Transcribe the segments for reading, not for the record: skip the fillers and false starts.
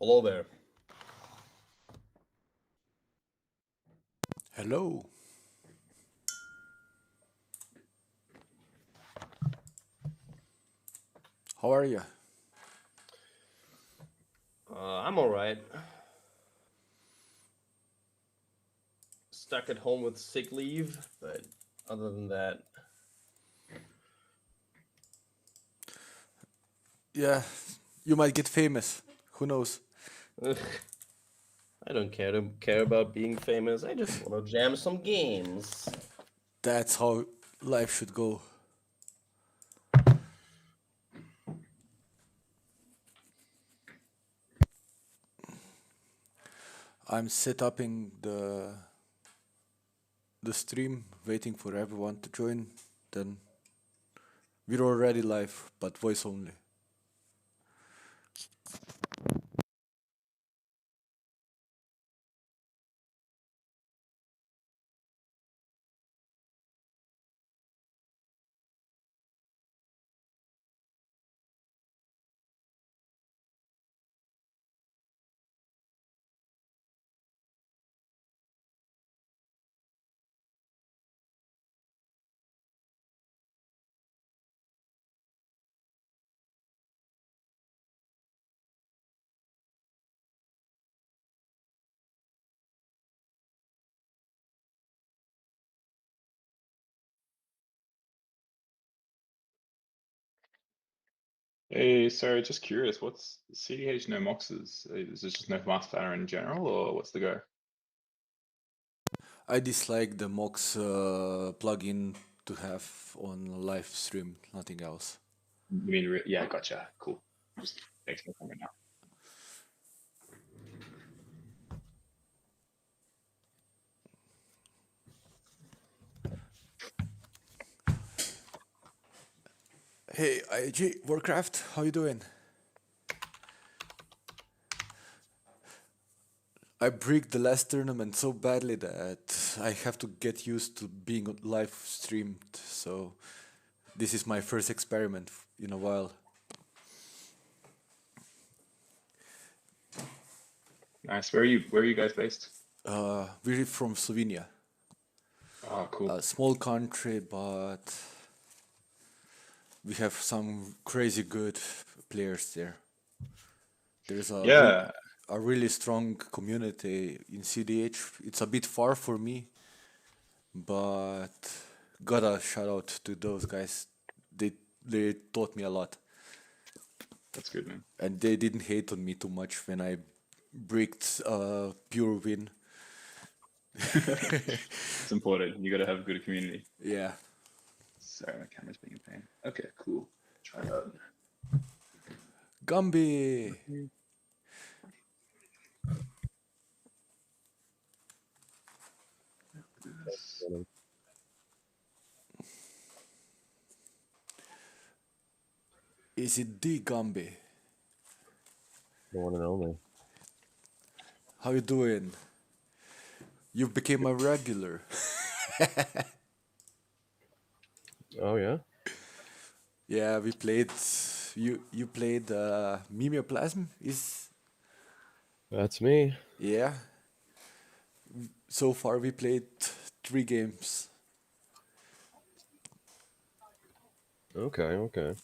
Hello there. Hello. How are you? I'm all right. Stuck at home with sick leave, but other than that, Yeah, you might get famous. Who knows? ugh, I don't care about being famous. I just want to jam some games. That's how life should go. I'm set upping the stream, waiting for everyone to join. Then we're already live, but voice only. Hey, sorry, just curious, what's CDH no moxes? Is it just no master banner in general, or what's the go? I dislike the Mox plugin to have on live stream, nothing else. You mean, yeah, gotcha, cool. Just makes no comment now. Hey, IG Warcraft, how you doing? I bricked the last tournament so badly that I have to get used to being live streamed. So this is my first experiment in a while. Nice. Where are you guys based? We're from Slovenia, Oh, cool. a small country, but we have some crazy good players there. There's Yeah, a really strong community in CDH. It's a bit far for me, but gotta shout out to those guys. They they taught me a lot, that's good, man. and they didn't hate on me too much when I bricked pure win. It's important. You gotta have a good community. Yeah. Sorry, my camera's being a pain. Okay, cool. Try that. Gumby! Do this. Is it the Gumby? The one and only. How you doing? You became a regular. Oh yeah, Yeah, we played. You played Mimeoplasm? Is that's me. yeah. So far we played 3 games. Okay.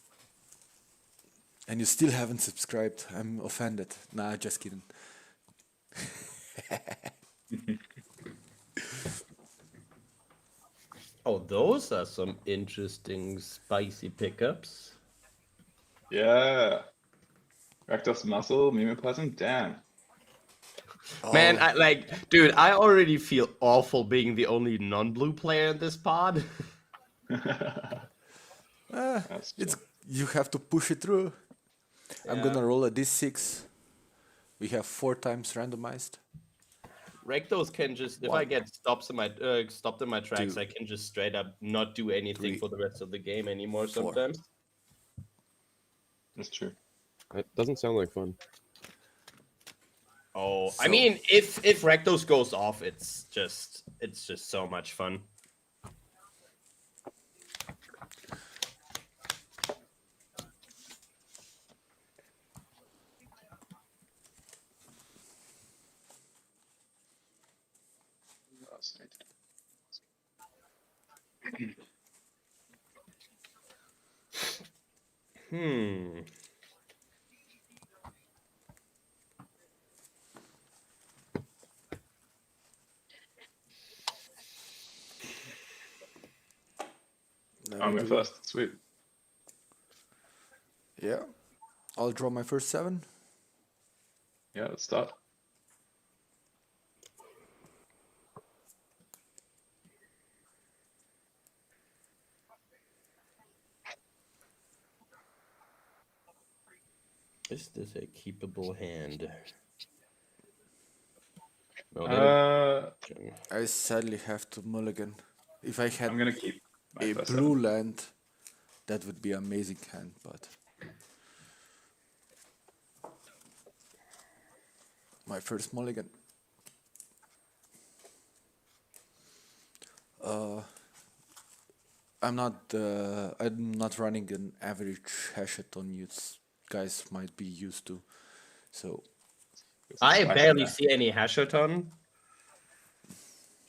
And you still haven't subscribed. I'm offended. Nah, just kidding. Oh, those are some interesting spicy pickups. Yeah. Rakdos muscle, mimeoplasm, damn. Man, Oh, I like, dude, I already feel awful being the only non-blue player in this pod. That's it's true. you have to push it through. I'm Yeah. gonna roll a d6. We have 4 times randomized. Rectos can just, if I One, get stopped in my tracks, 2, I can just straight up not do anything 3, for the rest of the game anymore 4. sometimes. That's true. It doesn't sound like fun. Oh, I So mean, if Rectos goes off, it's just so much fun. Hmm. Let I'm me going do- first. Sweet. Yeah. I'll draw my first 7. Yeah, let's start. Is this a keepable hand? No, I sadly have to mulligan. If I had I'm gonna keep my a first blue 7. land, that would be amazing hand, but my first mulligan. I'm not running an average hashathon you guys might be used to. So It's a I spicy barely guy. see any hashathon.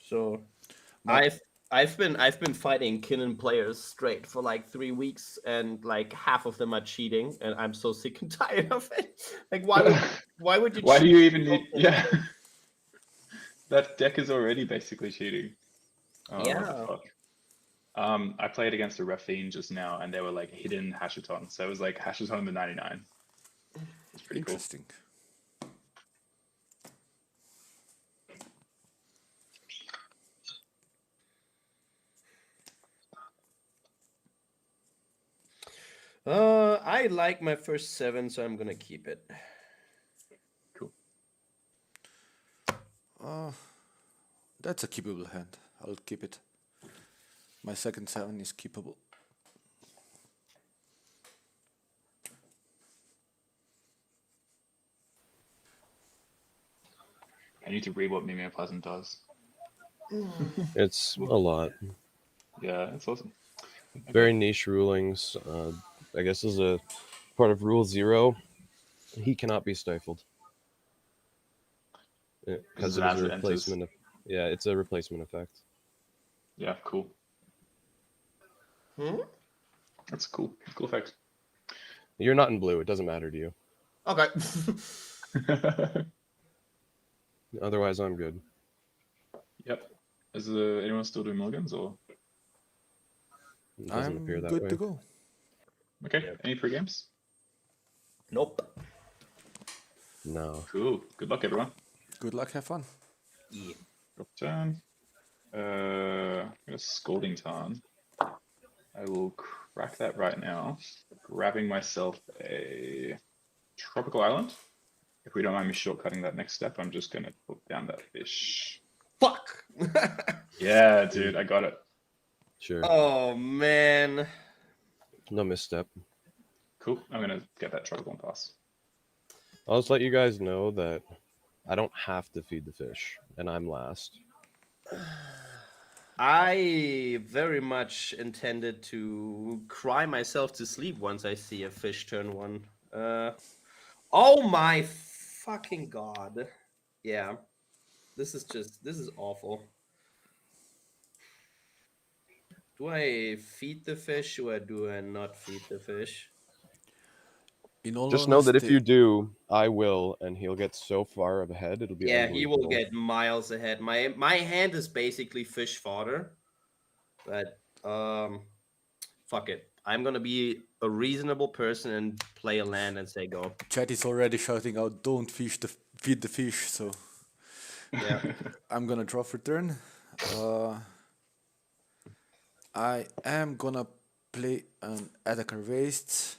So My- I've been fighting Kinnan players straight for like 3 weeks, and like half of them are cheating, and I'm so sick and tired of it. Like, why would you? Why do cheat you even on need? Kinnan Yeah, players? that deck is already basically cheating. Oh, what the Yeah. fuck. I played against a Raffine just now, and they were like hidden Hashaton. So it was like Hashaton the 99. It's pretty cool. Interesting. I like my first 7, so I'm gonna keep it. Cool. That's a keepable hand. I'll keep it. My second 7 is keepable. I need to read what Mimir Pleasant does. It's a lot. Yeah, it's awesome. Very niche rulings. I guess as a part of Rule 0, he cannot be stifled. This Because is it an is as a it enters. replacement. Yeah, it's a replacement effect. Yeah, cool. Hmm? That's cool. Cool effect. You're not in blue. It doesn't matter to you. Okay. Otherwise, I'm good. Yep. Is anyone still doing mulligans or? It doesn't appear I'm that good way. to go. Okay. Yep. Any free games? Nope. No. Cool. Good luck, everyone. Good luck, have fun. Yeah. Drop turn. Got a Scalding Tarn. I will crack that right now. Grabbing myself a Tropical Island. If we don't mind me shortcutting that next step, I'm just gonna put down that fish. Fuck. Yeah, dude, I got it. Sure. Oh man. No misstep. Cool. I'm gonna get that Tropical and pass. I'll just let you guys know that I don't have to feed the fish, and I'm last. I very much intended to cry myself to sleep once I see a fish turn 1. Oh my fucking god. Yeah. This is awful. Do I feed the fish or do I not feed the fish? In all Just know that if honesty, you do, I will, and he'll get so far ahead, it'll be Yeah, he will unbelievable. get miles ahead. My hand is basically fish fodder. But fuck it. I'm gonna be a reasonable person and play a land and say go. chat is already shouting out, "Don't feed the fish." So Yeah. I'm gonna draw for turn. I am gonna play an attacker waste.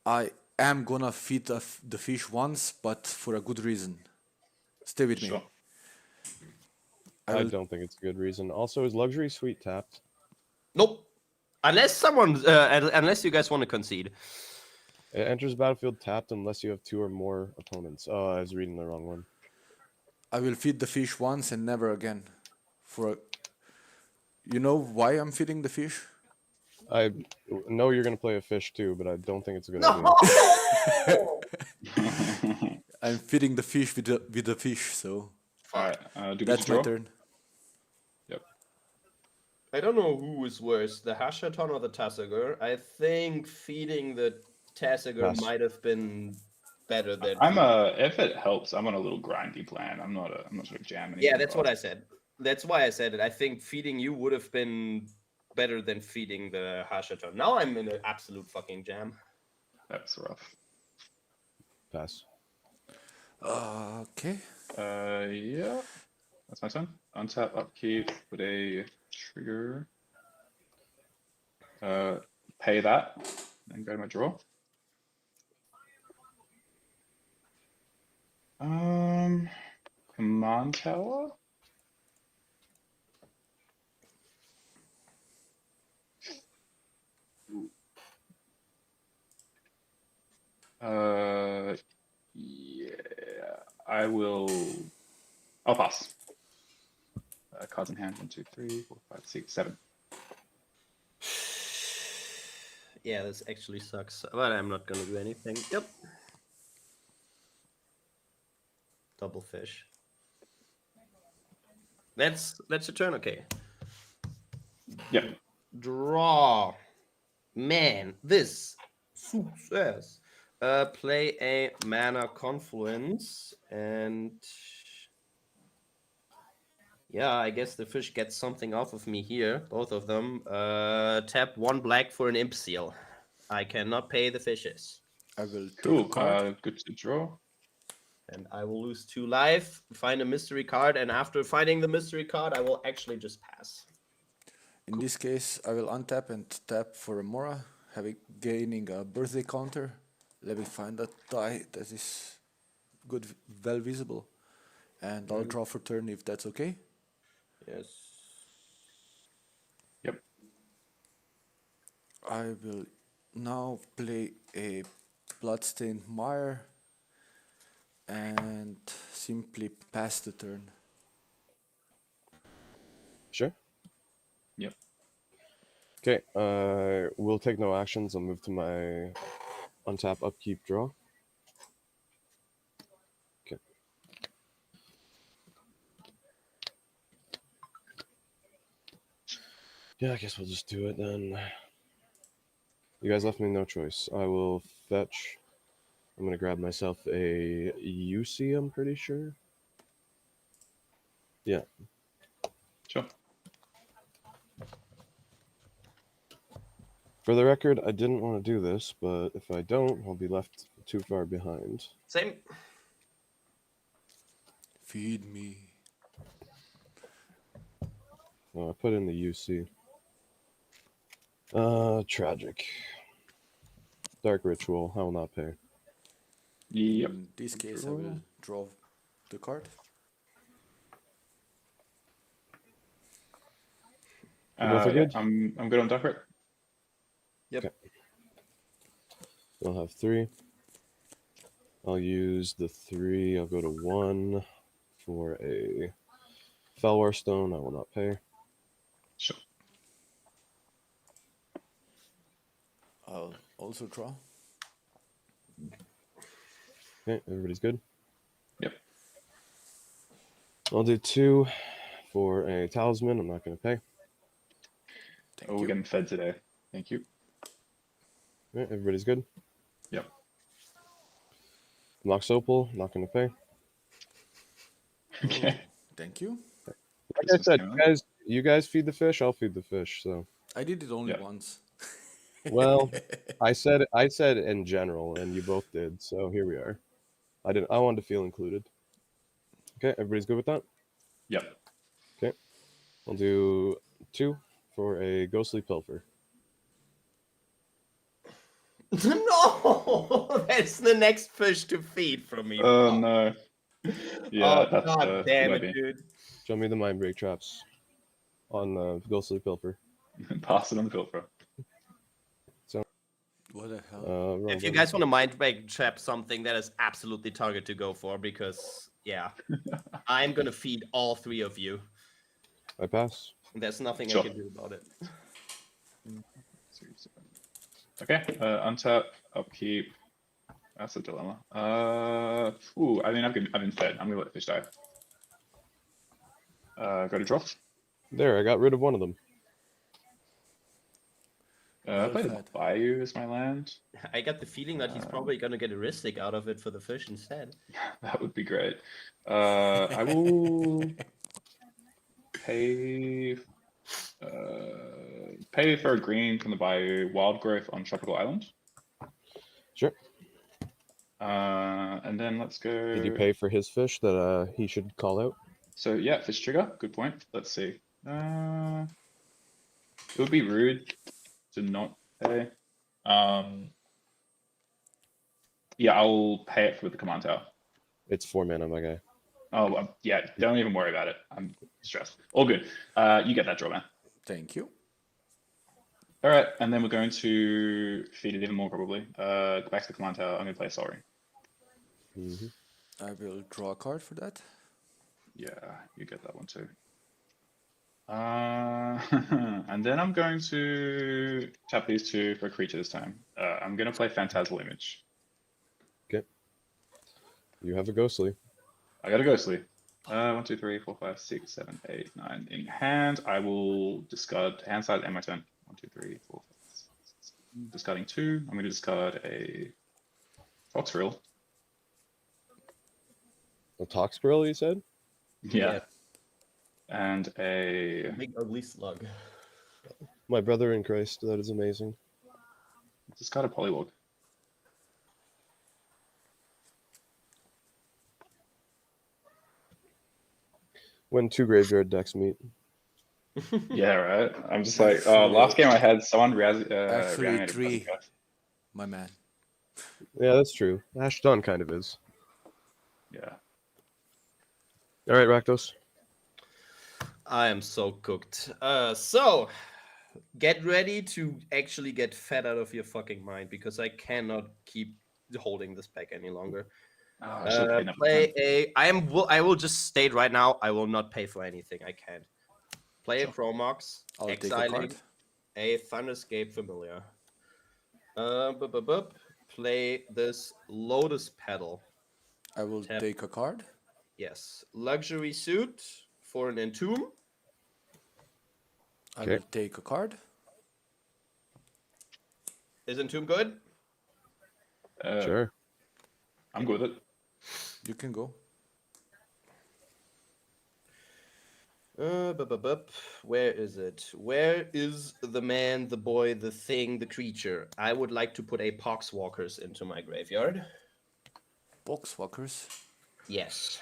I am gonna feed the fish once, but for a good reason. Stay with Sure. me. I don't think it's a good reason. Also, is Luxury Suite tapped? Nope. Unless unless you guys want to concede. It enters the battlefield tapped unless you have 2 or more opponents. Oh, I was reading the wrong one. I will feed the fish once and never again. You know why I'm feeding the fish? I know you're going to play a fish too, but I don't think it's a good No. idea. I'm feeding the fish with the fish, so Alright, do we get that's to my draw? turn. I don't know who is worse, the Hashaton or the Tasigur. I think feeding the Tasigur Pass. might have been better than I'm feeding. if it helps, I'm on a little grindy plan. I'm not sort of jamming. Yeah, anything that's what I fast. said. That's why I said it. I think feeding you would have been better than feeding the Hashaton. Now I'm in an absolute fucking jam. That's rough. Pass. Okay. Yeah. That's my turn. Untap, upkeep, put a trigger. Pay that, and go to my draw. Command tower. Yeah, I will. I'll pass. Cards in hand. 1, 2, 3, 4, 5, 6, 7. Yeah, this actually sucks, but I'm not gonna do anything. Yep. Double fish. That's a turn, okay. Yep. Draw. Man, this success. Play a mana confluence, and yeah, I guess the fish gets something off of me here. Both of them. Tap 1 black for an imp seal. I cannot pay the fishes, I will take a Cool. card. Good to draw. and I will lose 2 life. Find a mystery card, and after finding the mystery card, I will actually just pass. In this case, I will untap and tap for a Mora, gaining a birthday counter. Let me find that die that is good, well visible, and I'll draw for turn if that's okay. Yes. Yep. I will now play a Bloodstained Mire and simply pass the turn. Sure. Yep. Okay. We'll take no actions. I'll move to my untap, upkeep, draw. Okay. Yeah, I guess we'll just do it then. You guys left me no choice. I will fetch. I'm gonna grab myself a UC, I'm pretty sure. Yeah. Sure. For the record, I didn't want to do this, but if I don't, I'll be left too far behind. Same. Feed me. I put in the UC. Tragic. Dark Ritual. I will not pay. Yep. In this case, I will draw the card. You both are Yeah, good? I'm good on Duckrit. Yep. Okay. I'll have 3. I'll use the 3. I'll go to 1 for a Felwar Stone. I will not pay. Sure. I'll also draw. Okay, everybody's good? Yep. I'll do 2 for a Talisman. I'm not going to pay. Thank We're you. getting fed today. Thank you. Okay, everybody's good? Yep. Nox Opal. Not going to pay. Okay. Thank you. Like Christmas I said, coming up. you guys feed the fish. I'll feed the fish. So, I did it only Yeah. once. well, I said in general, and you both did. So here we are. I wanted to feel included. Okay, everybody's good with that? Yep. Okay. I'll do 2 for a Ghostly Pilfer. No, that's the next fish to feed from me. Oh no. Yeah, Oh, that's god damn it, Webby. dude. Show me the Mind Break traps on Ghostly Pilfer. Pass it on the filter. What the hell? Wrong If you button. guys want to mind break trap something, that is absolutely target to go for because, yeah, I'm gonna feed all 3 of you. I pass. There's nothing Sure. I can do about it. Okay. Untap, upkeep. That's a dilemma. I mean, I've been fed. I'm gonna let the fish die. Go to draw. There, I got rid of one of them. I Well played a fed. Bayou as my land. I got the feeling that he's probably gonna get a Ristic out of it for the fish instead. That would be great. I will pay pay for a green from the Bayou, wild growth on Tropical Island. Sure. And then let's go. Did you pay for his fish that he should call out? So yeah, fish trigger. Good point. Let's see. It would be rude to not pay. Yeah, I'll pay it with the command tower. It's 4 mana, my guy. Oh, yeah. Don't even worry about it. I'm stressed. All good. You get that draw, man. Thank you. All right, and then we're going to feed it even more probably. Go back to the command tower. I'm gonna play Sorry. Mm-hmm. I will draw a card for that. Yeah, you get that one too. And then I'm going to tap these two for a creature this time. I'm gonna play Phantasmal Image. Okay. You have a ghostly. I got a Ghostly. 1, 2, 3, 4, 5, 6, 7, 8, 9 in hand. I will discard hand side and my turn. 1, 2, 3, 4, 5, 6, 7. Discarding 2. I'm going to discard a Foxrill. A Toxbrill, you said? Yeah. And a Big ugly slug. My brother in Christ, that is amazing. discard a Polywog. When 2 graveyard decks meet. Yeah, right. I'm just like, last game I had someone Actually, reanimated 3, Buzzsaw. my man. Yeah, that's true. Ashton kind of is. Yeah. All right, Rakdos. I am so cooked. So get ready to actually get fed out of your fucking mind because I cannot keep holding this back any longer. I should have paid enough Play time. I will just state right now. I will not pay for anything. I can't. Play Sure. a Promox, I'll take a exiling card. a Thunderscape Familiar. Play this Lotus Petal. I will Tap. take a card. Yes. Luxury Suit for an Entomb. I Okay. will take a card. Is Entomb good? Sure. I'm good with it. You can go. Where is it? Where is the man, the boy, the thing, the creature? I would like to put a Poxwalkers into my graveyard. Boxwalkers. Yes.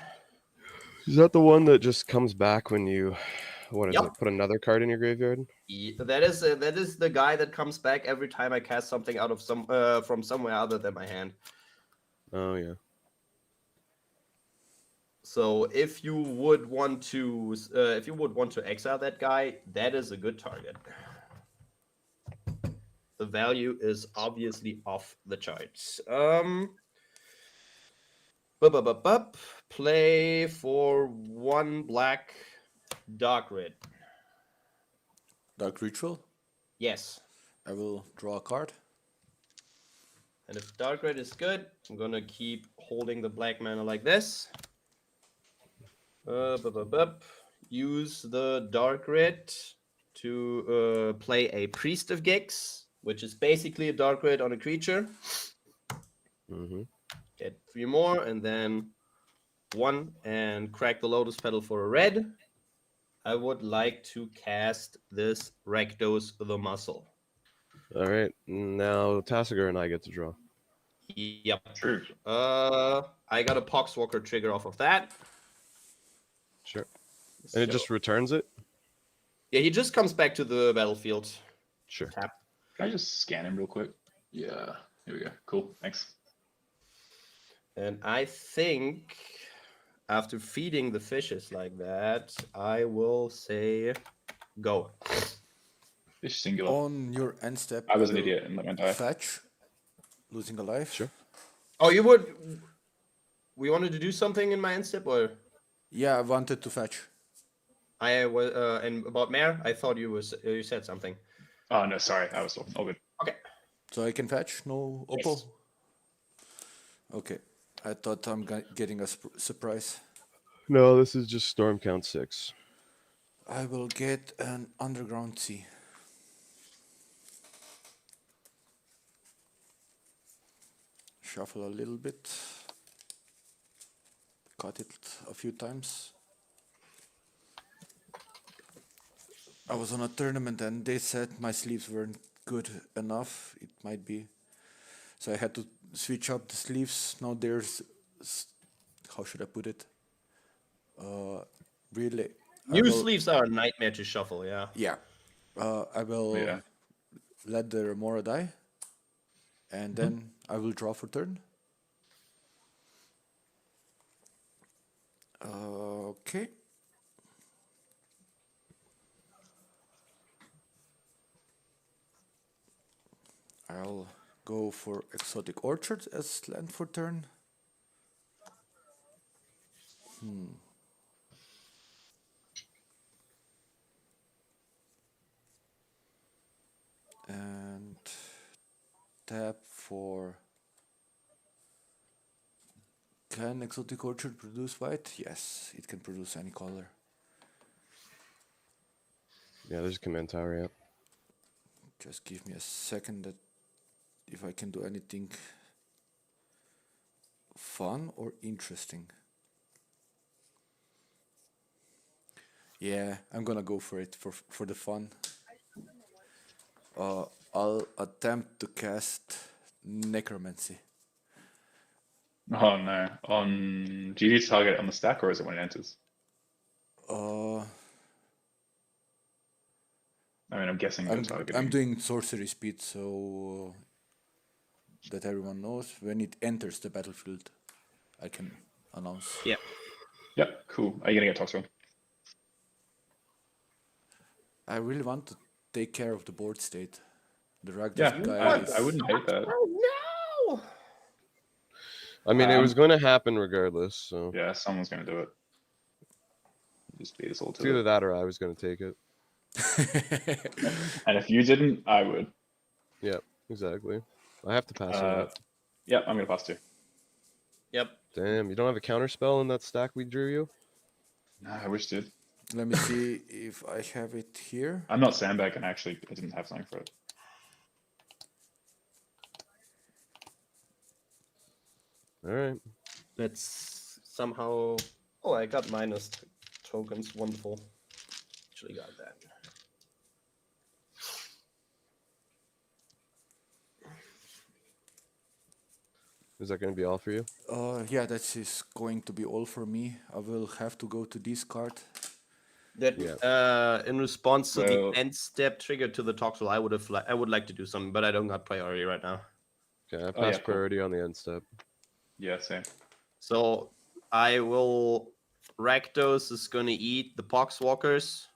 Is that the one that just comes back when you, what is Yep. it? Put another card in your graveyard? That is the guy that comes back every time I cast something out of from somewhere other than my hand. Oh yeah. So if you would want to exile that guy, that is a good target. The value is obviously off the charts. Play for 1 black dark red. Dark Ritual. Yes. I will draw a card. And if dark red is good, I'm gonna keep holding the black mana like this. Use the dark red to play a Priest of Gix, which is basically a dark red on a creature. Mm-hmm. Get 3 more, and then 1, and crack the Lotus Petal for a red. I would like to cast this Rakdos the Muscle. All right. Now Tassiger and I get to draw. Yep. True. I got a Poxwalker trigger off of that. Sure. And it just returns it? Yeah, he just comes back to the battlefield. Sure. Tap. Can I just scan him real quick? Yeah. Here we go. Cool. Thanks. And I think after feeding the fishes like that, I will say go. Fish singular. On your end step, I was an will idiot and let me die. fetch. Losing a life. Sure. Oh, we wanted to do something in my end step, or Yeah, I wanted to fetch. I was and about Mare, I thought you said something. Oh no, sorry. I was all good. Okay. So I can fetch? No Oppo? Yes. Okay. I thought I'm getting a surprise. No, this is just Storm Count 6. I will get an Underground Sea. shuffle a little bit. Cut it a few times. I was on a tournament and they said my sleeves weren't good enough. It might be. So I had to switch up the sleeves. Now there's, how should I put it? Really, I New will, sleeves are a nightmare to shuffle, yeah. yeah. I will Yeah. let the Remora die, and then I will draw for turn. Okay. I'll go for Exotic Orchard as land for turn. And tap for... Can Exotic Orchard produce white? Yes, it can produce any color. Yeah, there's a command tower, yeah. Just give me a second that if I can do anything fun or interesting. Yeah, I'm gonna go for it for the fun. I'll attempt to cast Necromancy. Oh no. Do you target it on the stack or is it when it enters? Uh, I mean, I'm guessing you're I'm targeting. doing sorcery speed, so that everyone knows when it enters the battlefield, I can announce. Yeah. Yep, cool. Are you gonna get Toxron? I really want to take care of the board state. The Rakdos Yeah, guy I wouldn't hate that. Oh no! I mean, it was going to happen regardless, so Yeah, someone's gonna do it. Just beat us all it's to either it. that or I was going to take it. And if you didn't, I would. Yeah, exactly. I have to pass on it. Yep, I'm gonna pass too. Yep. Damn, you don't have a counter spell in that stack we drew you? No, I wish did. Let me see if I have it here. I'm not sandbagging. Actually, I didn't have something for it. All right. Let's somehow. Oh, I got minus tokens. Wonderful. Actually got that. Is that going to be all for you? Yeah, that is going to be all for me. I will have to go to discard. That Yeah. in response to Well- the end step trigger to the Toxel, I would like to do something, but I don't got priority right now. Okay, I Oh, pass yeah, cool. priority on the end step. Yeah, same. So I will. Rakdos is gonna eat the Poxwalkers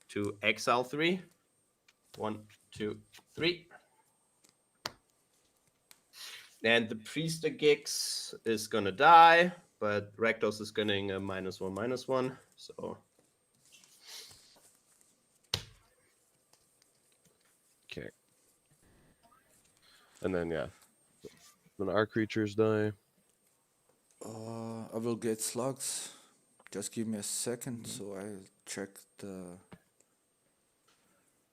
to exile 3. 1, 2, 3. And the Priester Gix is gonna die, but Rakdos is getting a -1/-1. So Okay. And then, yeah. When our creatures die. I will get slugs. Just give me a second so I'll check the...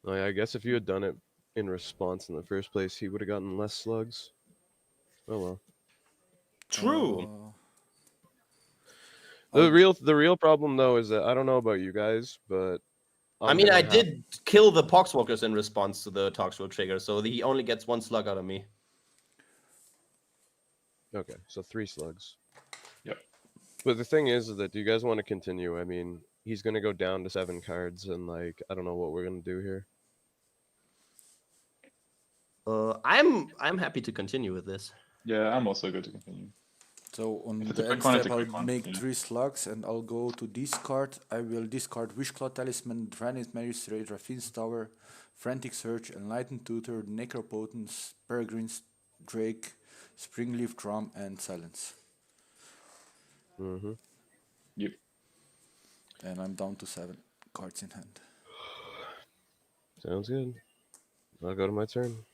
Oh, yeah, I guess if you had done it in response in the first place, he would have gotten less slugs. Oh, well. true. The real problem, though, is that I don't know about you guys, but I mean, I did kill the Poxwalkers in response to the Toxel trigger, so he only gets 1 slug out of me. Okay, so 3 slugs. Yep. But the thing is that do you guys want to continue? I mean, he's going to go down to 7 cards, and, like, I don't know what we're going to do here. I'm happy to continue with this. Yeah, I'm also good to continue. So on If it's a the quick end one, it's step, a I'll quick one, make yeah. 3 slugs and I'll go to discard. I will discard Wishclaw Talisman, Granite Magistrate, Raffine's Tower, Frantic Search, Enlightened Tutor, Necropotence, Peregrine's Drake, Springleaf Drum, and Silence. Mm-hmm. Yep. And I'm down to 7 cards in hand. Sounds good. I'll go to my turn.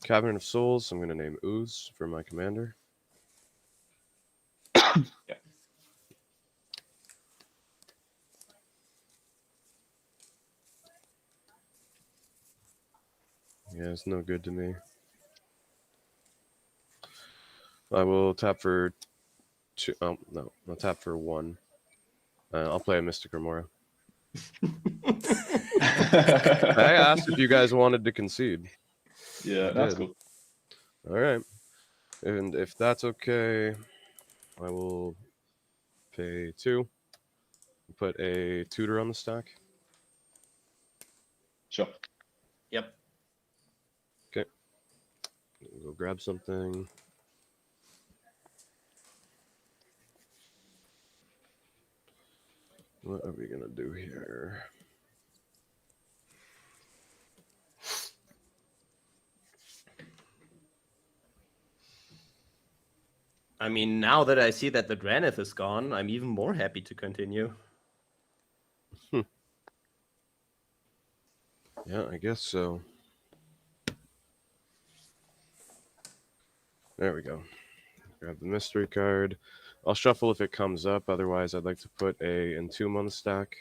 Cabinet of Souls, I'm going to name Ooze for my commander. Yeah. Yeah, it's no good to me. I will tap for 2. Oh, no. I'll tap for 1. I'll play a Mystic Remora. I asked if you guys wanted to concede. Yeah, You that's did. cool. All right. And if that's okay, I will pay 2. Put a tutor on the stack. Sure. Yep. Okay. Go grab something. What are we gonna do here? I mean, now that I see that the Dranith is gone, I'm even more happy to continue. Yeah, I guess so. There we go. Grab the mystery card. I'll shuffle if it comes up. Otherwise, I'd like to put a Entomb on the stack.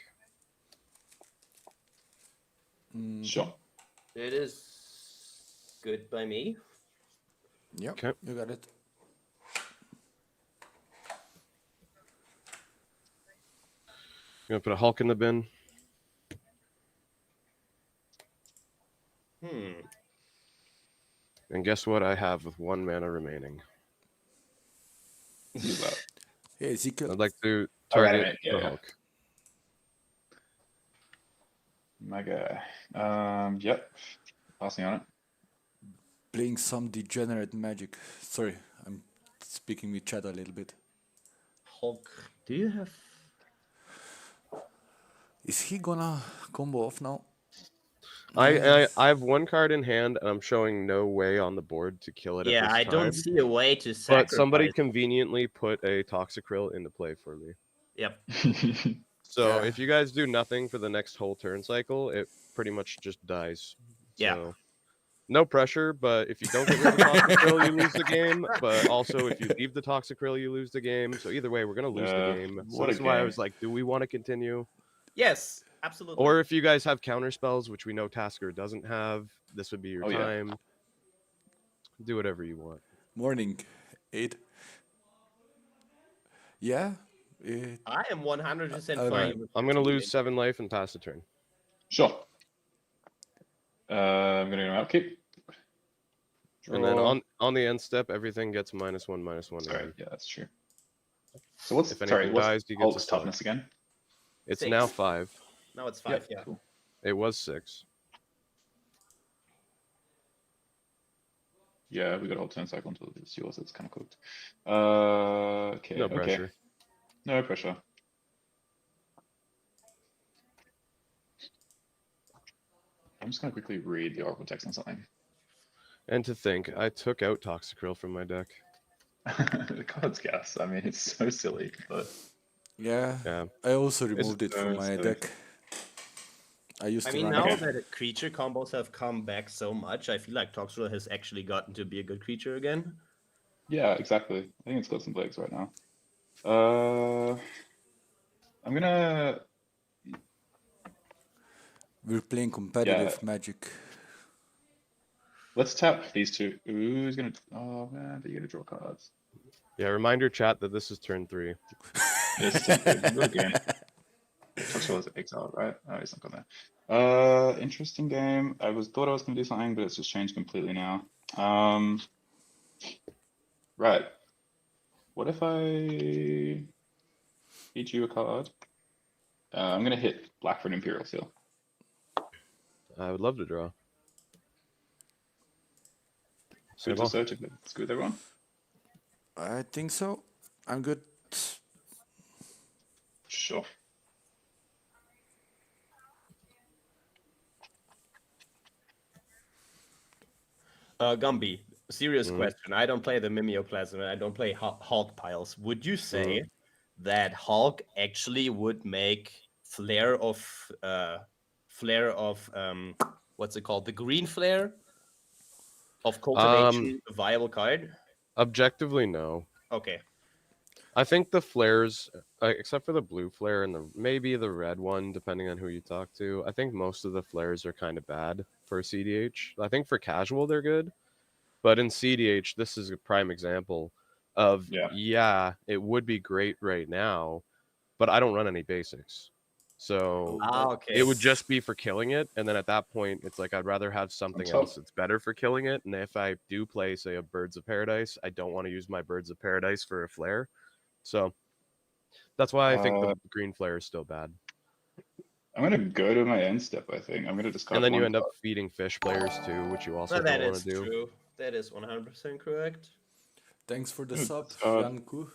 Sure. It is good by me. Yep, Okay. you got it. Gonna put a Hulk in the bin. And guess what I have with 1 mana remaining? Use that. Hey, Ezekiel. I'd like to Oh, target animate, yeah, the yeah. Hulk. My guy. Yep. Passing on it. Playing some degenerate magic. Sorry, I'm speaking with chat a little bit. Hulk. Do you have... Is he gonna combo off now? I have 1 card in hand, and I'm showing no way on the board to kill it Yeah, at this I time. don't see a way to But sacrifice. somebody conveniently put a Toxicryl into play for me. Yep. So Yeah. if you guys do nothing for the next whole turn cycle, it pretty much just dies. Yeah. So no pressure, but if you don't get rid of the Toxicryl, you lose the game. But also, if you leave the Toxicryl, you lose the game. So either way, we're going to lose the game. So what a this is why I game. was like, do we want to continue? Yes, absolutely. Or if you guys have counter spells, which we know Tasker doesn't have, this would be your Oh, yeah. time. Do whatever you want. Morning, 8. Yeah. I am 100% All fine right. with I'm going to lose continuing. 7 life and pass the turn. Sure. I'm gonna go upkeep. And then Draw. on the end step, everything gets -1/-1 Sorry, again. yeah, that's true. So what's If anything sorry? What's dies, you get to Hulk's select. toughness again? It's 6. now 5. Now it's 5, yeah. Cool. It was 6. Yeah, we got a whole turn cycle until it's yours. It's kind of cooked. Okay. No Okay. pressure. No pressure. I'm just gonna quickly read the Oracle text on something. And to think, I took out Toxicryl from my deck. The card's gas. I mean, it's so silly, but Yeah. Yeah. I also removed it from so my silly. deck. I used I to mean, run now it. that creature combos have come back so much, I feel like Toxrill has actually gotten to be a good creature again. yeah, exactly. I think it's got some legs right now. I'm gonna. We're playing competitive magic. Let's tap these two. Ooh, who's gonna? Oh man, but you gotta draw cards. Yeah, reminder chat that this is turn 3. It's good again. Toxel is exiled, right? Oh, he's not got that. Interesting game. Thought I was gonna do something, but it's just changed completely now. Right. What if I feed you a card? I'm gonna hit black for an Imperial Seal. I would love to draw. Good to Cedh. search it. It's good, everyone. I think so. I'm good. Sure. Gumby, serious question. I don't play the Mimeoplasm and I don't play Hulk piles. Would you say that Hulk actually would make Flare of what's it called? The green flare of cultivation a viable card? Objectively, no. Okay. I think the flares, except for the blue flare and maybe the red one, depending on who you talk to, I think most of the flares are kind of bad. for CDH. I think for casual they're good, but in CDH this is a prime example of it would be great right now, but I don't run any basics, so Okay. it would just be for killing it, and then at that point it's like I'd rather have something else that's better for killing it. And if I do play, say, a Birds of Paradise, I don't want to use my Birds of Paradise for a flare, so that's why I think the green flare is still bad. I'm gonna go to my end step. I think I'm gonna discard. And then you one end up card. feeding fish players too, which you also Well, that don't want is to do. true. That is 100% correct. Thanks for the Good. sub, Uh, Janku.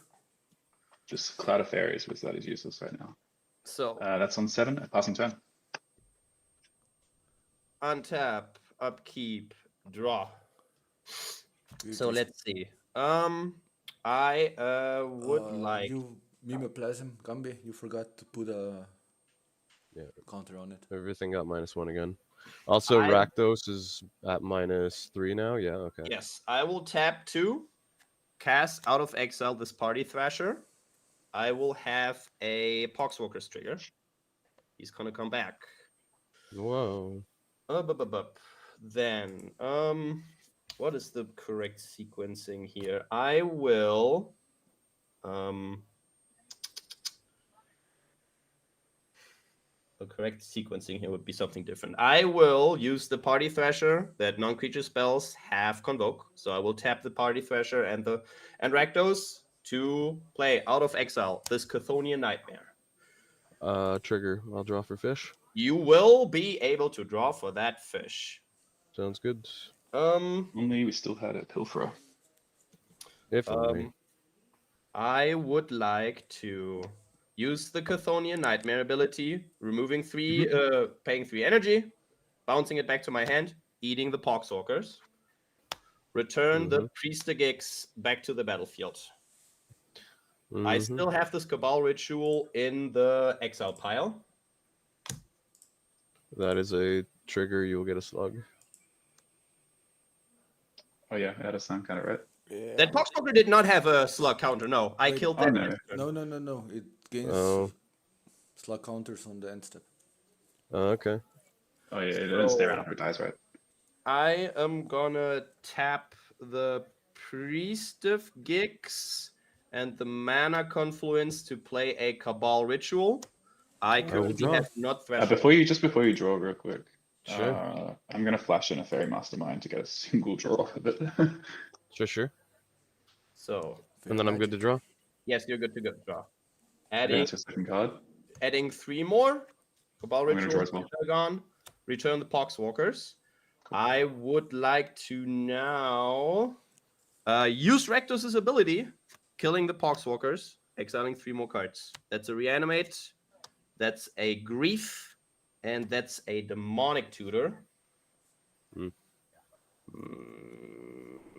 Just Cloud of Fairies, which that is useless right now. So That's on 7. Passing turn. untap, upkeep, draw. You So just- let's see. I would like. You Mimoplasm, Gambi, you forgot to put a counter on it. Everything got -1 again. Also, Rakdos is at -3 now. Yeah, okay. Yes, I will tap 2, cast out of exile this Party Thrasher. I will have a Poxwalker's trigger. He's gonna come back. Whoa. Then, what is the correct sequencing here? I will, the correct sequencing here would be something different. I will use the Party Thrasher that non-creature spells have Convoke. So I will tap the Party Thrasher and Rakdos to play out of exile this Chthonian Nightmare. Trigger. I'll draw for fish. You will be able to draw for that fish. Sounds good. Only we still had a Pilferer. If only. I would like to use the Chthonian Nightmare ability, removing 3, paying 3 energy, bouncing it back to my hand, eating the Poxwalkers. Return the Priester Gigs back to the battlefield. I still have this Cabal Ritual in the exile pile. That is a trigger. You'll get a slug. Oh yeah, it had a sound kind of right. Yeah. That Poxwalker did not have a slug counter. No, I killed that. No. It gains slug counters on the end step. Okay. Oh yeah, it didn't stay around after it dies, right? I am gonna tap the Priest of Gigs and the Mana Confluence to play a Cabal Ritual. I currently have not threshold. Before you draw real quick. Sure. I'm gonna flash in a Fairy Mastermind to get a single draw off of it. Sure. So. And then I'm good to draw? Yes, you're good to draw. Adding to a second card. Adding 3 more. Cabal Ritual, as well. Dragon, return the Poxwalkers. Cool. I would like to now use Rakdos' ability, killing the Poxwalkers, exiling 3 more cards. That's a Reanimate, that's a Grief, and that's a Demonic Tutor.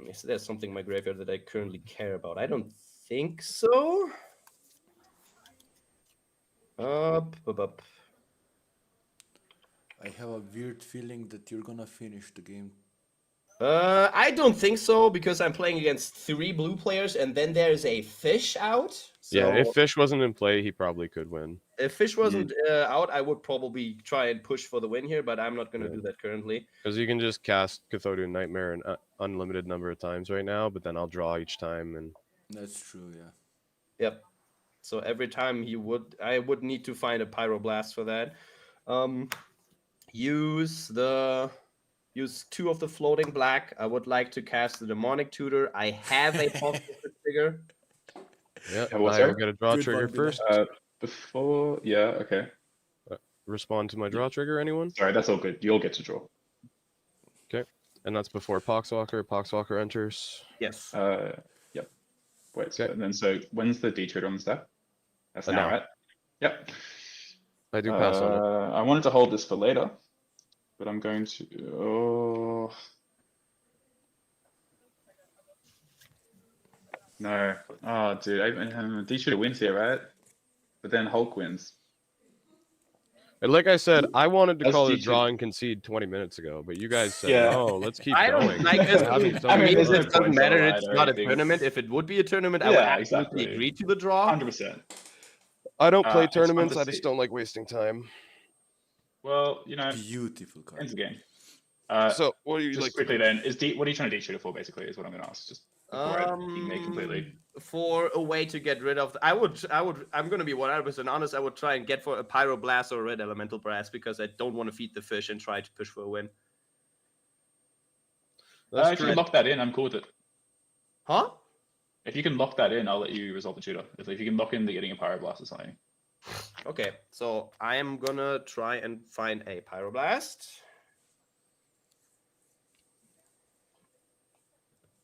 Is there something in my graveyard that I currently care about? I don't think so. I have a weird feeling that you're gonna finish the game. I don't think so, because I'm playing against 3 blue players, and then there's a fish out. So Yeah, if fish wasn't in play, he probably could win. If fish wasn't out, I would probably try and push for the win here, but I'm not going to do that currently. Because you can just cast Chthonian Nightmare an unlimited number of times right now, but then I'll draw each time. And that's true, yeah. Yep. So every time I would need to find a Pyroblast for that. Use 2 of the floating black. I would like to cast the Demonic Tutor. I have a Poxwalker trigger. Yeah, I will get a draw trigger first. Okay. Respond to my draw trigger, anyone? Sorry, that's all good. You'll get to draw. Okay. And that's before Poxwalker. Poxwalker enters. Yes. Yep. Wait, and then when's the D-trigger on the step? That's now, right? Yep. I do pass on it. I wanted to hold this for later, but I'm going to... No. Oh, dude. D-trigger wins here, right? But then Hulk wins. And like I said, I wanted to call it draw and concede 20 minutes ago, but you guys said, "Oh, let's keep going." It doesn't matter. It's not a tournament. If it would be a tournament, I would absolutely agree to the draw. 100%. I don't play tournaments. I just don't like wasting time. Well, beautiful card. Ends the game. So what do you Just like? quickly then, what are you trying to D-shooter for? Basically, is what I'm going to ask. Just before I deviate completely. For a way to get rid of, I'm gonna be 100% honest. I would try and get for a pyroblast or a red elemental blast because I don't want to feed the fish and try to push for a win. That's If you true. can lock that in, I'm cool with it. Huh? If you can lock that in, I'll let you resolve the tutor. If you can lock in the getting a pyroblast or something. Okay, so I am gonna try and find a pyroblast.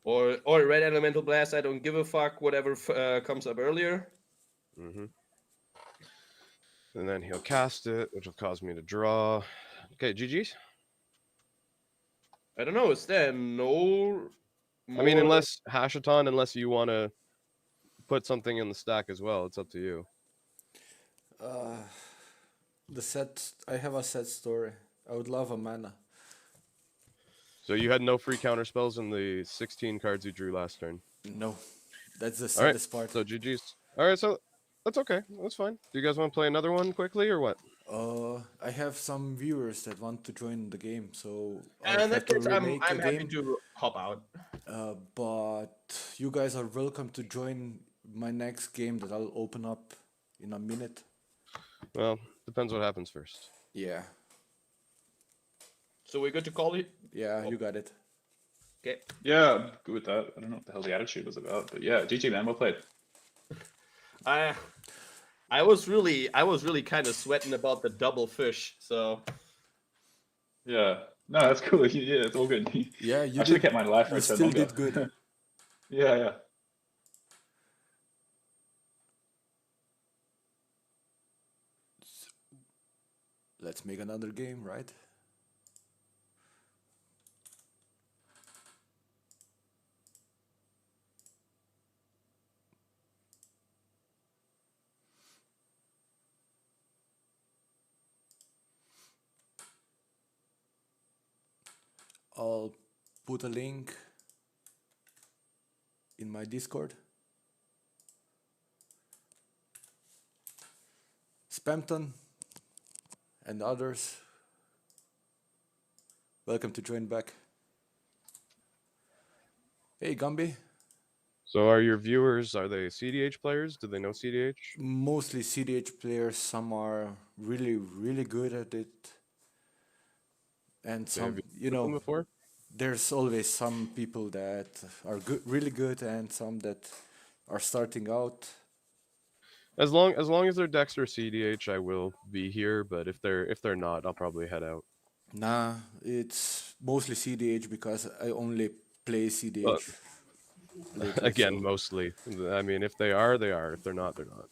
Or a red elemental blast. I don't give a fuck. Whatever comes up earlier. Mm-hmm. And then he'll cast it, which will cause me to draw. Okay, GG's. I don't know. Is there no more? I mean, unless Hashaton, unless you want to put something in the stack as well, it's up to you. I have a sad story. I would love a mana. So you had no free counter spells in the 16 cards you drew last turn. No, that's the All right, saddest part. so GG's. All right, so that's okay. That's fine. Do you guys want to play another one quickly or what? I have some viewers that want to join the game, so I'll in have that to case, remake I'm a happy game. to hop out. But you guys are welcome to join my next game that I'll open up in a minute. Well, depends what happens first. Yeah, So we're good to call it. yeah, you got it. Okay. Yeah, I'm good with that. I don't know what the hell the attitude was about, but yeah, GG man, well played. I was really kind of sweating about the double fish. So Yeah, no, that's cool. Yeah, it's all good. Yeah, I should have kept my life for You a turn still longer. did good. Yeah. Let's make another game, right? I'll put a link in my Discord. Spamton and others, welcome to join back. Hey Gumby. So are your viewers, are they CDH players? Do they know CDH? Mostly CDH players, some are really, really good at it. And Have some, you played them before? there's always some people that are good, really good, and some that are starting out. As long as they're Dexter CDH, I will be here. But if they're not, I'll probably head out. Nah, it's mostly CDH because I only play CDH. But lately, again, so- mostly. I mean, if they are, they are. If they're not, they're not.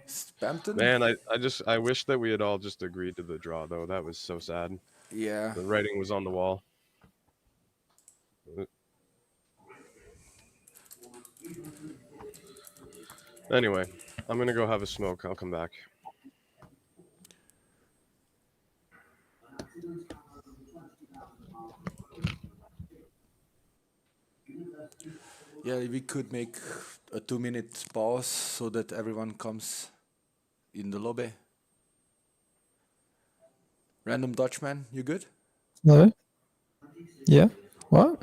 Spamton? Man, I wish that we had all just agreed to the draw though. That was so sad. Yeah. The writing was on the wall. Anyway, I'm gonna go have a smoke. I'll come back. Yeah, we could make a 2-minute pause so that everyone comes in the lobby. Random Dutchman, you good? No? Yeah? What?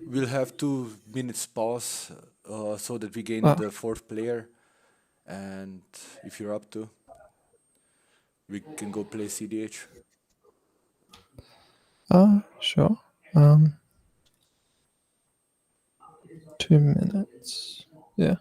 We'll have 2 minutes pause so that we gain Ah. the 4th player. And if you're up to, we can go play CDH. Sure. 2 minutes. Yeah.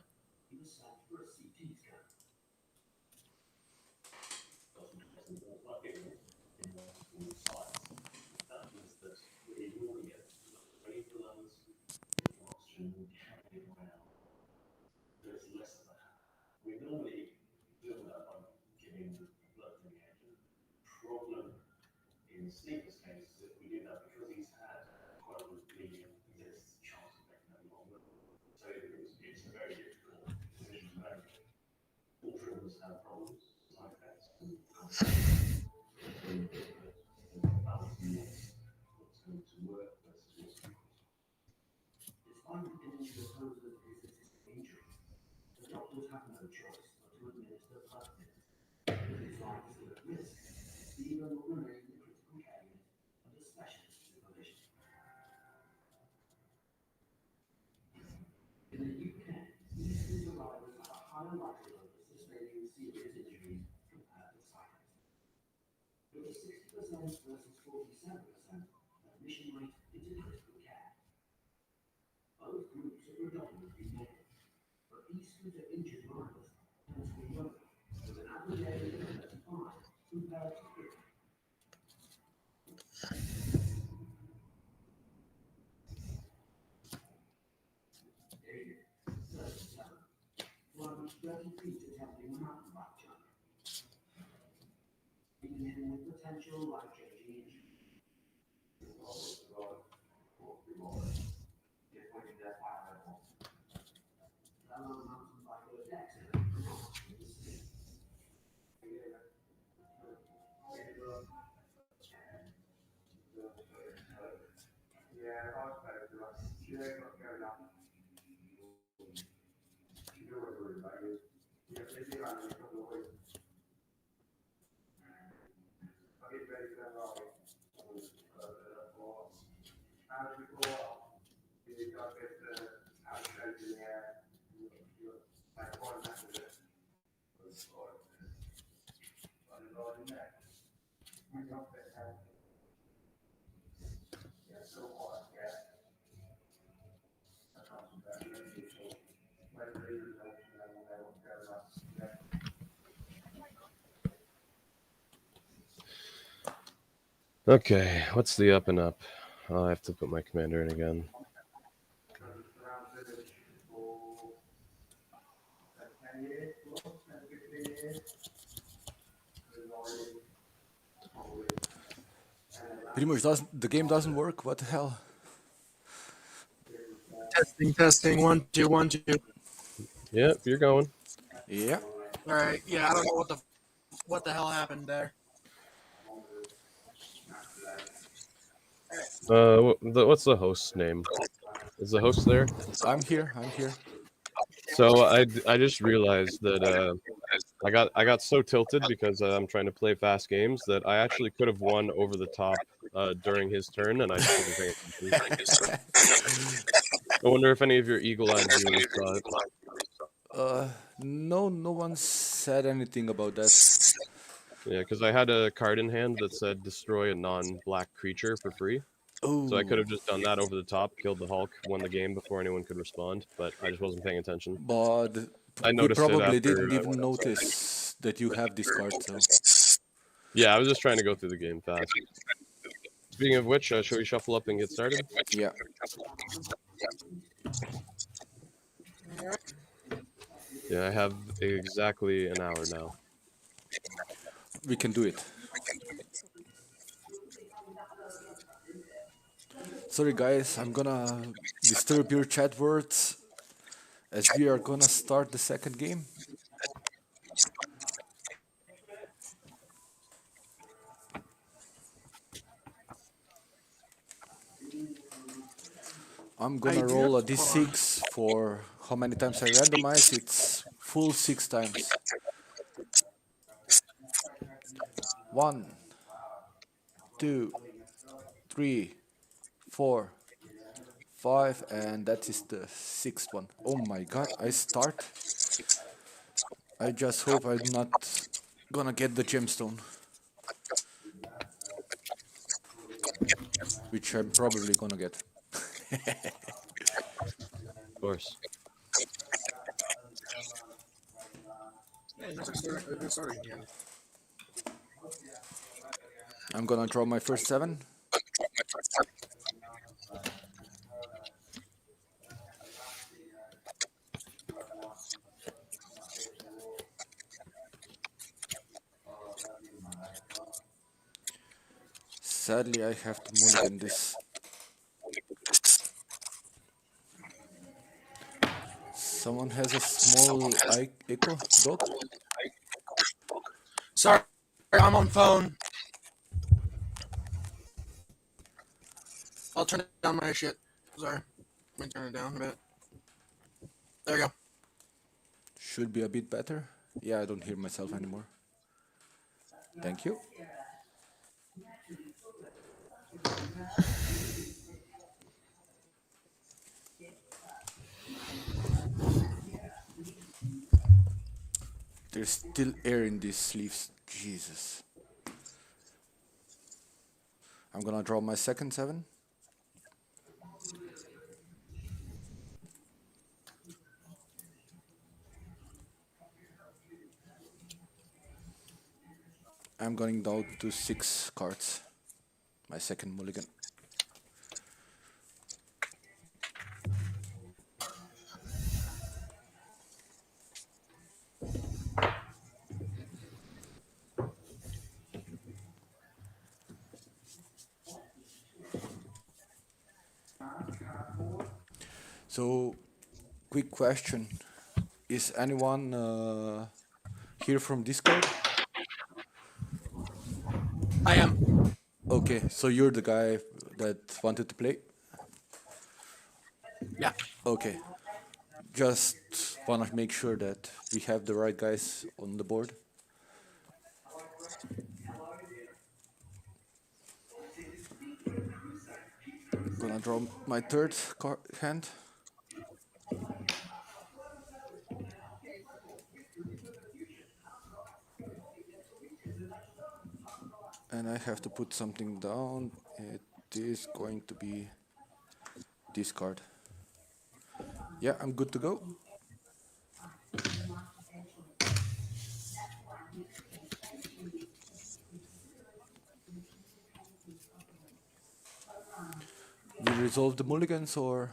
Okay, what's the up and up? Oh, I have to put my commander in again. Pretty much the game doesn't work. What the hell? Testing. 1, 2, 1, 2. Yep, you're going. Yeah. All right. Yeah, I don't know what the hell happened there. What's the host's name? Is the host there? I'm here. So I just realized that I got so tilted because I'm trying to play fast games that I actually could have won over the top during his turn, and I just wasn't paying attention. I wonder if any of your eagle-eyed viewers saw it. No one said anything about that. Yeah, because I had a card in hand that said destroy a non-black creature for free. Oh. So I could have just done that over the top, killed the Hulk, won the game before anyone could respond, but I just wasn't paying attention. But I we noticed it probably after didn't I even went outside. notice that you have this card, so. Yeah, I was just trying to go through the game fast. Speaking of which, shall we shuffle up and get started? Yeah. Yeah, I have exactly an hour now. We can do it. Sorry guys, I'm gonna disturb your chat words as we are gonna start the second game. I'm gonna roll a d6 for how many times I randomize. It's full 6 times. 1, 2, 3, 4, 5, and that is the 6th one. Oh my god, I start. I just hope I'm not gonna get the gemstone. Which I'm probably gonna get. Of course. I'm gonna draw my first 7. Sadly, I have to mulligan this. Someone has a small echo dog? Sorry, I'm on phone. I'll turn down my shit. Sorry. Let me turn it down a bit. There you go. Should be a bit better. Yeah, I don't hear myself anymore. Thank you. There's still air in these sleeves. Jesus. I'm gonna draw my second 7. I'm going down to 6 cards. My second mulligan. So, quick question. Is anyone here from Discord? I am. Okay, so you're the guy that wanted to play? Yeah. Okay. Just wanna make sure that we have the right guys on the board. Gonna draw my third hand. And I have to put something down. It is going to be this card. Yeah, I'm good to go. We resolve the mulligans or...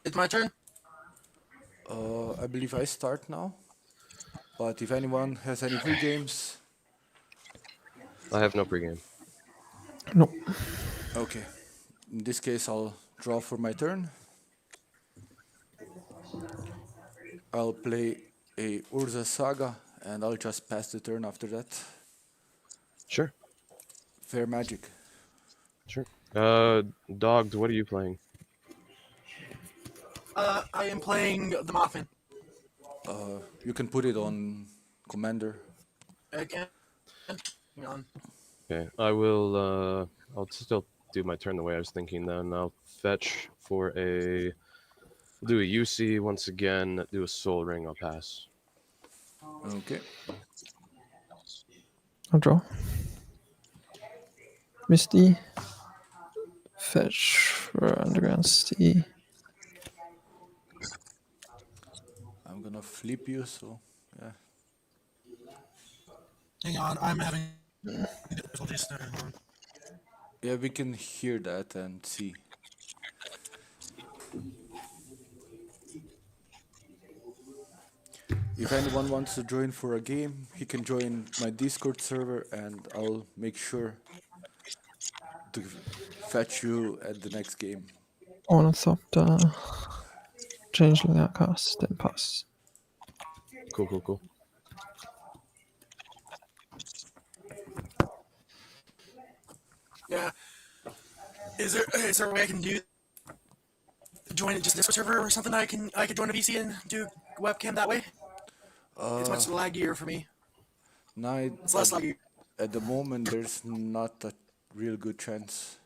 It's my turn. I believe I start now. But if anyone has any free games... I have no pregame. No. Okay. In this case, I'll draw for my turn. I'll play a Urza Saga, and I'll just pass the turn after that. Sure. Fair magic. Sure. Dogged, what are you playing? I am playing the Muffin. You can put it on Commander. Again. Hang on. Okay, I will, I'll still do my turn the way I was thinking then. I'll fetch for a... do a UC once again, do a Soul Ring, I'll pass. Okay. I'll draw. Misty. Fetch for Underground Sea. I'm gonna flip you, so yeah. Hang on. I'm having difficulties. Hang on. Yeah, we can hear that and see. If anyone wants to join for a game, he can join my Discord server and I'll make sure to fetch you at the next game. Ornithopter. Changeling Outcast. Then pass. Cool. Yeah. Is there a way I can do join it just this server or something? I could join a VC and do webcam that way. It's much laggier for me. Now, It's less laggy. at the moment, there's not a real good chance,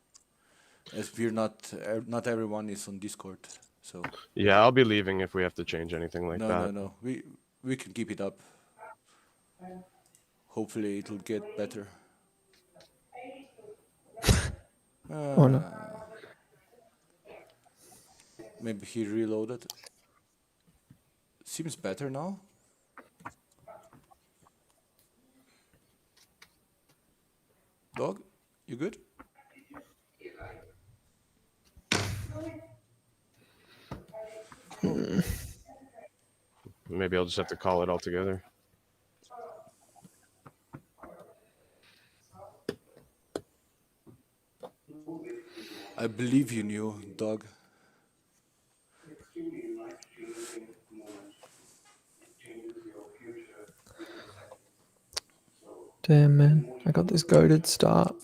as we're not everyone is on Discord. So Yeah, I'll be leaving if we have to change anything like that. no, we can keep it up. Hopefully, it'll get better. Oh no. Maybe he reloaded. Seems better now. Dog, you good? Maybe I'll just have to call it all together. I believe you knew, dog. Damn man, I got this goaded start.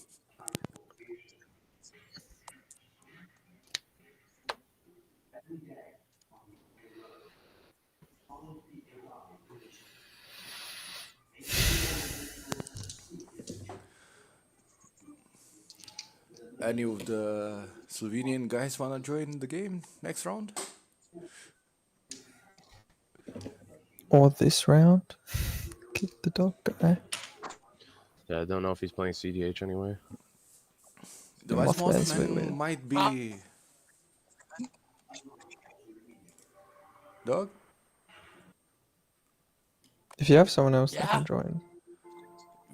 Any of the Slovenian guys wanna join the game next round? Or this round. Kick the dog guy. Yeah, I don't know if he's playing CDH anyway. The The Wise Mothman's Mothman weird. might be. Dog? If you have someone else that Yeah. can join,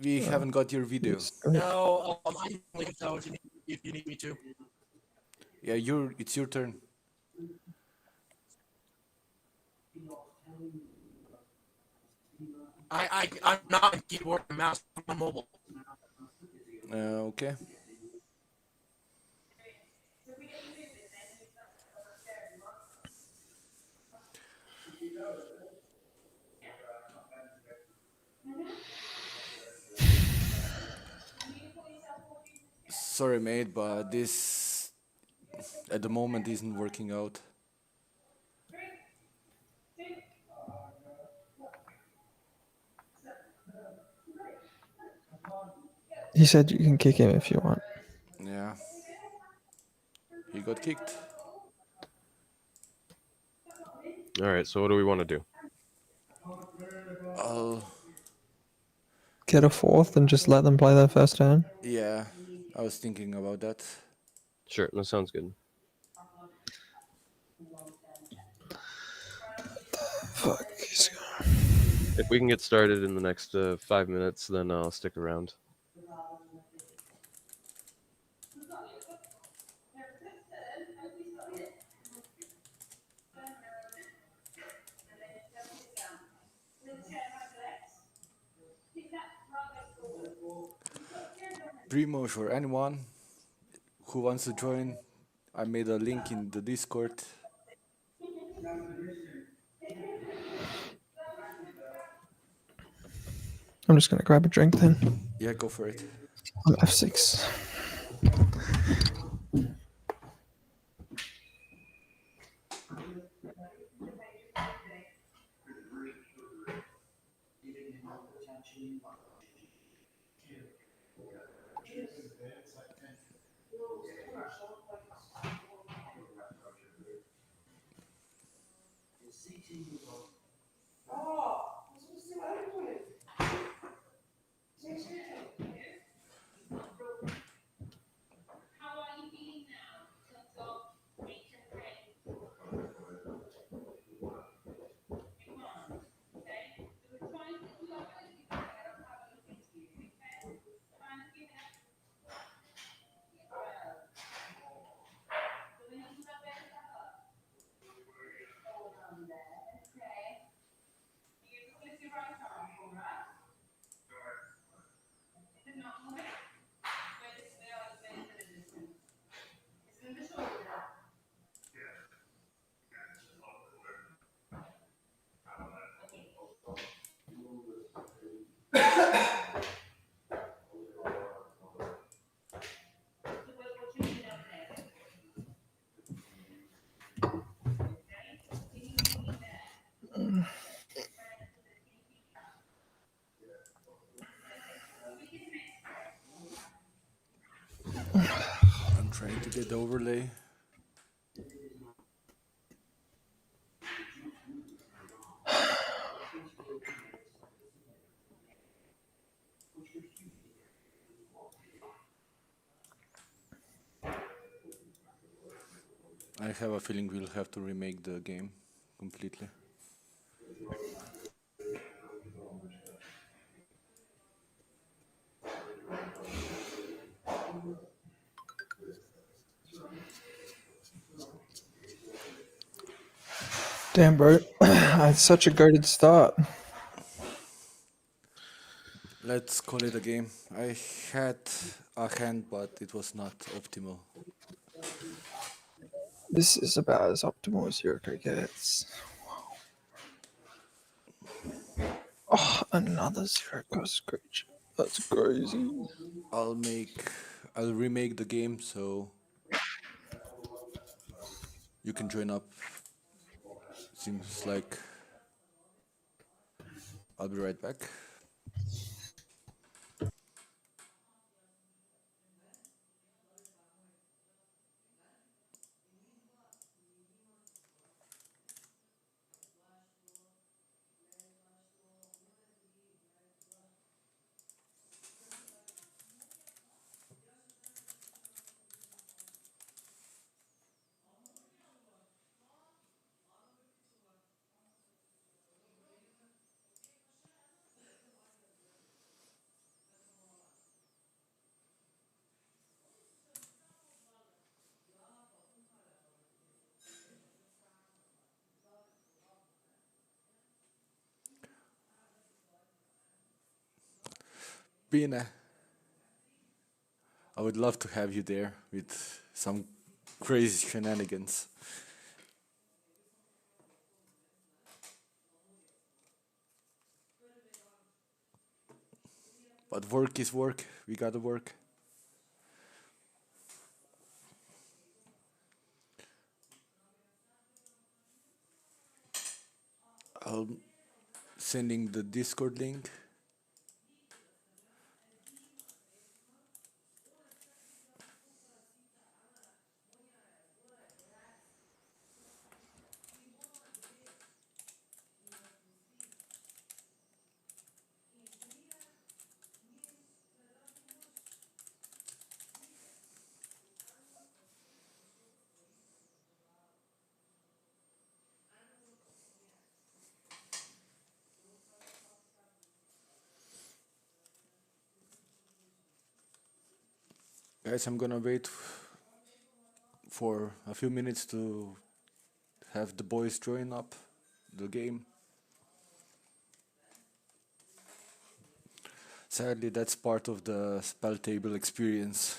We haven't got your video. it's great. No, I can link it though if you need me to. Yeah, it's your turn. I'm not on keyboard and mouse. I'm on mobile. Okay. Sorry, mate, but this at the moment isn't working out. He said you can kick him if you want. Yeah. He got kicked. All right, so what do we want to do? Get a fourth and just let them play their first turn. Yeah, I was thinking about that. Sure, that sounds good. Fuck. If we can get started in the next 5 minutes, then I'll stick around. Primoz or anyone who wants to join, I made a link in the Discord. I'm just gonna grab a drink then. Yeah, go for it. I'm F6. I'm trying to get the overlay. I have a feeling we'll have to remake the game completely. Damn, bro. I had such a goated start. Let's call it a game. I had a hand, but it was not optimal. This is about as optimal as Yurko gets. Oh, another zero cost creature. That's crazy. I'll remake the game so you can join up. Seems like I'll be right back. Bine. I would love to have you there with some crazy shenanigans. But work is work. We gotta work. I'm sending the Discord link. Guys, I'm gonna wait for a few minutes to have the boys join up the game. Sadly, that's part of the spell table experience.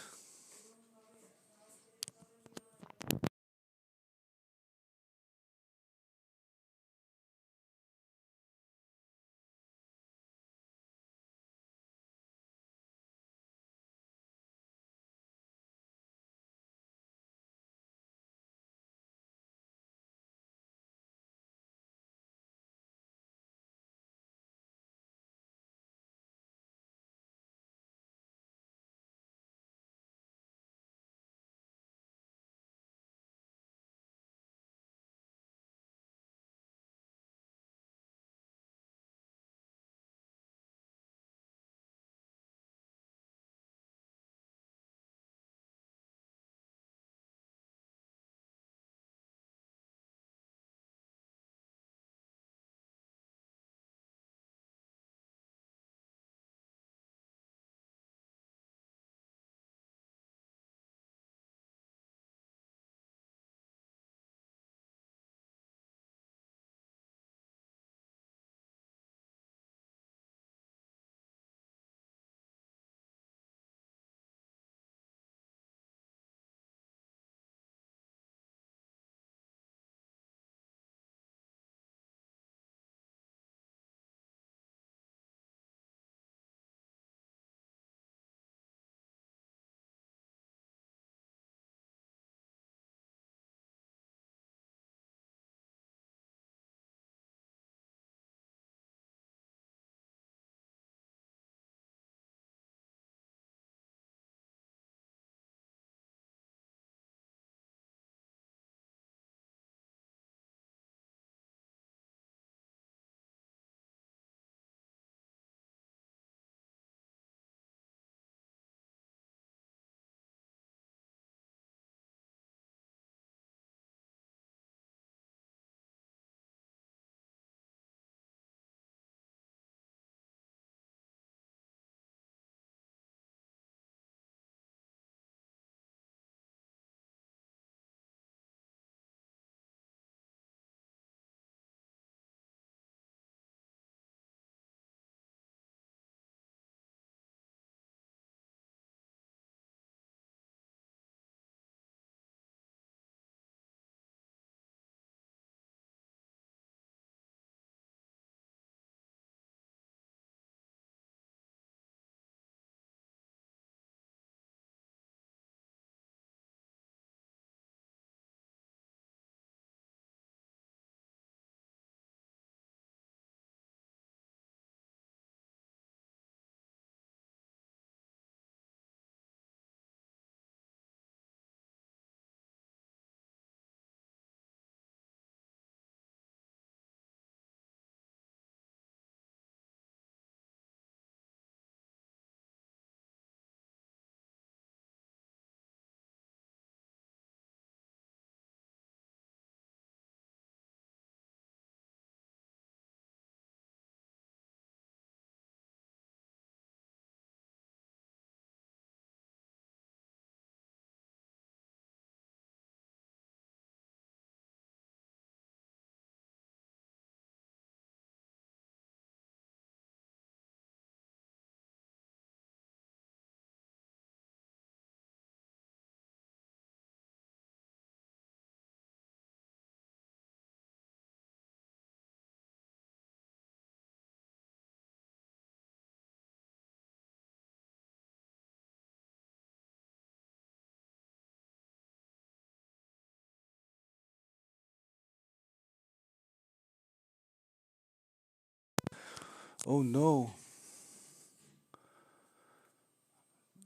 Oh no.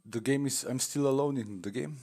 The game is. I'm still alone in the game.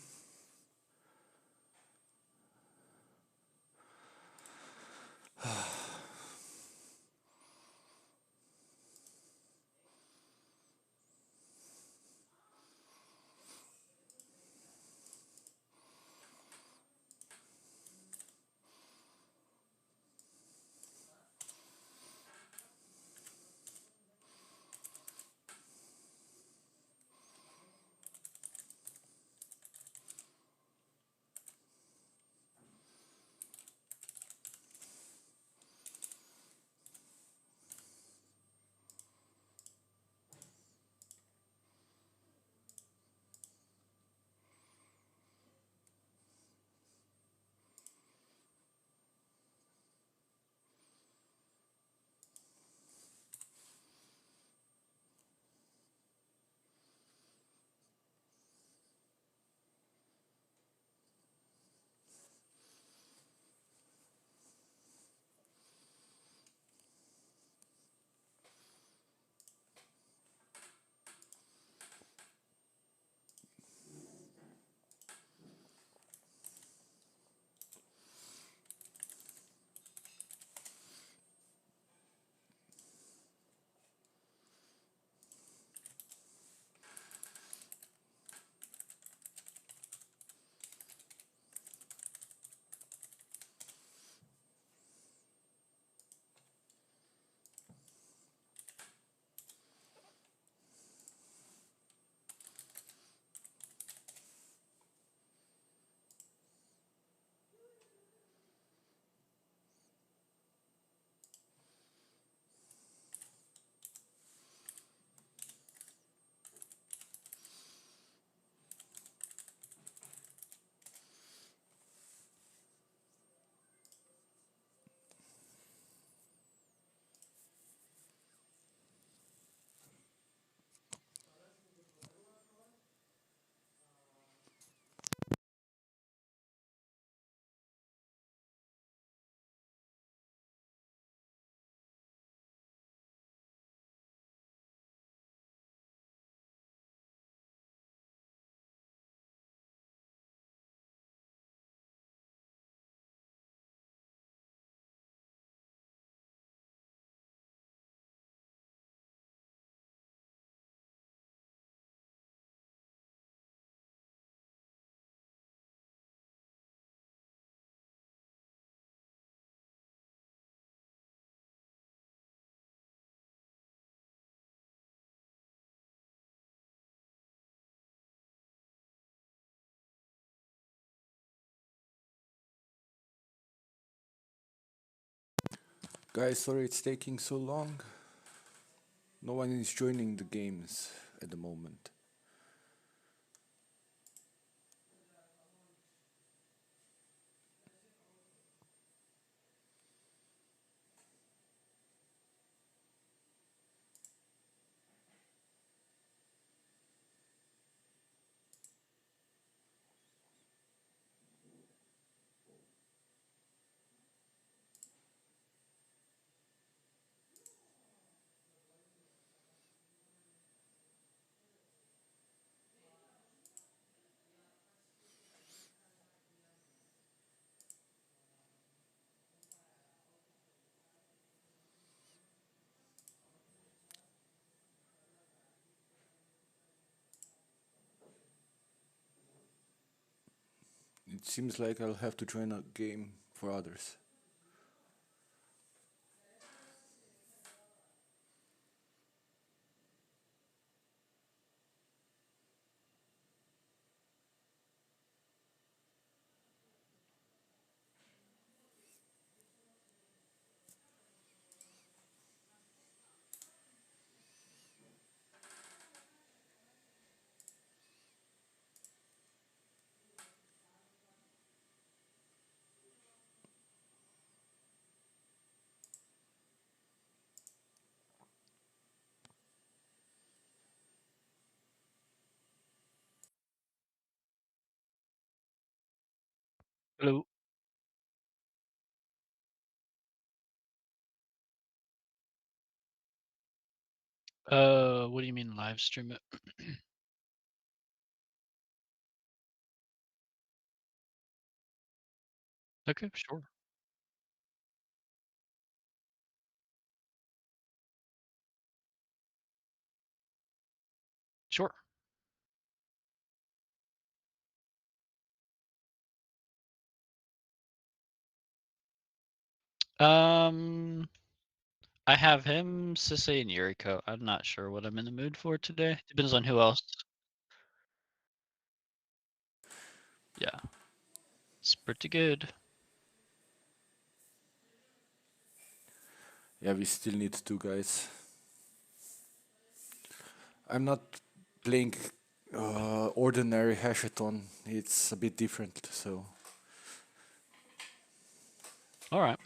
Guys, sorry it's taking so long. No one is joining the games at the moment. It seems like I'll have to join a game for others. Hello. What do you mean live stream it? Okay, sure. Sure. I have him, Sisse, and Yuriko. I'm not sure what I'm in the mood for today. Depends on who else. Yeah. It's pretty good. Yeah, we still need 2 guys. I'm not playing ordinary hashathon. It's a bit different, so Alright.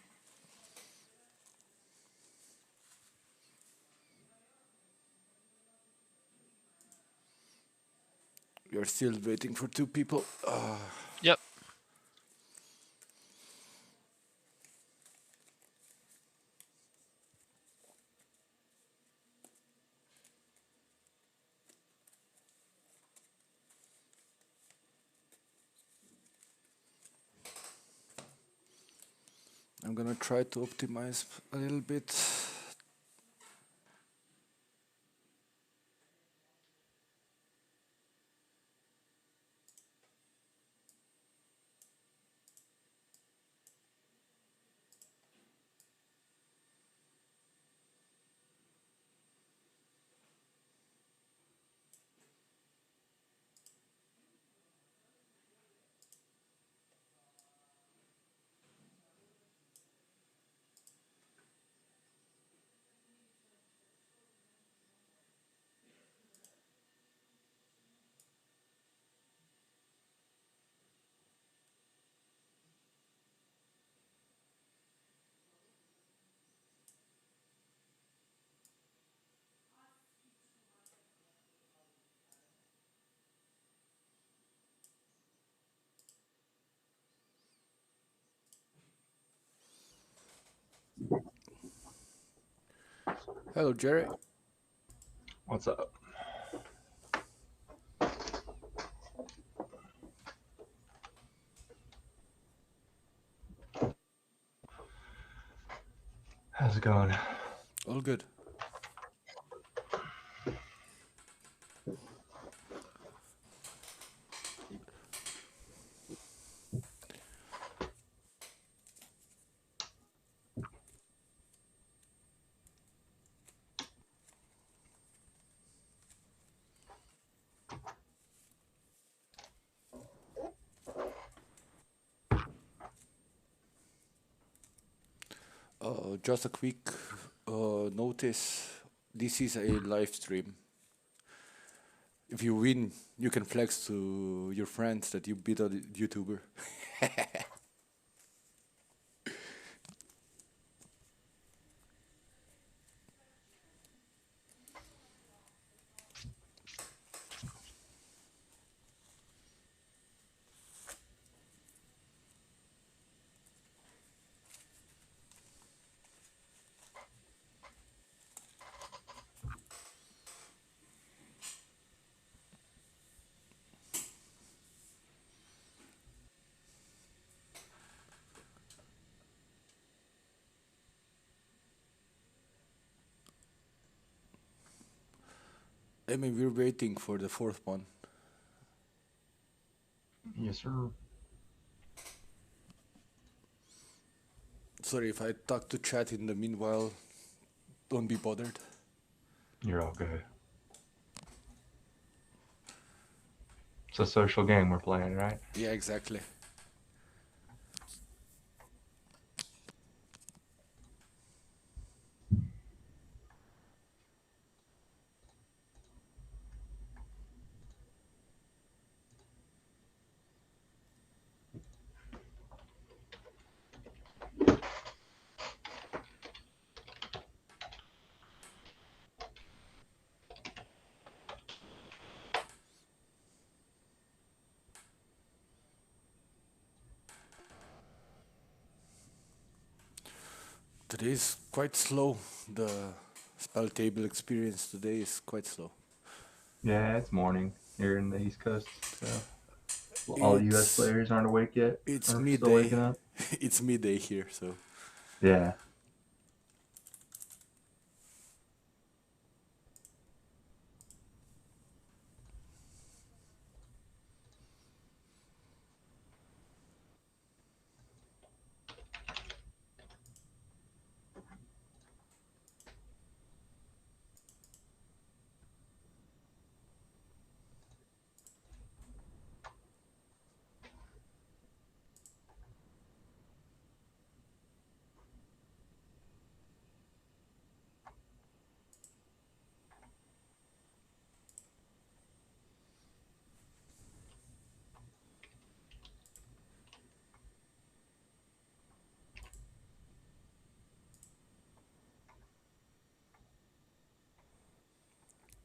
we are still waiting for 2 people. Yep. I'm gonna try to optimize a little bit. Hello, Jerry. What's up? How's it going? All good. Just a quick notice. This is a live stream. If you win, you can flex to your friends that you beat a YouTuber. I mean, we're waiting for the 4th one. Yes, sir. Sorry if I talk to chat in the meanwhile. Don't be bothered. You're all good. It's a social game we're playing, right? Yeah, exactly. Today is quite slow, the Spelltable experience today is quite slow. Yeah, it's morning here in the East Coast, so all U.S. It's players aren't awake yet. it's Or still waking midday. up. It's midday here, so Yeah.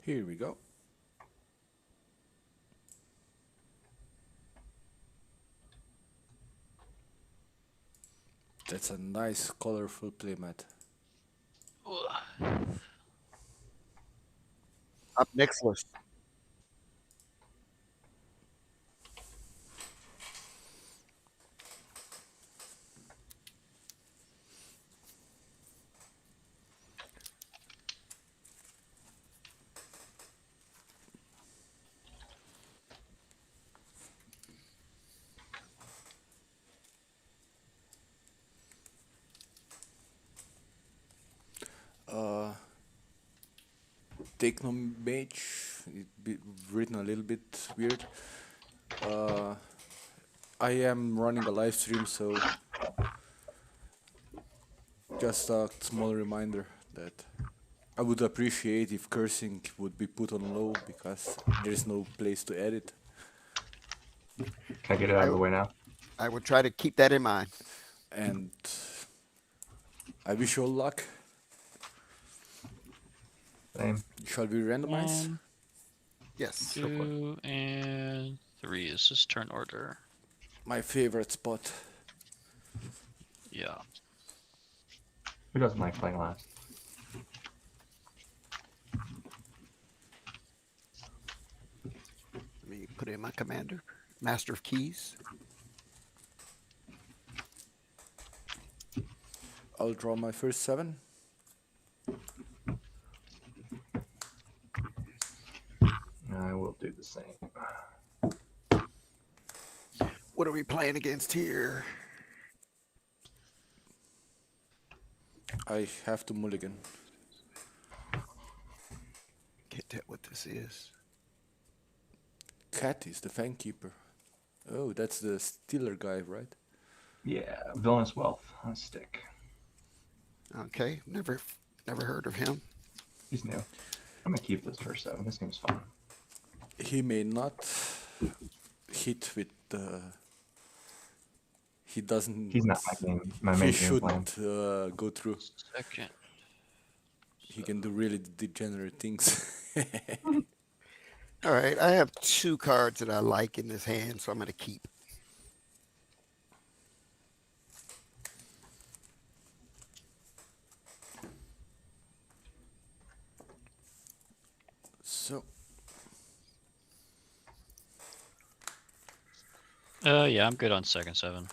here we go. That's a nice, colorful playmat. Up next list. Techno Mage, written a little bit weird. I am running a live stream, so just a small reminder that I would appreciate if cursing would be put on low because there is no place to edit. Can I get it out of the way now? I will try to keep that in mind. And I wish you all luck. Same. Shall we randomize? 1, Yes. 2, and 3. Is this turn order? My favorite spot. Yeah. Who doesn't like playing last? Let me put in my commander. Master of Keys. I'll draw my first 7. I will do the same. What are we playing against here? I have to mulligan. Can't tell what this is. Cat is the Fangkeeper. Oh, that's the Stealer guy, right? Yeah, Villainous Wealth on a stick. Okay, never heard of him. He's new. I'm gonna keep this first 7. This game's fun. He may not hit with he doesn't. He's not my game. My He main game plan. shouldn't go through. Second. He can do really degenerate things. All right, I have 2 cards that I like in this hand, so I'm going to keep. So Yeah, I'm good on second 7.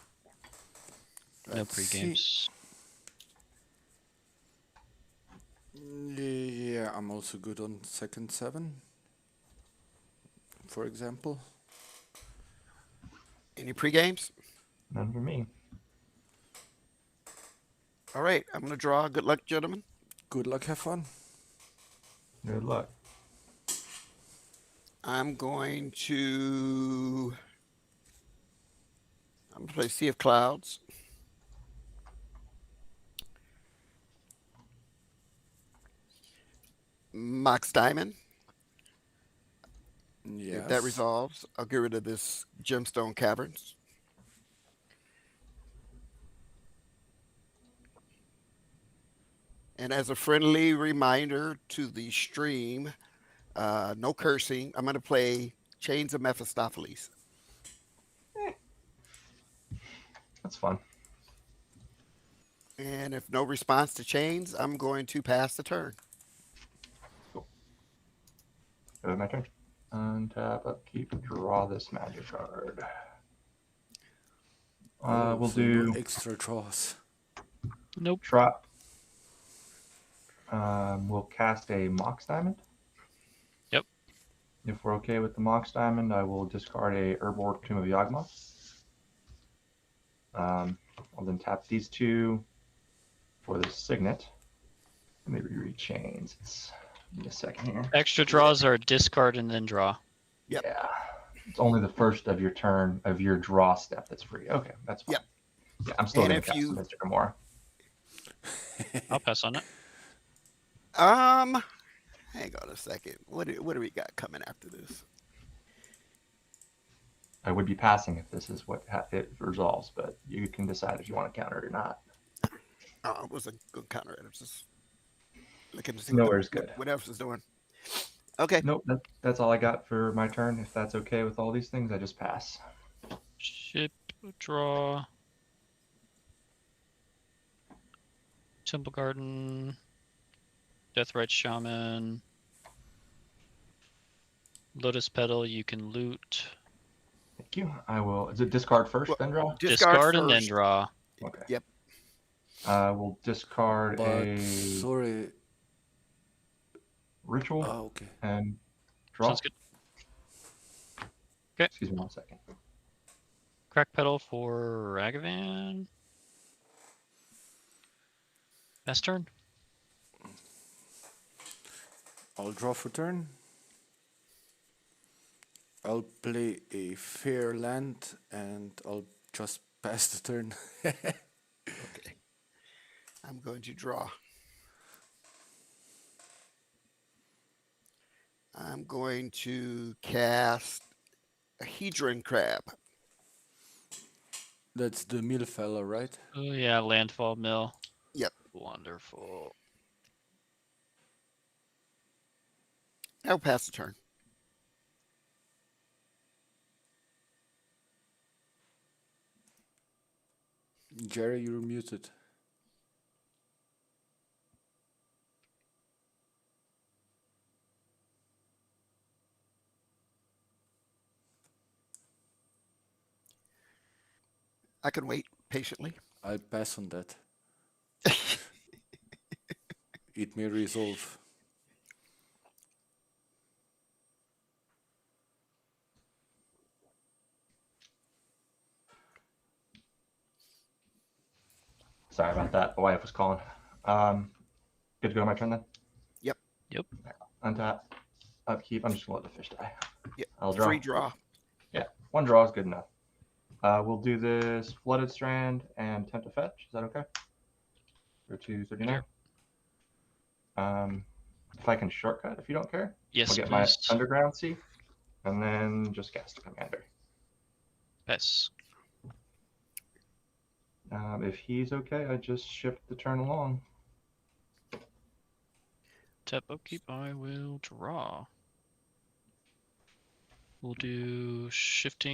No let's see. pre-games. Yeah, I'm also good on second 7. For example, Any pre-games? None for me. All right, I'm going to draw. Good luck, gentlemen. good luck, have fun. Good luck. I'm going to play Sea of Clouds. Mox Diamond. Yes. If that resolves, I'll get rid of this Gemstone Caverns. And as a friendly reminder to the stream, no cursing, I'm going to play Chains of Mephistopheles. That's fun. And if no response to Chains, I'm going to pass the turn. My turn. Untap, upkeep, draw this magic card. Oh, We'll so no do extra draws. Nope. trot. We'll cast a Mox Diamond. Yep. If we're okay with the Mox Diamond, I will discard a Herbal Tomb of Yawgmoth. I'll then tap these two for the Signet. Let me reread chains. Give me a second here. Extra draws are discard and then draw. Yep. Yeah. It's only the first of your turn of your draw step that's free. Okay, that's fine. Yep. Yeah, I'm still And gonna if cast you- some Mystic Gamora. I'll pass on it. Hang on a second. What do we got coming after this? I would be passing if this is what it resolves, but you can decide if you want to counter it or not. Oh, it was a good counter. I was just looking to see Nowhere's good. what else is doing. Okay. Nope, that's all I got for my turn. If that's okay with all these things, I just pass. Ship, draw. Temple Garden. Deathrite Shaman. Lotus Petal, you can loot. Thank you. I will. Is it discard first, Well, then draw? Discard and then first. draw. Okay. Yep. We'll discard But a sorry. ritual Oh, okay. and draw. Sounds good. Okay. Excuse me 1 second. Crack Petal for Ragavan. Best turn. I'll draw for turn. I'll play a fair land and I'll just pass the turn. Okay. I'm going to draw. I'm going to cast a Hedron Crab. That's the mill fella, right? Oh yeah, Landfall Mill. Yep. Wonderful. I'll pass the turn. Jerry, you're muted. I can wait patiently. I'll pass on that. It may resolve. Sorry about that. The wife was calling. Good to go to my turn then? Yep. Yep. Untap. Upkeep. I'm just gonna let the fish die. Yep. I'll draw. Free draw. Yeah, one draw is good enough. We'll do this Flooded Strand and Tempt to Fetch. Is that okay? For 239. If I can shortcut, if you don't care. Yes, I'll get please. my Underground Sea, and then just cast a Commander. Pass. If he's okay, I just shift the turn along. Tap upkeep, I will draw. We'll do shifting.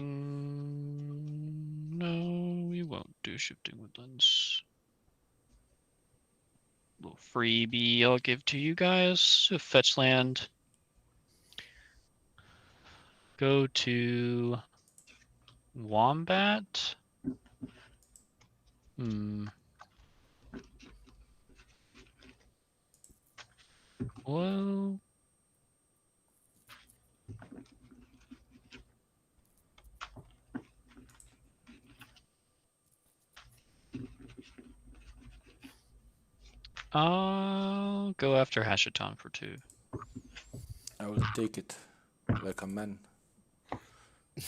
No, we won't do shifting woodlands. Little freebie I'll give to you guys. A fetch land. Go to Wombat. Well. I'll go after Hashaton for 2. I will take it like a man.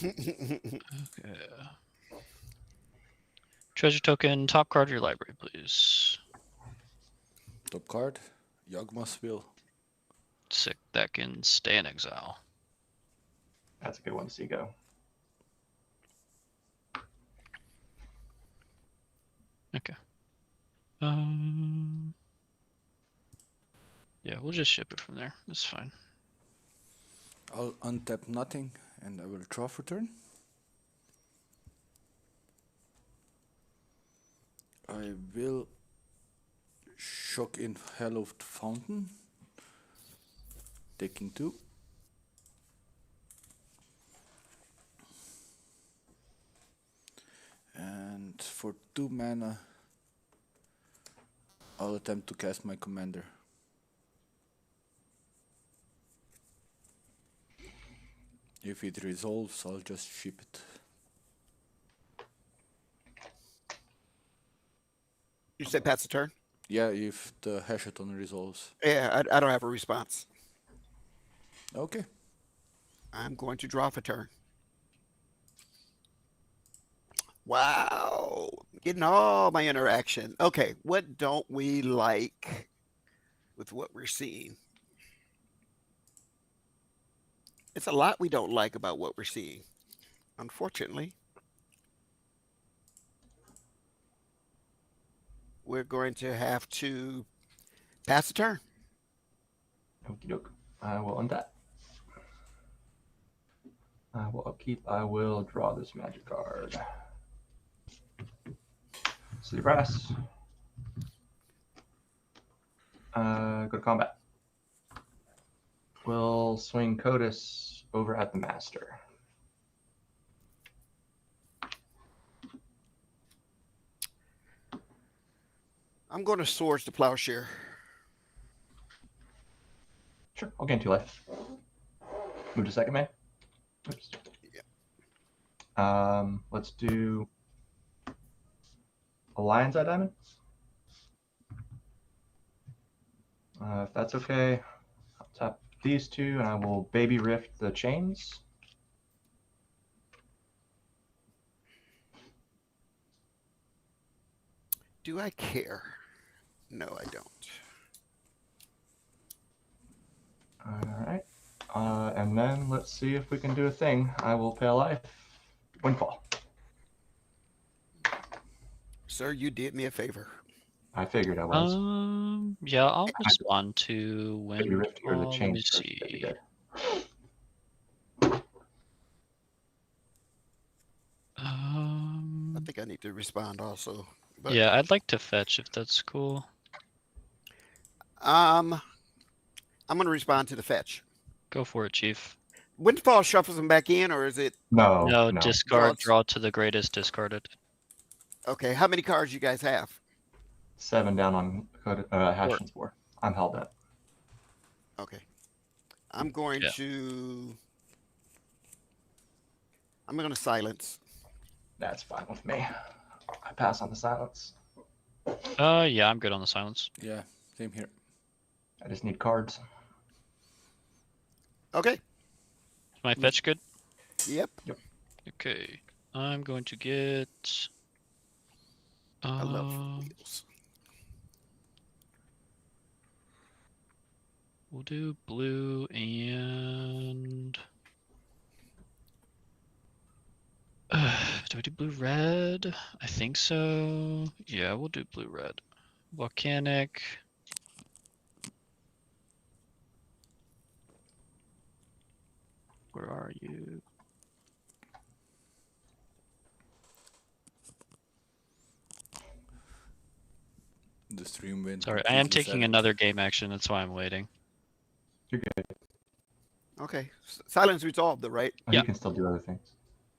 Okay. Treasure token, top card of your library, please. Top card, Yawgmoth's Will. Sick, that can stay in exile. That's a good one to see go. Okay. Yeah, we'll just ship it from there. It's fine. I'll untap nothing and I will draw for turn. I will shock in Hallowed Fountain. Taking 2. for 2 mana, I'll attempt to cast my commander. If it resolves, I'll just ship it. You said pass the turn? Yeah, if the Hashaton resolves. Yeah, I don't have a response. Okay. I'm going to draw for turn. Wow. Getting all my interaction. Okay, what don't we like with what we're seeing? It's a lot we don't like about what we're seeing, unfortunately. We're going to have to pass the turn. Okie doke. I will untap. I will upkeep. I will draw this magic card. City Brass. Go to combat. We'll swing Codis over at the Master. I'm going to Swords to Plowshare. Sure, I'll gain 2 life. Move to second man. Oops. Let's do a Lion's Eye Diamond. If that's okay, I'll tap these 2 and I will Baby Rift the chains. Do I care? No, I don't. All right. And then let's see if we can do a thing. I will pay a life. Windfall. Sir, you did me a favor. I figured I was. Yeah, I'll respond to Baby Rift or the Windfall. Let chains me first, that'd be see. good. I think I need to respond also. But, Yeah, I'd like to fetch if that's cool. I'm going to respond to the fetch. Go for it, Chief. Windfall shuffles them back in, or is it No, no. discard, Draw- draw to the greatest, discarded. okay? How many cards you guys have? 7 down on Hashiton's 4. I'm held up. Okay, I'm going Yeah. to. I'm going to silence. That's fine with me. I pass on the silence. Yeah, I'm good on the silence. Yeah, same here. I just need cards. Okay. Is my fetch good? Yep. Okay. I'm going to get. I love wheels. We'll do blue and. Do I do blue red? I think so. Yeah, we'll do blue red. Volcanic. Where are you? The stream went. Sorry, I am completely taking silent. another game action. That's why I'm waiting. You're good. Okay. Silence resolved, though, right? Oh, Yeah. You can still do other things.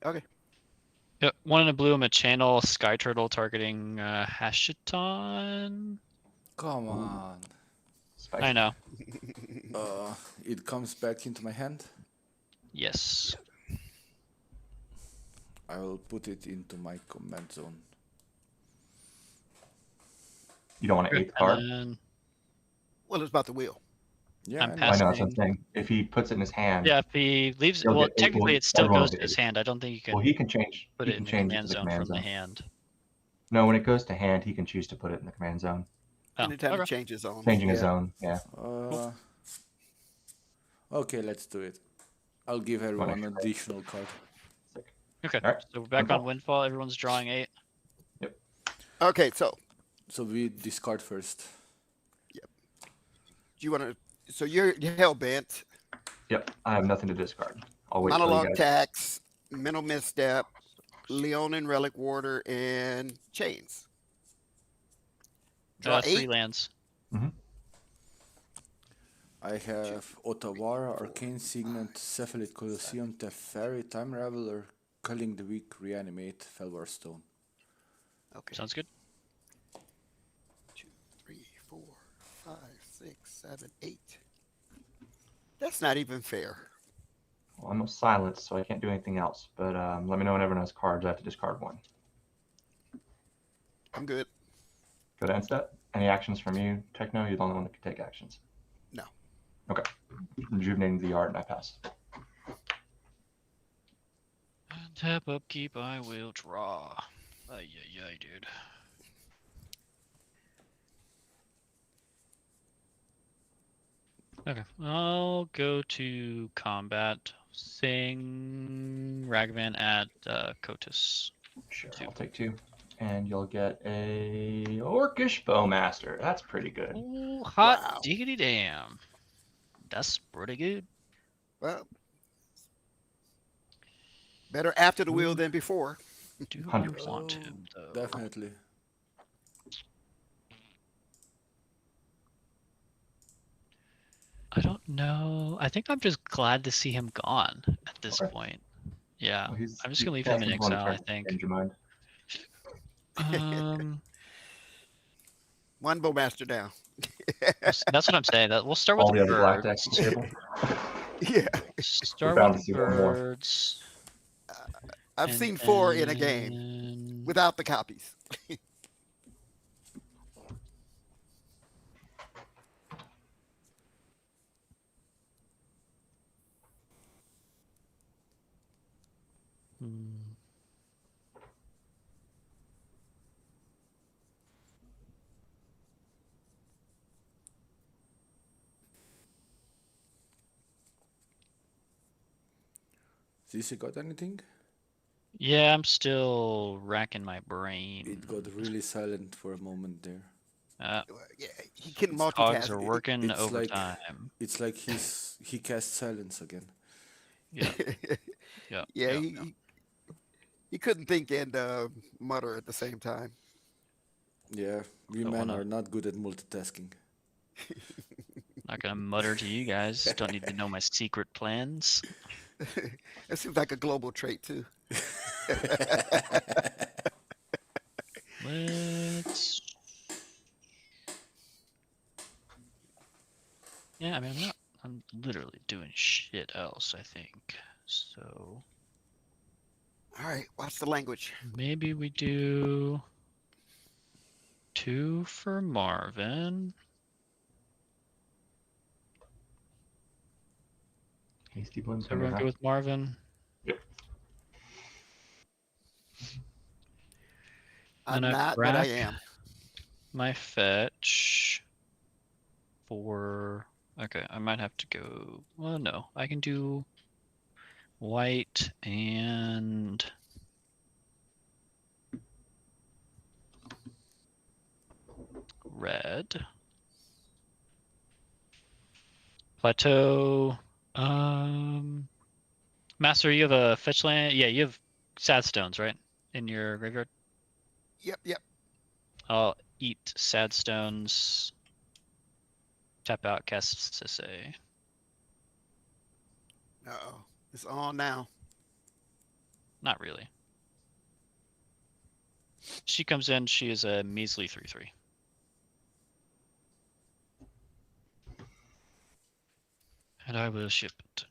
Okay. Yep, one in a blue. I'm a channel Sky Turtle targeting Hashiton. Come on. Spicy. I know. It comes back into my hand. Yes. I will put it into my command zone. You don't want an 8th card? And then, Well, it's about the wheel. Yeah, I'm I know. I know, that's what I'm passing. saying. If he puts it in his hand, Yeah, if he leaves, He'll well, get eight- technically well, it still everyone goes will to get his 8. hand. I don't think you can well, he can change. put He it can in the change command to the zone command from the zone. hand. No, when it goes to hand, he can choose to put it in the command zone. Oh, Anytime he okay. changes zone. Changing his Yeah. zone, yeah. Okay, let's do it. I'll give her One one extra. additional card. Okay, Alright, so we're back Windfall. on Windfall. Everyone's drawing 8. Okay, so So we discard first. do you want to? So you're hell bent. Yep, I have nothing to discard. I'll wait till you Monologue guys. tax, mental misstep, Leonin relic warder, and chains. Draw 3 8. lands. I have Otawara, Arcane Signet, Cephalid Colosseum, Teferi, Time Raveler, Culling the Weak, Reanimate, Felwar Stone. Okay. Sounds good. 2, 3, 4, 5, 6, 7, 8. That's not even fair. Well, I'm silenced, so I can't do anything else. But let me know when everyone has cards. I have to discard one. I'm good. Go to end step. Any actions from you, Techno? You're the only one that can take actions. No. Okay. Rejuvenating the art, and I pass. Tap upkeep, I will draw. Ay, dude. Okay, I'll go to combat. Sing Ragavan at Kotus. Sure, 2. I'll take 2. And you'll get a Orcish Bowmaster. That's pretty good. Oh, hot Wow. diggity damn. That's pretty good. Well, better after the wheel than before. Do we 100%. want him, though? Definitely. I don't know. I think I'm just glad to see him gone at this Okay. point. Yeah, Well, I'm just gonna leave him in he's one to exile, try I to think. change your mind. One bowmaster down. That's what I'm saying. That we'll start with All the the other black birds. decks on the table. Yeah. Start bound with to the see one more. birds. I've and seen 4 in a game then- without the copies. Hmm. Zizi got anything? Yeah, I'm still racking my brain. It got really silent for a moment there. Uh, Yeah, he can Cogs multitask. are working It's like overtime. it's like he cast silence again. Yeah, yeah, Yeah, he couldn't think and mutter at the same time. Yeah, we Don't men wanna- are not good at multitasking. Not gonna mutter to you guys. Don't need to know my secret plans. That seems like a global trait too. Let's. Yeah, I mean, I'm literally doing shit else, I think. So All right, watch the language. maybe we do 2 for Marvin. Hasty Bloom Is everyone good with Marvin? Yep. I'm And not, but I crack am. my fetch for. Okay, I might have to go. Well, no, I can do white and red. Plateau. Master, you have a fetch land. Yeah, you have sad stones, right, in your graveyard. Yep. I'll eat sad stones. Tap out, cast Sisse. Uh-oh. It's on now. Not really. She comes in. She is a measly 3/3. And I will ship it.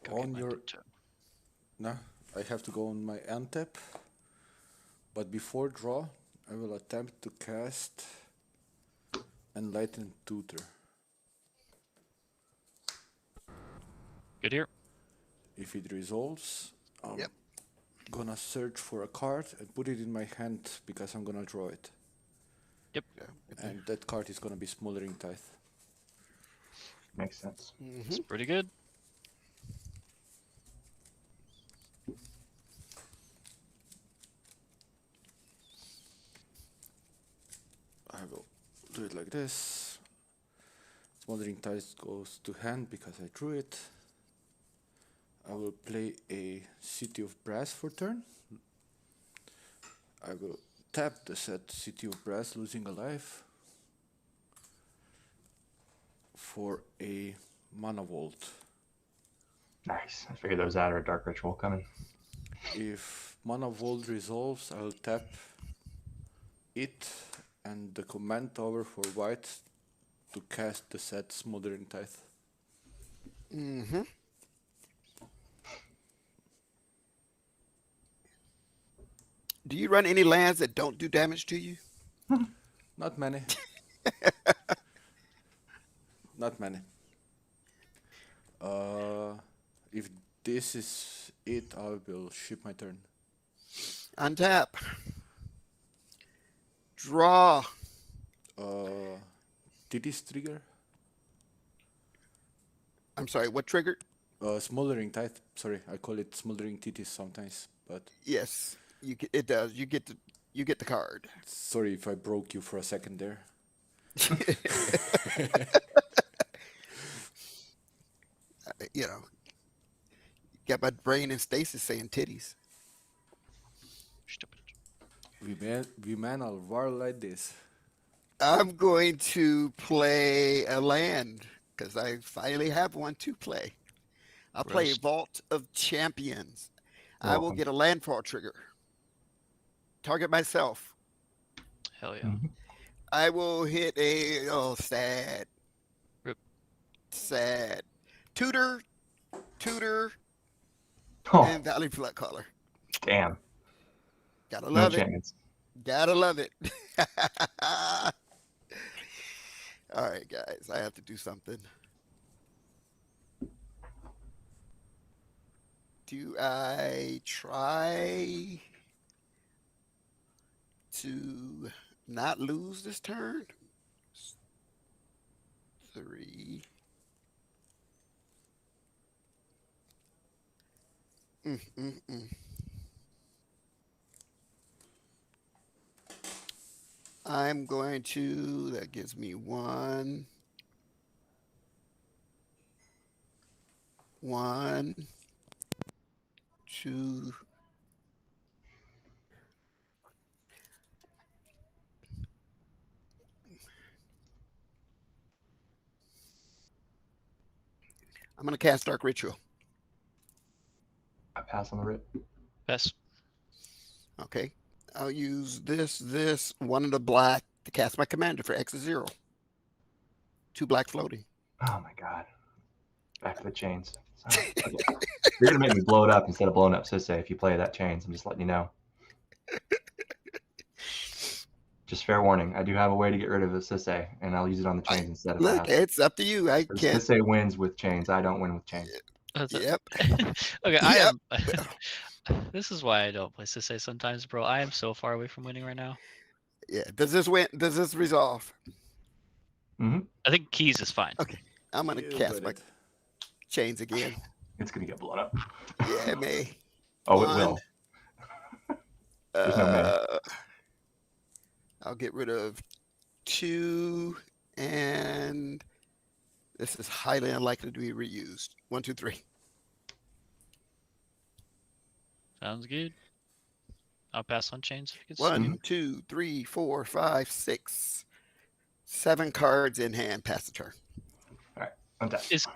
Go get On my your picture. Nah, I have to go on my end tap. But before draw, I will attempt to cast Enlightened Tutor. Good here. If it resolves, I'm Yep. gonna search for a card and put it in my hand because I'm gonna draw it. Yep. Yeah. And that card is gonna be Smoldering Tithe. Makes sense. It's pretty good. I will do it like this. Smoldering Tithe goes to hand because I drew it. I will play a City of Brass for turn. I will tap the set City of Brass, losing a life, for a Mana Vault. Nice. I figured there was that or a Dark Ritual coming. If Mana Vault resolves, I'll tap it and the command tower for white to cast the set Smothering Tithe. Mm-hmm. Do you run any lands that don't do damage to you? Not many. Not many. If this is it, I will ship my turn. Untap. Draw. Titty's trigger? I'm sorry, what triggered? Smoldering Tithe. Sorry, I call it Smoldering Titties sometimes, but Yes, it does. You get the card. sorry if I broke you for a second there. You know, got my brain in stasis saying titties. Stupid. We man a war like this. I'm going to play a land because I finally have one to play. I'll play Roast. Vault of Champions. You're I will welcome. get a landfall trigger. Target myself. Hell yeah. Mhm. I will hit a sad. Rip. Sad. Tutor, Oh, and Valley Flood Caller. damn. Gotta No love it. chance. Gotta love it. All right, guys, I have to do something. Do I try to not lose this turn? 3. I'm going to, that gives me 1. 1, 2. I'm going to cast Dark Ritual. I pass on the rip. Pass. Okay. I'll use this, 1 of the black to cast my commander for X is 0. 2 black floating. Oh my god. Back to the chains. Okay. You're gonna make me blow it up instead of blowing up Cedh if you play that chains. I'm just letting you know. Just fair warning. I do have a way to get rid of the Cedh, and I'll use it on the chains instead if I Look, have to. it's up to you. I can't. Cedh wins with chains. I don't win with chains. Yep. Okay, I Yep. am. This is why I don't play Sisei sometimes, bro. I am so far away from winning right now. Yeah. Does this win? Does this resolve? Mm-hmm. I think keys is fine. Okay. I'm gonna You cast got my it. chains again. It's gonna get blown up. Yeah, it may. Oh, it 1. will. There's no may. I'll get rid of 2, and this is highly unlikely to be reused. 1, 2, 3. Sounds good. I'll pass on chains if you could. 1, 2, 3, 4, 5, 6, 7 cards in hand. Pass the turn. Untap. Is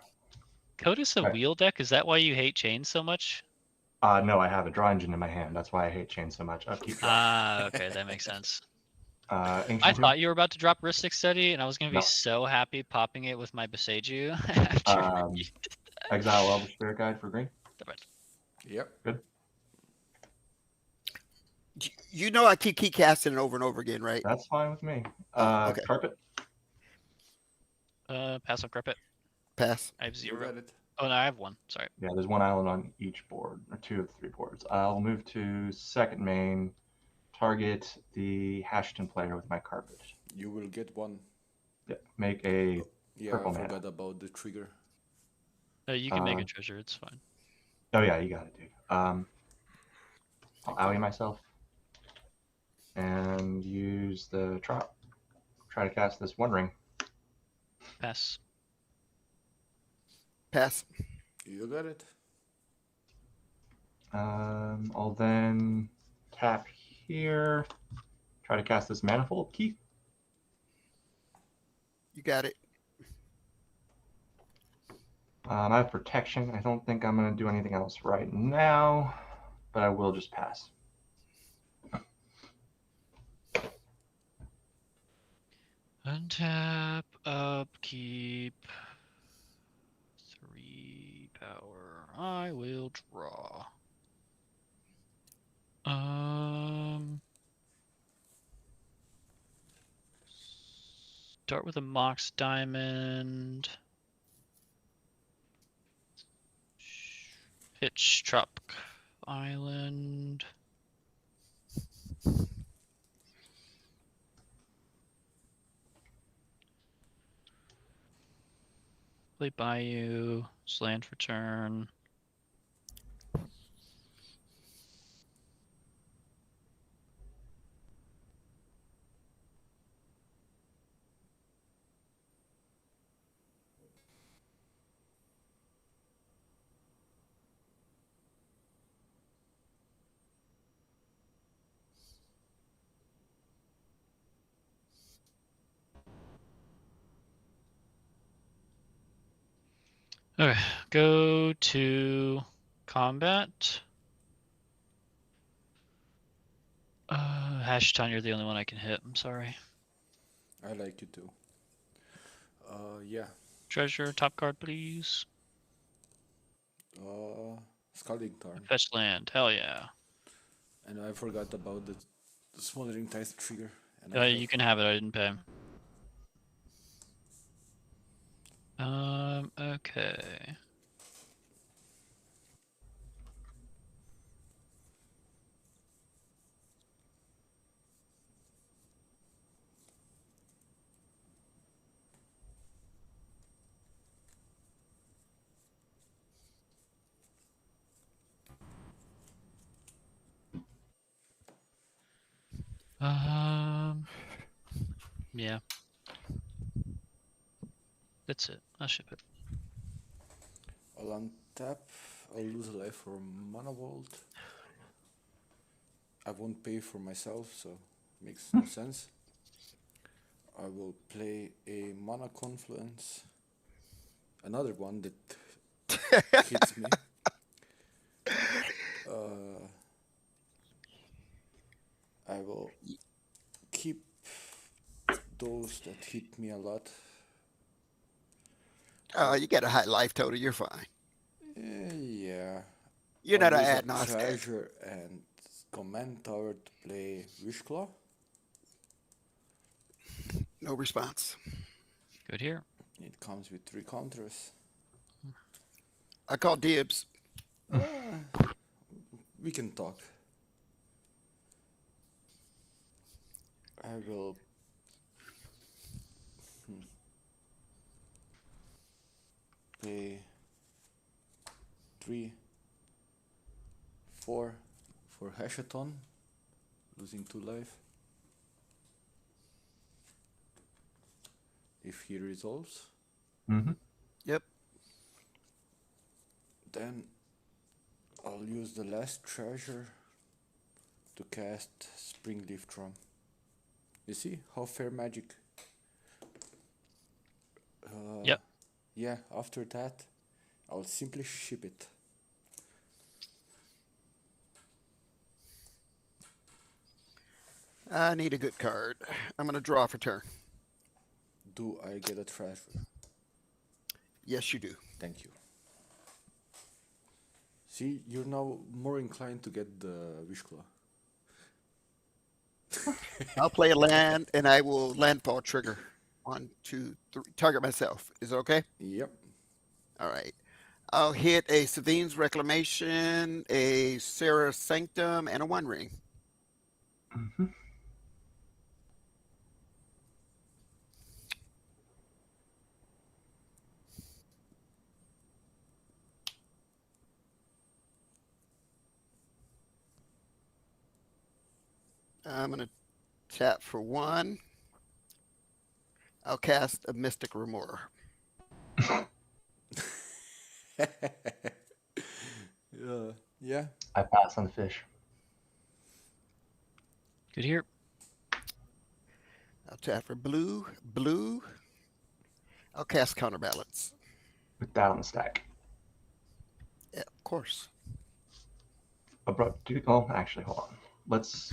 Codis a Right. wheel deck? Is that why you hate chains so much? No, I have a draw engine in my hand. That's why I hate chains so much. Upkeep draw. Ah, okay, that makes sense. Ancient I Tomb? thought you were about to drop Ristic Study, and I was gonna be No. so happy popping it with my Beseiju after. Exile Elvish Spirit Guide for green. Yep. You know I keep casting it over and over again, right? That's fine with me. Okay. Carpet. Pass on Carpet. Pass. I have You 0. got it. Oh no, I have 1. Sorry. Yeah, there's 1 island on each board, or 2 of the 3 boards. I'll move to second main, target the Hashton player with my carpet. You will get 1. Yeah, make a Yeah, Purple I mana. forgot about the trigger. You can make a treasure. It's fine. Oh yeah, you got it, dude. I'll owie myself and use the trap. Try to cast this One Ring. Pass. Pass. You got it. I'll then tap here. Try to cast this Manifold Key. You got it. I have protection. I don't think I'm going to do anything else right now, but I will just pass. Untap, upkeep. 3 power. I will draw. Start with a Mox Diamond. Pitch Tropic Island. Play Bayou. Slant for turn. Okay, go to combat. Hashton, you're the only one I can hit. I'm sorry. I like you too. Yeah. Treasure, top card, please. Scalding Tarn. Fetch land. Hell yeah. And I forgot about the Smothering Tithe trigger. And You can have it. I didn't pay. Okay. Yeah. That's it. I'll ship it. I'll untap. I'll lose a life for Mana Vault. I won't pay for myself, so makes no sense. I will play a Mana Confluence. Another one that hits me. I will keep those that hit me a lot. Oh, you got a high life total. You're fine. Yeah. You're not I'll an use ad non treasure and command tower to play Wishclaw. No response. Good here. It comes with 3 counters. I call dibs. We can talk. I will pay 3, 4 for Hashaton, losing 2 life. If he resolves, Yep. then I'll use the last treasure to cast Springleaf Drum. You see how fair magic? Yep. Yeah, after that, I'll simply ship it. I need a good card. I'm going to draw for turn. Do I get a treasure? Yes, you do. Thank you. See, you're now more inclined to get the Wishclaw. I'll play a land and I will landfall trigger. 1, 2, 3. Target myself. Is it okay? Yep. All right. I'll hit a Savine's Reclamation, a Sarah Sanctum, and a One Ring. I'm going to tap for 1. I'll cast a Mystic Remora. Yeah. I pass on the fish. Good here. I'll tap for blue. I'll cast Counterbalance. With that on the stack. Yeah, of course. Oh, actually, hold on. Let's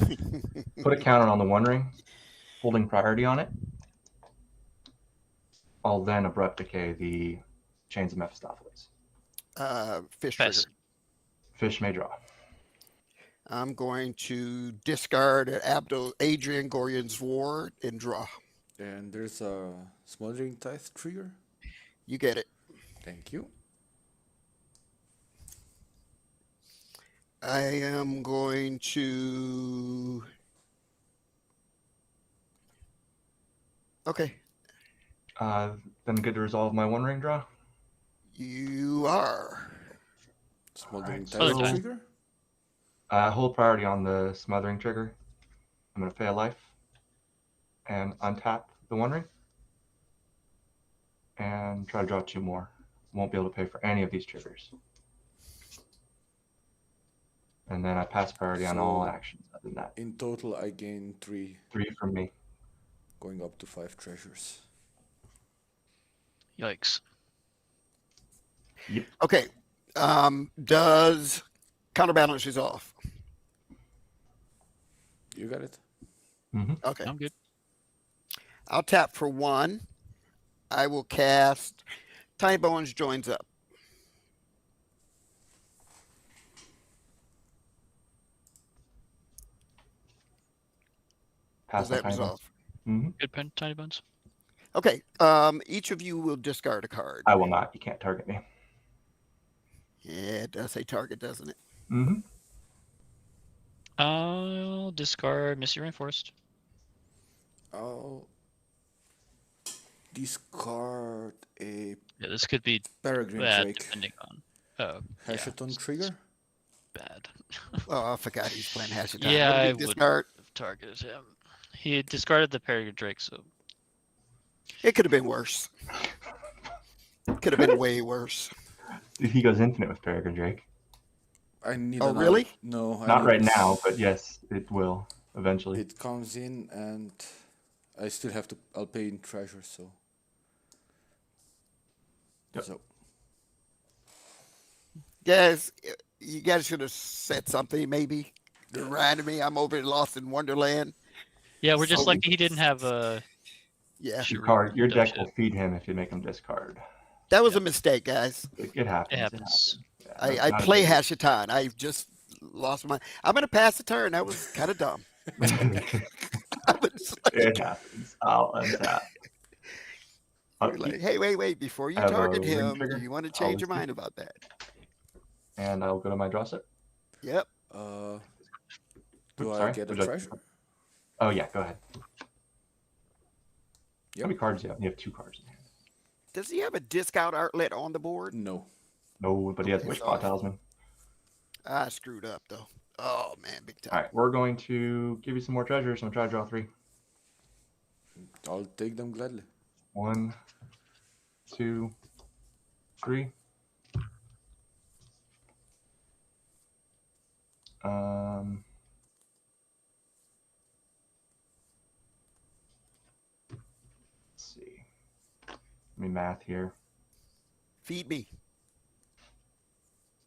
put a counter on the One Ring, holding priority on it. I'll then abrupt decay the Chains of Mephistopheles. Fish Pass. trigger. Fish may draw. I'm going to discard Adrian Gorian's Ward and draw. And there's a Smothering Tithe trigger. You get it. Thank you. I am going to. Okay, Then get to resolve my One Ring draw. you are. Smothering Alright, Tithe so- trigger. Hold priority on the Smothering trigger. I'm going to pay a life and untap the One Ring and try to draw 2 more. Won't be able to pay for any of these triggers. And then I pass priority on all So- actions other than that. In total, I gain 3, 3 from me. going up to 5 treasures. Yikes. Okay. Does counterbalance resolve? You got it. Okay. I'm good. I'll tap for 1. I will cast Tiny Bones Joins Up. Pass Does my that Tiny Bones. resolve? Good pen, Tiny Bones. Okay. Each of you will discard a card. I will not. You can't target me. Yeah, it does say target, doesn't it? I'll discard Misty Rainforest. I'll discard a Yeah, this could be Peregrine bad Drake. depending on. Oh, yeah. Hashaton trigger. Bad. Oh, I forgot he's playing Hashitan. Yeah, What did I he would discard? have targeted him. He discarded the Peregrine Drake, so It could have been worse. Could have been way worse. He goes infinite with Peregrine Drake. I need. Oh, another- really? No, I Not need right now, but yes, it will eventually. It comes in, and I still have to. I'll pay in treasure, so. Yep. So Guys, you guys should have said something maybe. Reminded me I'm over at Lost in Wonderland. yeah, we're just So- lucky he didn't have a. Yeah, Your deck Shit. will feed him if you make him discard. that was a mistake, guys. It happens. It happens. Yeah, I not a play big- Hashitan. I just lost my. I'm gonna pass the turn. That was kind of dumb. I was It happens. I'll untap. like, hey, wait! Before you Have a target ring him, trigger? do you want to I'll change your see. mind about that? And I'll go to my draw set. Yep. do I Sorry, get a would you like- treasure? Oh yeah, go ahead. Yep. How many cards do you have? You have 2 cards in hand. Does he have a discount outlet on the board? No. No, but he has Okay, Wishbot so- Talisman. I screwed up though. Oh man, big time. All right, we're going to give you some more treasures. I'm going to try to draw 3. I'll take them gladly. 1, 2, 3. Let's see. Let me math here. Feed me.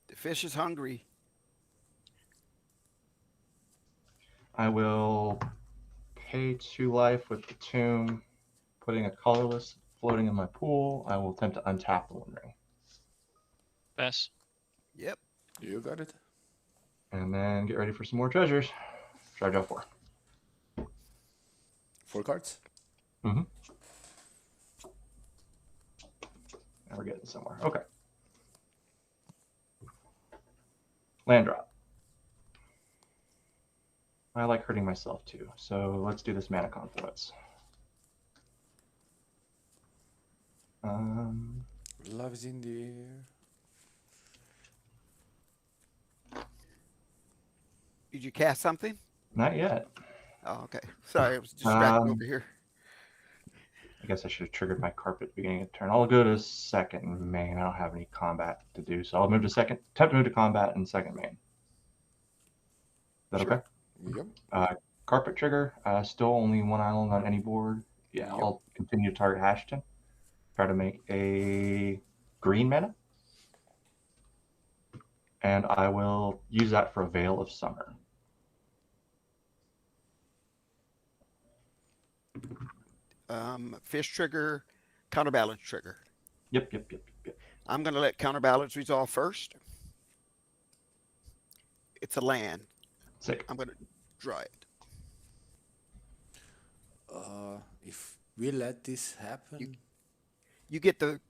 The fish is hungry. I will pay 2 life with the tomb, putting a colorless floating in my pool. I will attempt to untap the One Ring. Pass. Yep. You got it. And then get ready for some more treasures. Try to draw 4. 4 cards. Now we're getting somewhere. Okay. Land drop. I like hurting myself too, so let's do this mana confluence. Love's in the air. Did you cast something? Not yet. Oh, okay. Sorry, I was distracted Um, over here. I guess I should have triggered my carpet at the beginning of the turn. I'll go to second main. I don't have any combat to do, so I'll move to second. Attempt to move to combat in second main. Is that Sure. okay? Yep. Carpet trigger. Still only 1 island on any board. Yeah, Yep. I'll continue to target Hashton. Try to make a green mana. And I will use that for a Veil of Summer. Fish trigger, counterbalance trigger. Yep. I'm going to let counterbalance resolve first. It's a land. Sick. I'm going to draw it. If we let this happen, You get the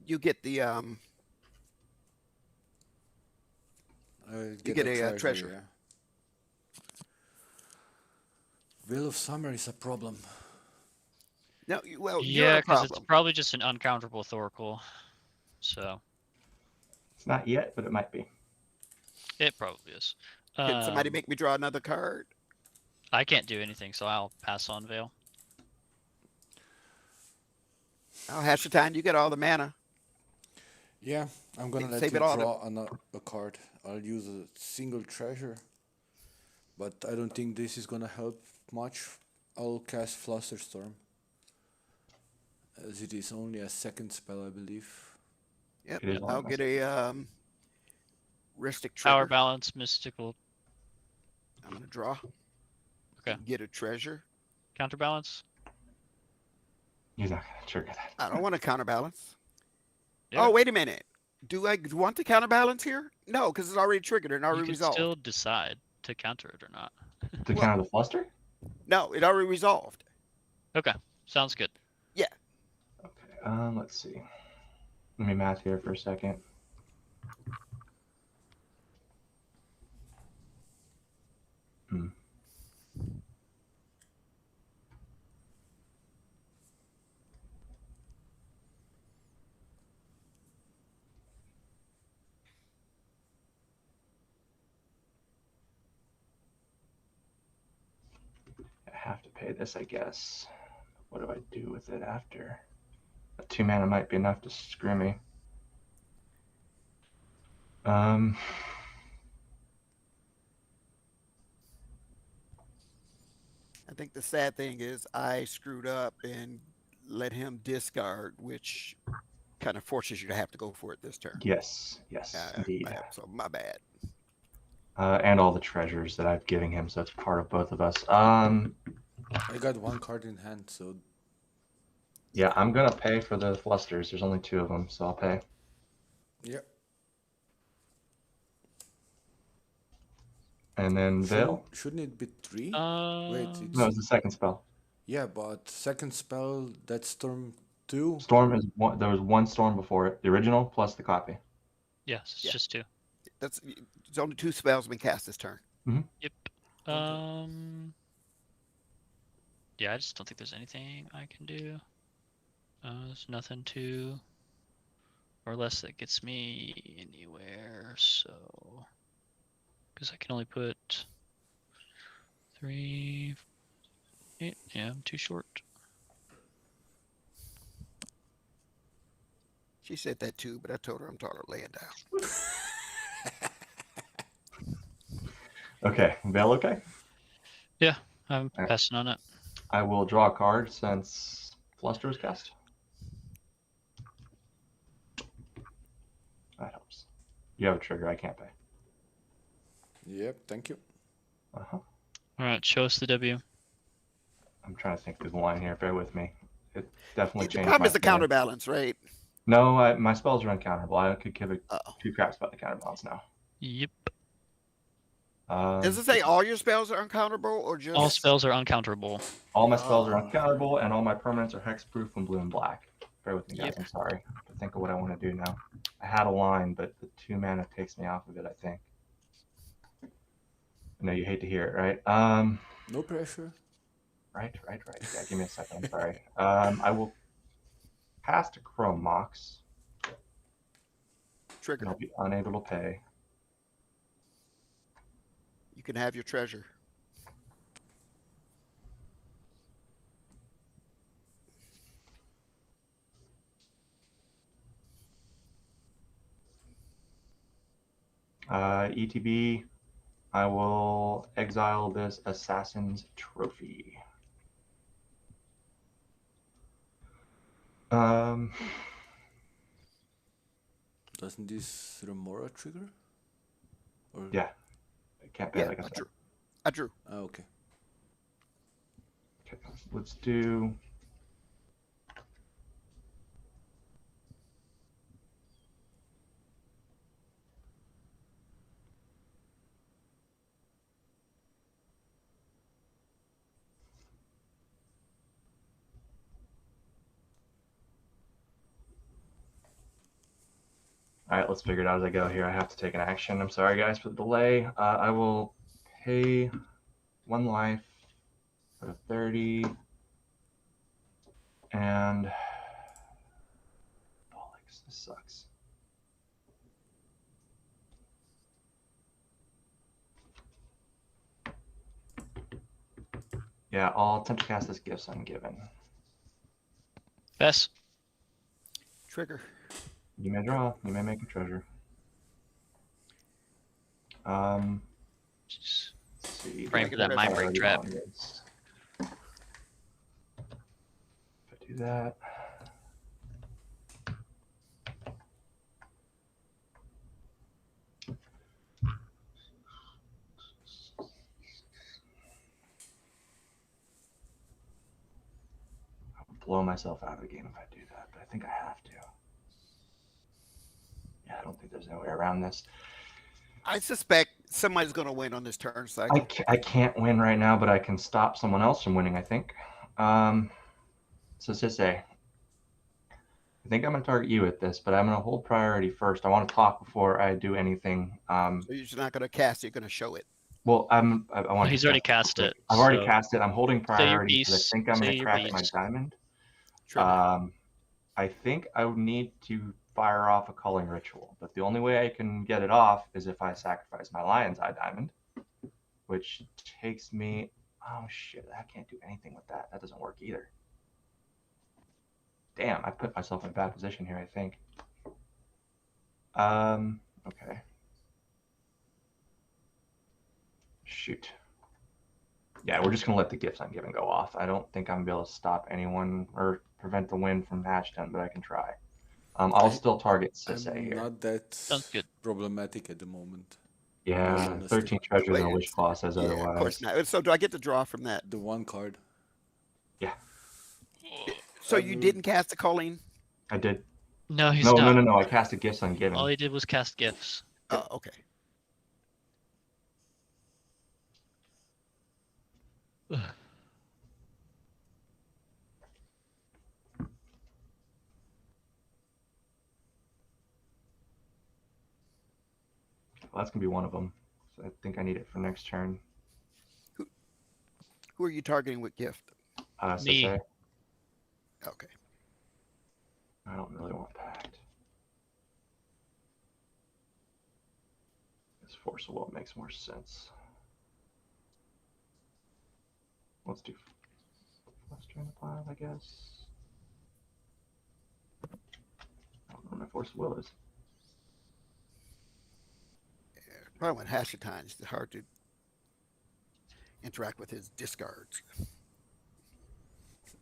I get get a a, treasure. treasure. Yeah. Will of Summer is a problem. No, well, you're Yeah, a because it's problem. probably just an uncounterable Thoracle. So It's not yet, but it might be. it probably is. Can somebody make me draw another card? I can't do anything, so I'll pass on Veil. Oh, Hashtag, you get all the mana. Yeah, I'm gonna let Save you it all draw a card. I'll use a single treasure, but I don't think this is gonna help much. I'll cast Flusterstorm, as it is only a second spell, I believe. Yep. It is I'll on get my a Ristic Power trigger. balance, mystical I'm going to draw. Okay. Get a treasure. counterbalance. He's not gonna trigger that. I don't want to counterbalance. Yeah. Oh, wait a minute. Do I want to counterbalance here? No, because it's already triggered and You already can resolved. still decide to counter it or not. To Well- counter the fluster? No, it already resolved. Okay, sounds good. Okay. Let's see. Let me math here for a second. I have to pay this, I guess. What do I do with it after? A 2 mana might be enough to screw me. I think the sad thing is I screwed up and let him discard, which kind of forces you to have to go for it this turn. Yes, indeed. So my bad. And all the treasures that I've given him, so it's part of both of us. I got one card in hand, so Yeah, I'm gonna pay for the flusters. There's only 2 of them, so I'll pay. yeah. And then Veil. Shouldn't it be 3? Wait, it's No, it's the second spell. yeah, but second spell that's Storm 2. Storm is one. There was one storm before it, the original plus the copy. Yes, it's Yeah. just 2. It's only 2 spells been cast this turn. Yep. Yeah, I just don't think there's anything I can do. There's nothing to or less that gets me anywhere, so because I can only put 3, 8. Yeah, I'm too short. She said that too, but I told her I'm taller laying down. Okay, Veil. Okay. Yeah, I'm Alright. passing on it. I will draw a card since Fluster was cast. That helps. You have a trigger. I can't pay. Yep, thank you. Uh-huh. All right, show us the W. I'm trying to think through the line here. Bear with me. It definitely The changed. problem my is the spell. counterbalance, right? No, my spells are uncounterable. I could give it Uh-oh. 2 craps about the counterbalance now. Yep. Does it say all your spells are uncounterable or just All spells are uncounterable. All my spells are Oh. uncounterable, and all my permanents are hexproof and blue and black. Bear with me, guys. Yep. I'm sorry. I have to think of what I want to do now. I had a line, but the 2 mana takes me off of it, I think. I know you hate to hear it, right? No pressure. Right. Yeah, give me a second. I'm sorry. I will pass to Chrome Mox, trigger? and I'll be unable to pay. You can have your treasure. ETB, I will exile this Assassin's Trophy. Doesn't this Remora trigger? Or Yeah. I can't pay, Yeah, like I I said. drew. I drew. okay. Okay, let's do All right, let's figure it out as I go here. I have to take an action. I'm sorry, guys, for the delay. I will pay 1 life for the 30. And bollocks, this sucks. Yeah, I'll attempt to cast this Gifts Ungiven. Bess. Trigger. You may draw. You may make a treasure. Jeez. Let's see. Praying for that Dragon mind treasure. break trap. If I do that. I'll blow myself out of the game if I do that, but I think I have to. Yeah, I don't think there's no way around this. I suspect somebody's going to win on this turn cycle. I can't win right now, but I can stop someone else from winning, I think. So Cedh, I think I'm going to target you at this, but I'm going to hold priority first. I want to talk before I do anything. So you're just not going to cast it, you're going to show it. Well, I want. Oh, he's already cast it. I've already so cast it. I'm holding say your priority because I piece. think I'm going Say to your crack my piece. diamond. Trigger. I think I would need to fire off a culling ritual, but the only way I can get it off is if I sacrifice my lion's eye diamond, which takes me. Oh shit! I can't do anything with that. That doesn't work either. Damn, I put myself in a bad position here, I think. Okay. Shoot. Yeah, we're just going to let the Gifts Ungiven go off. I don't think I'm going to be able to stop anyone or prevent the win from Hatchton, but I can try. I'll still target Cedh I'm here. not that Sounds good. problematic at the moment. Yeah, honestly. 13 treasures and a Wait, wish claw says Yeah, otherwise. of course not. So do I get to draw from that? The one card. So you didn't cast the Colleen? I did. No, he's No, not. no, no, no. I cast a Gifts Ungiven. All he did was cast gifts. Oh, okay. Well, that's going to be one of them. So I think I need it for next turn. Who are you targeting with gift? Me. Cedh. Okay. I don't really want Pact. This Force of Will makes more sense. Let's do Western Five, I guess. I don't know what my Force of Will is. Probably when Hashatine, it's hard to interact with his discards.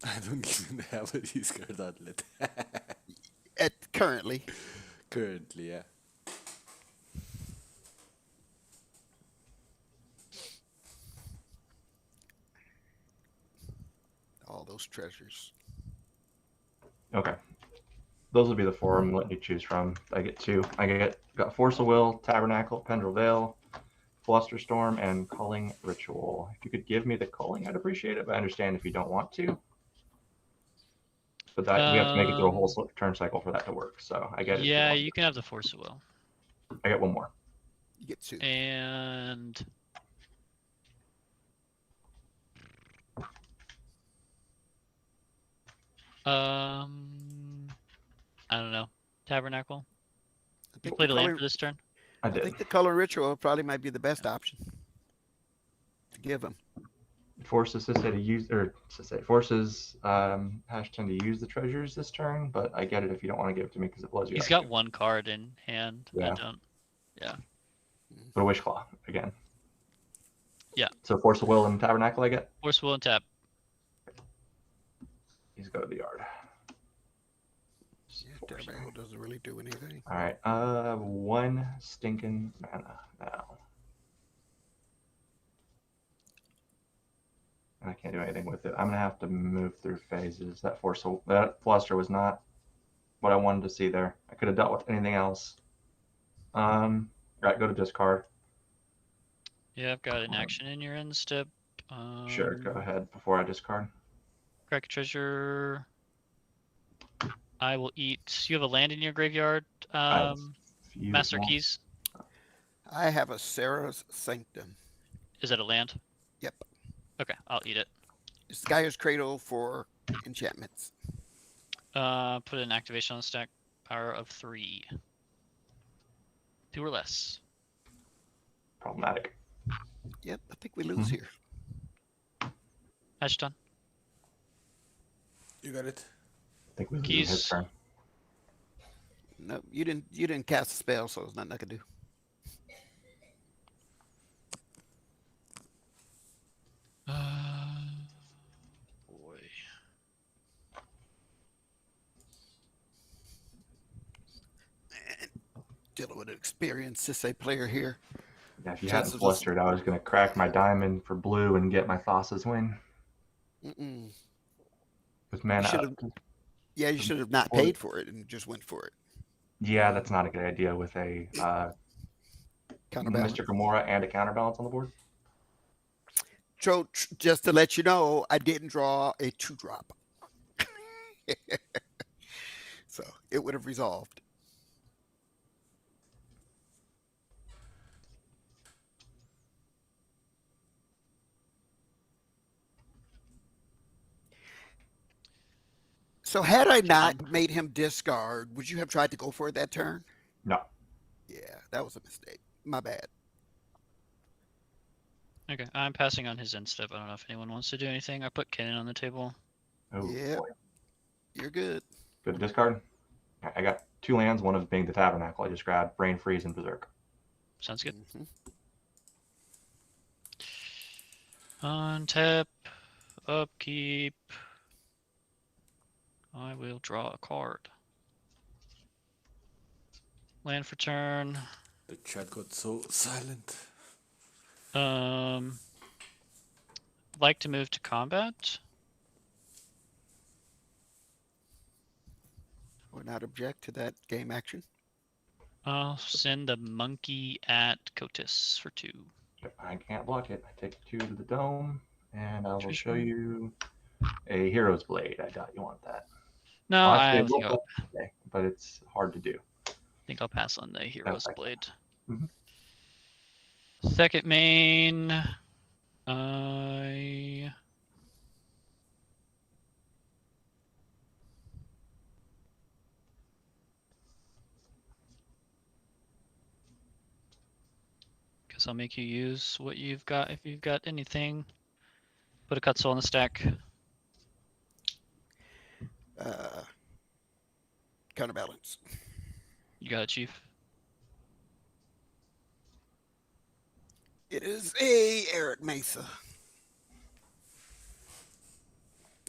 I don't even have a discard outlet. Currently. Currently, yeah. All those treasures. Okay. Those will be the four I'm letting you choose from. I get two. Got Force of Will, Tabernacle, Pendrell Vale, Flusterstorm, and Culling Ritual. If you could give me the culling, I'd appreciate it, but I understand if you don't want to. But that we have to make it through a whole turn cycle for that to work. So I get it. Yeah, you can have the Force of Will. I get one more. You get two. And I don't know. Tabernacle. I You think played the a land color- for this turn? I I did. think the color ritual probably might be the best option to give him. It forces Cedh to use, or Cedh forces Hashtag to use the treasures this turn, but I get it if you don't want to give it to me because it blows you He's up. got one card in hand. I Yeah. don't. Yeah. But a Wish Claw again. Yeah. So Force of Will and Tabernacle I get. Force of Will and tap. He's go to the yard. Yeah, Tabernacle doesn't really do anything. All right. One stinking mana now. And I can't do anything with it. I'm gonna have to move through phases. That fluster was not what I wanted to see there. I could have dealt with anything else. Right, go to discard. Yeah, I've got an action in your end step. Sure, go ahead before I discard. Crack a treasure. I will eat. You have a land in your graveyard. I you Master want- keys. I have a Sarah's Sanctum. Is it a land? Yep. Okay, I'll eat it. Skyer's Cradle for enchantments. Put an activation on the stack. Power of 3. 2 or less. Problematic. Yep, I think we lose Mhm. here. Hatch done. You got it. I think we lose Keys. his turn. No, you didn't cast a spell, so there's nothing I can do. Boy. Dealing with an experienced Sisay player here. Yeah, if you Chances hadn't of this- flustered, I was going to crack my diamond for blue and get my Thassa's win Mm-mm. with mana should up. have- Yeah, you should have not Or- paid for it and just went for it. Yeah, that's not a good idea with a Counterbalance. Mr. Gamora and a counterbalance on the board. So just to let you know, I didn't draw a 2-drop. So it would have resolved. So had I not made him discard, would you have tried to go for it that turn? No. Yeah, that was a mistake. My bad. Okay, I'm passing on his end step. I don't know if anyone wants to do anything. I put Kennen on the table. Oh, Yep. boy. You're good. Good discard. I got 2 lands, one of being the Tabernacle. I just grabbed Brain Freeze and Berserk. Sounds good. Mhm. Untap. Upkeep. I will draw a card. Land for turn. The chat got so silent. Like to move to combat. Would not object to that game action. I'll send a monkey at Kotis for 2. If I can't block it, I take 2 to the dome, and I will Trish show one. you a Hero's Blade. I doubt you want that. No, Well, I actually, think will play today, but it's hard to do. I'll pass on the Hero's Okay. Blade. Mhm. Second main. I guess I'll make you use what you've got if you've got anything. Put a Cutsoul on the stack. Counterbalance. You got it, Chief. It is a Arid Mesa.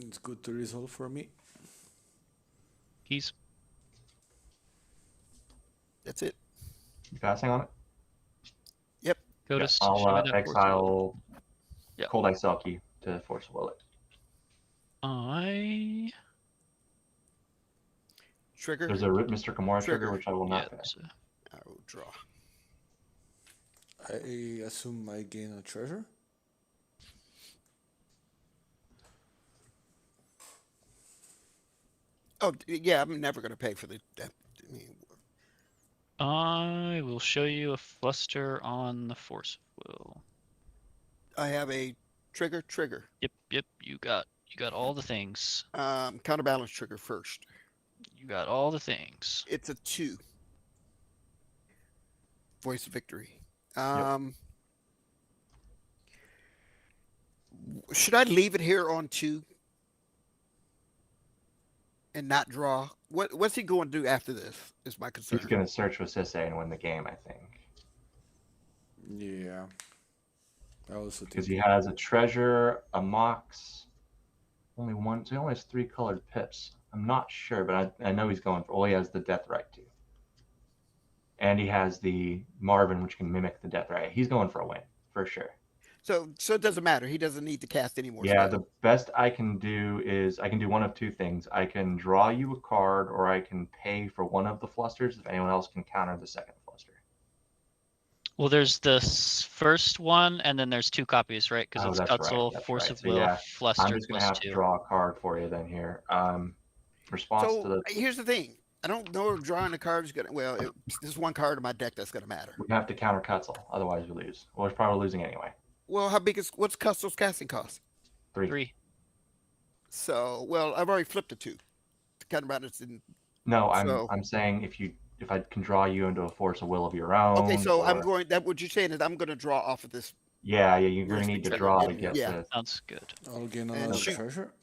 It's good to resolve for me. Keys. That's it. You passing on it? Kotis. I'll show me that force will. exile Yeah. Cold Ice Selkie to force will it. I Trigger. There's a Mr. Gamora trigger, Trigger. which I will yeah. not pay. So I will draw. I assume I gain a treasure. Oh, yeah, I'm never going to pay for the. That, I mean, I will show you a fluster on the force will. I have a trigger. Yep. You got all the things. Counterbalance trigger first. You got all the things. It's a 2. Voice of Victory. Should I leave it here on 2 and not draw? What's he going to do after this? Is my concern. He's going to search with Sisay and win the game, I think. Yeah. I also Because think he has a treasure, a mox, only one. So he only has 3 colored pips. I'm not sure, but I know he's going for. Well, he has the Death Right too, and he has the Marvin, which can mimic the Death Right. He's going for a win for sure. So it doesn't matter. He doesn't need to cast any more. Yeah, spells. the best I can do is I can do one of 2 things. I can draw you a card, or I can pay for one of the flusters if anyone else can counter the second fluster. Well, there's the first one, and then there's 2 copies, right? Because Oh, it's that's right, Cutsoul, that's Force right. of So, Will, yeah, Fluster I'm just going to plus have 2. to draw a card for you then here. Response to So the here's the thing. I don't know if drawing a card is gonna. Well, there's one card in my deck that's gonna matter. We have to counter Cutzel, otherwise we lose. Well, we're probably losing anyway. Well, how big is what's Custom's casting cost? 3. 3. So, well, I've already flipped a 2. Kind of matters in. No, So- I'm saying if I can draw you into a force of will of your own. Okay, so I'm or- going. That what you're saying is I'm going to draw off of this. Yeah, you're Where's gonna the need to treasure? draw to get Yeah. this. Sounds good. I'll gain And another shoot. treasure.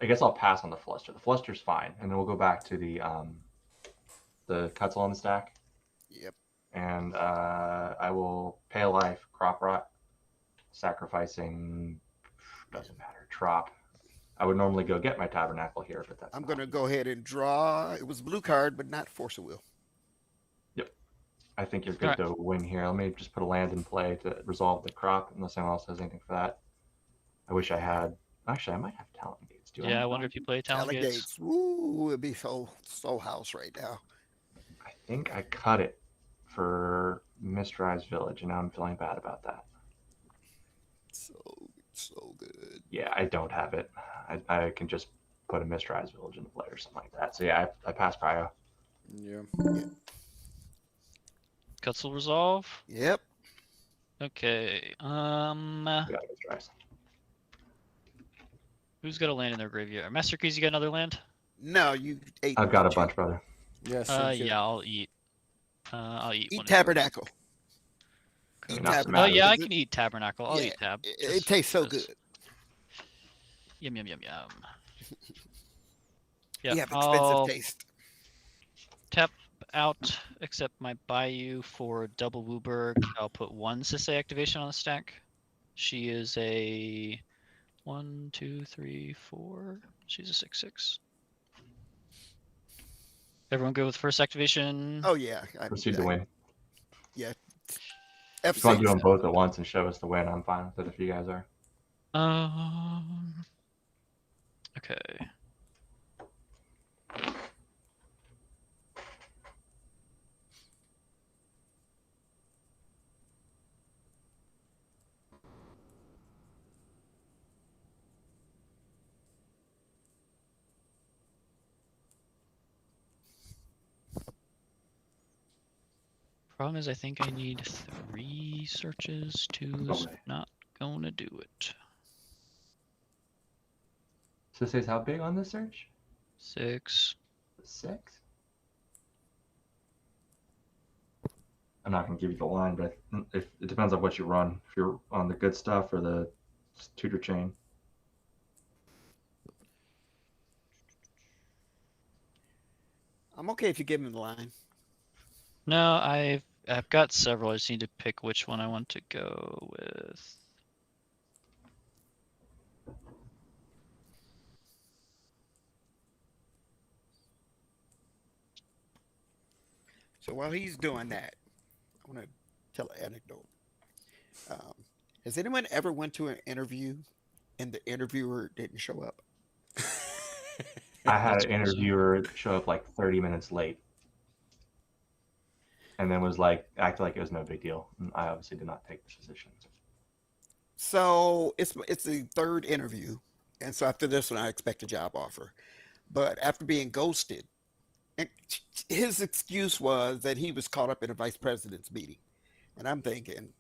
I guess I'll pass on the fluster. The fluster's fine, and then we'll go back to the Cutzel on the stack, Yep. and I will pay a life, crop rot, sacrificing doesn't matter, trop. I would normally go get my tabernacle here, but that's I'm not. going to go ahead and draw. It was a blue card, but not force of will. I think you're good to win here. Let me just put a land in play to resolve the crop, unless anyone else has anything for that. I wish I had. Actually, I might have talent gates. Do Yeah, I have wonder if you play Talon Gates. Gates. Ooh, it'd be so house right now. I think I cut it for Mistrise Village, and now I'm feeling bad about that. So good. Yeah, I don't have it. I can just put a Mistrise Village in play or something like that. So yeah, I pass Prio. Yeah. Cutzel resolve. Yep. Okay. We got Mistrise. Who's got a land in their graveyard? Master Keys, you got another land? No, you ate. I've got a didn't you? bunch, brother. Yes. Yeah, I'll eat. I'll eat. Eat one of yours. tabernacle. Okay. Eat Not tabernacle. matter. Oh yeah, I Is it- can eat tabernacle. I'll Yeah, eat tab. It tastes so because- good. Yum yum yum yum. Yeah, You have expensive I'll taste. tap out, accept my Bayou for double Wooburg. I'll put 1 Sisei activation on the stack. She is a 1, 2, 3, 4. She's a 6/6. Everyone good with first activation? Oh yeah. Proceed to win. If you want to do them F6. both at once and show us the win, I'm fine with it if you guys are. Okay. Problem is, I think I need 3 searches. 2's Okay. not gonna do it. So it says how big on this search? 6. 6? I'm not going to give you the line, but if it depends on what you run. If you're on the good stuff or the tutor chain. I'm okay if you give him the line. No, I've got several. I just need to pick which one I want to go with. So while he's doing that, I want to tell an anecdote. Has anyone ever went to an interview and the interviewer didn't show up? I had That's an interviewer show up like 30 minutes late. And then was like, acted like it was no big deal. And I obviously did not take this position. So it's the 3rd interview, and so after this one, I expect a job offer. But after being ghosted, and his excuse was that he was caught up in a vice president's meeting, and I'm thinking,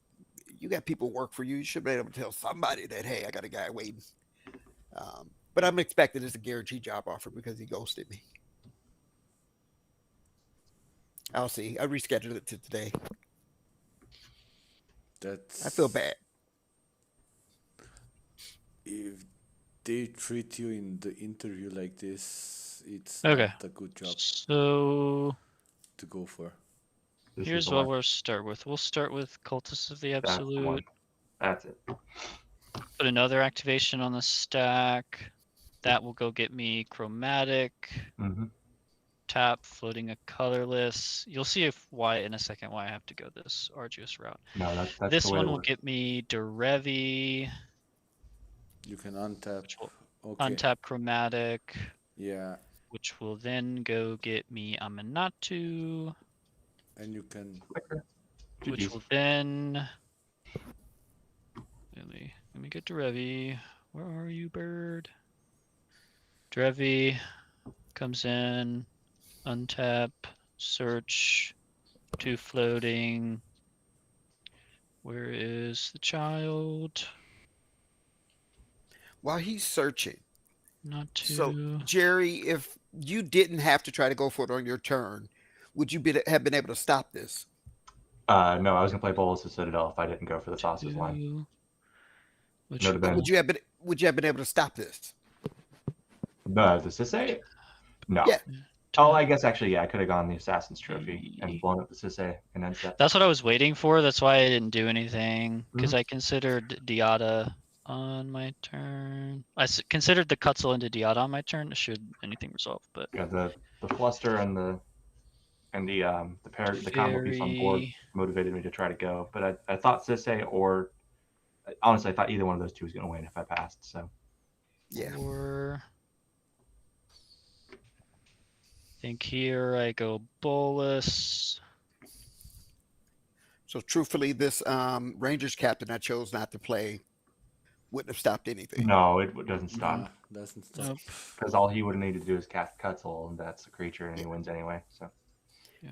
you got people work for you. You should be able to tell somebody that, hey, I got a guy waiting. But I'm expecting it's a guaranteed job offer because he ghosted me. I'll see. I rescheduled it to today. That's. I feel bad. If they treat you in the interview like this, it's Okay. not a good job So to go for. This is here's the what one. we'll start with. We'll start with Cultists of the That's the one. Absolute. That's it. Put another activation on the stack. That will go get me Chromatic. Mm-hmm. Tap, floating a colorless. You'll see why in a second why I have to go this arduous route. No, that's This the way one it will works. get me Derevi, You can untap. which will Okay. untap Chromatic, Yeah, which will then go get me Amanatu, and you can. which GG's. will then let me get Derevi. Where are you, bird? Derevi comes in. Untap, search, 2 floating. Where is the child? While he's searching, Not so 2. Jerry, if you didn't have to try to go for it on your turn, would you have been able to stop this? No, I was gonna play Bolus of Citadel if I didn't go for the Thassa's line. 2. Which Note have But been would you have been able to stop this? the Sisse? No. Yeah. Oh, I guess actually, yeah, I could have gone the Assassin's Trophy and blown up the Sisse and then set. That's what I was waiting for. That's why I didn't do anything. Because Mhm. I considered Diata on my turn. Considered the Cutzel into Diata on my turn. Should anything resolve, but Yeah, the fluster and the combo piece on board very motivated me to try to go. But I thought Sisse or honestly, I thought either one of those two was gonna win if I passed. So Yeah. or think here I go Bolus. So truthfully, this Rangers captain I chose not to play wouldn't have stopped anything. no, it doesn't stop. Nah, doesn't stop. Nope. Because all he would have needed to do is cast Cutzel, and that's a creature, and he wins anyway. So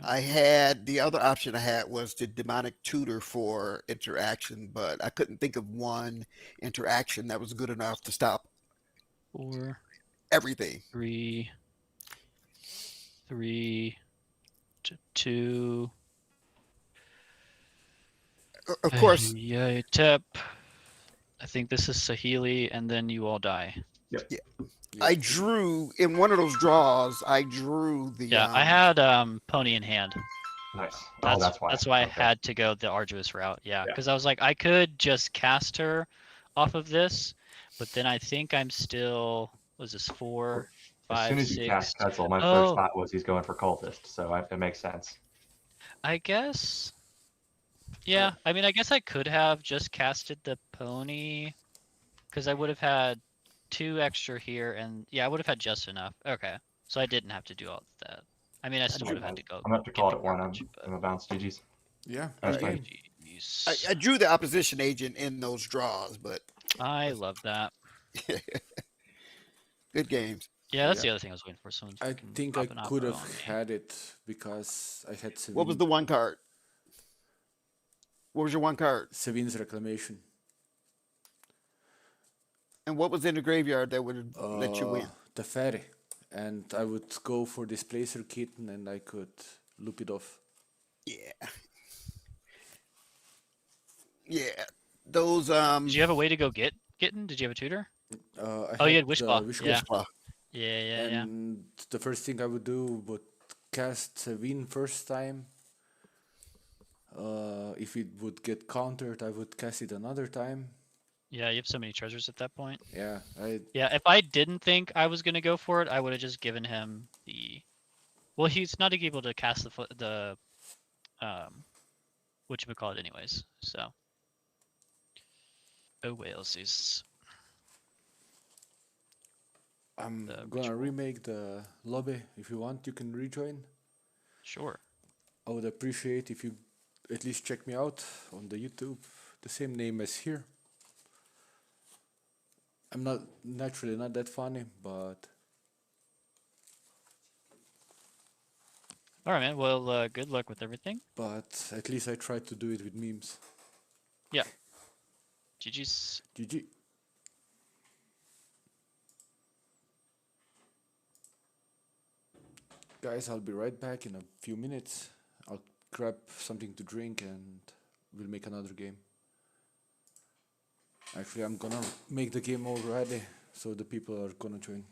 I had the other option I had was the demonic tutor for interaction, but I couldn't think of one interaction that was good enough to stop 4, everything. 3, 3 to 2. Of course, Yeah, tap. I think this is Sahili, and then you all die. I drew in one of those draws. I drew the Yeah, I had Pony in hand. nice. That's why. that's why I Okay. had to go the arduous route. Yeah, Yeah. because I was like, I could just cast her off of this, but then I think I'm still. Was this 4, 5, As soon as 6? you cast Cutzel, my Oh. first thought was he's going for cultist, so it makes sense. I guess. Yeah, I mean, I guess I could have just casted the pony, because I would have had 2 extra here, and yeah, I would have had just enough. Okay, so I didn't have to do all of that. I mean, I still would have had to go. I'm gonna have to get call the it at one. garbage, I'm a bounce. GG's. Yeah, That's good fine. game. Jeez. I drew the opposition agent in those draws, but I love that. good games. Yeah, that's Yeah. the other thing I was waiting for. Someone I fucking think I popping off could on have me. had it because I had What was the one card? What was your one card? Sevin's Reclamation. And what was in the graveyard that would let you win? The Ferry. And I would go for Displacer Kitten and I could loop it off. Yeah. Yeah. Those Did you have a way to go get Kitten? Did you have a tutor? I You had Wishclaw. Yeah. Wishclaw. Yeah. And the first thing I would do would cast Sevin first time. If it would get countered, I would cast it another time. Yeah, you have so many treasures at that point. Yeah, Yeah, if I didn't think I was gonna go for it, I would have just given him the. Well, he's not able to cast the whatchamacallit anyways. So. Oh whalesies. I'm The gonna ritual. remake the lobby. If you want, you can rejoin. Sure. I would appreciate if you at least check me out on the YouTube, the same name as here. I'm not naturally not that funny, but All right, man. Well, good luck with everything. at least I tried to do it with memes. Yeah. GG's. GG. Guys, I'll be right back in a few minutes. I'll grab something to drink and we'll make another game. Actually, I'm gonna make the game already, so the people are gonna join.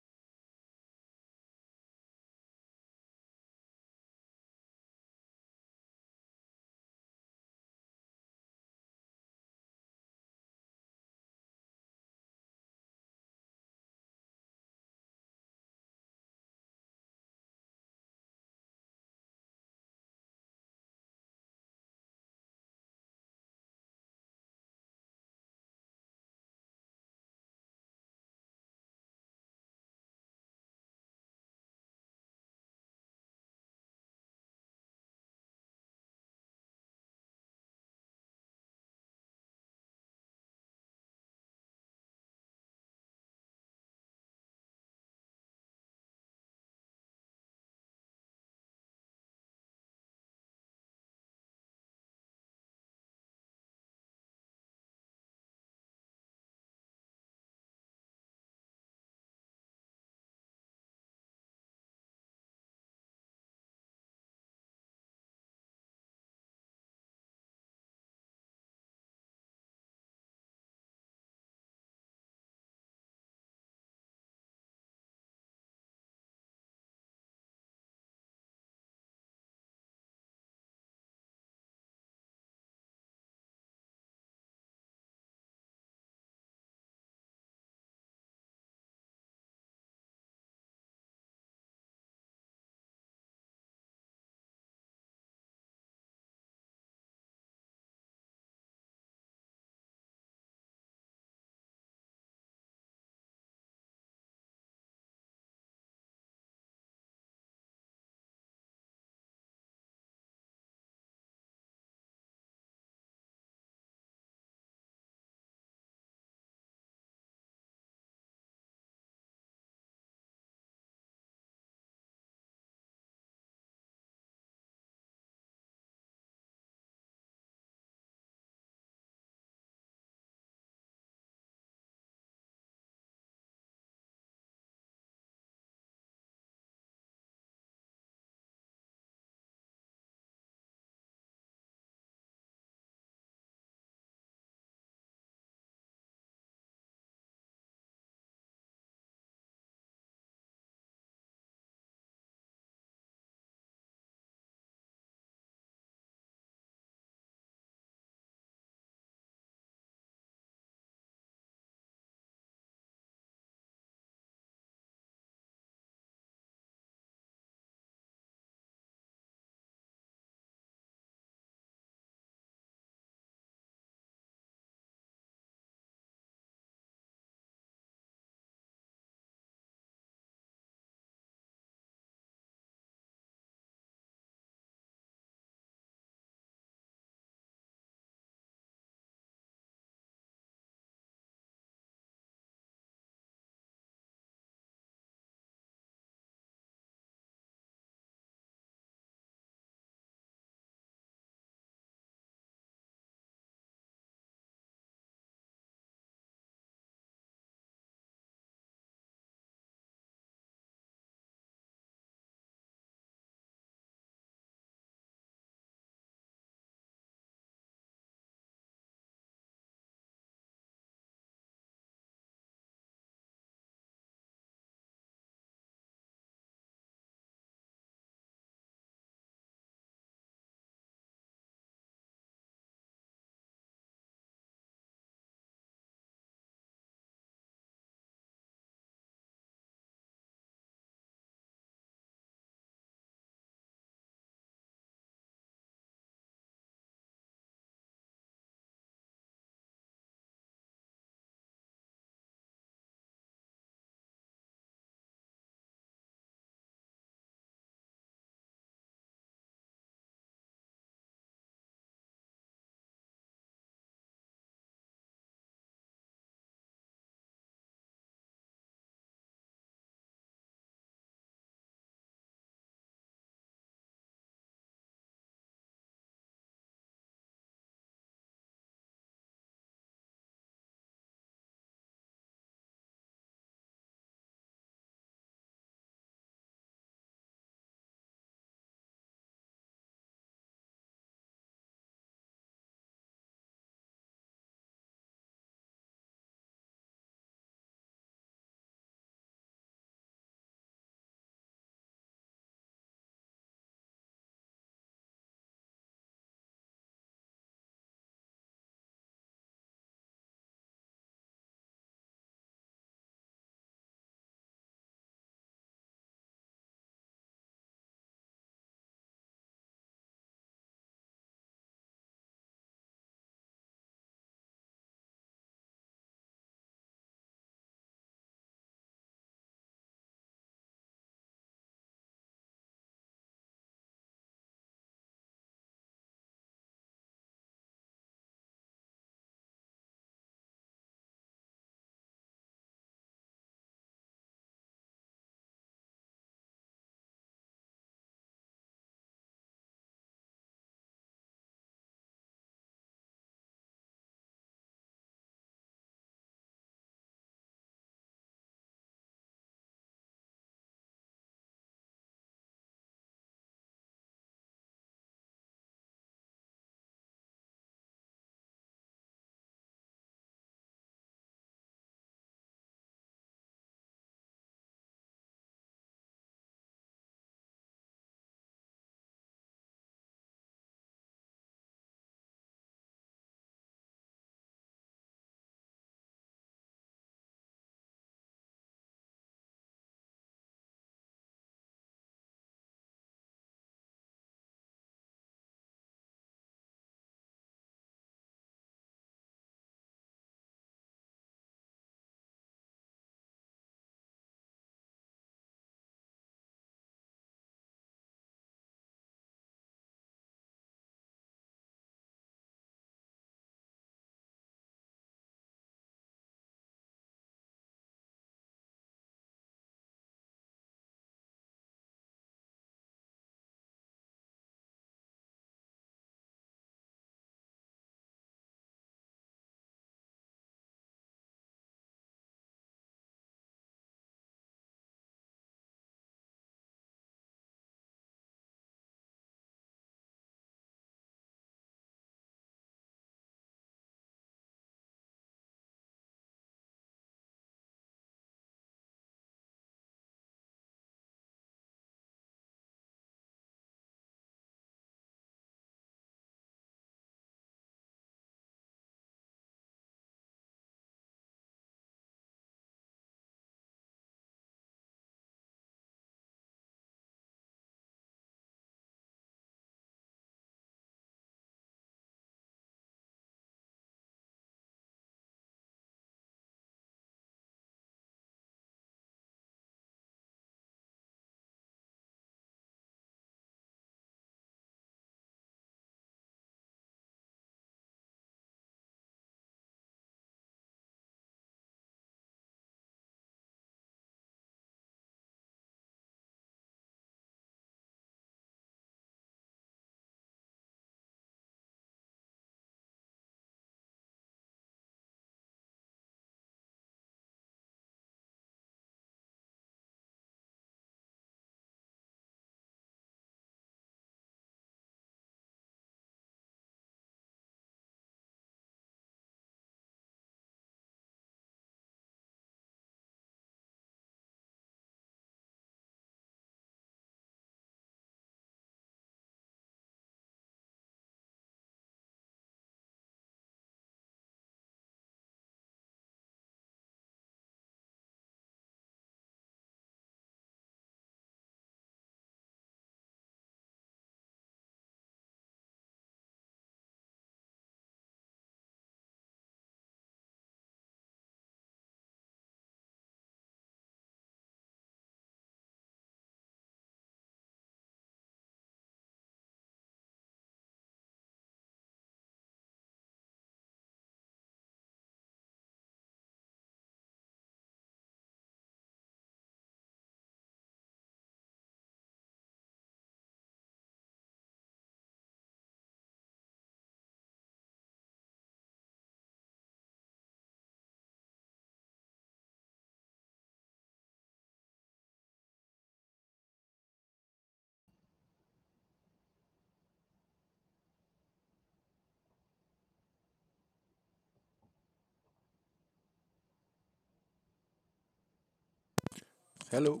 Hello.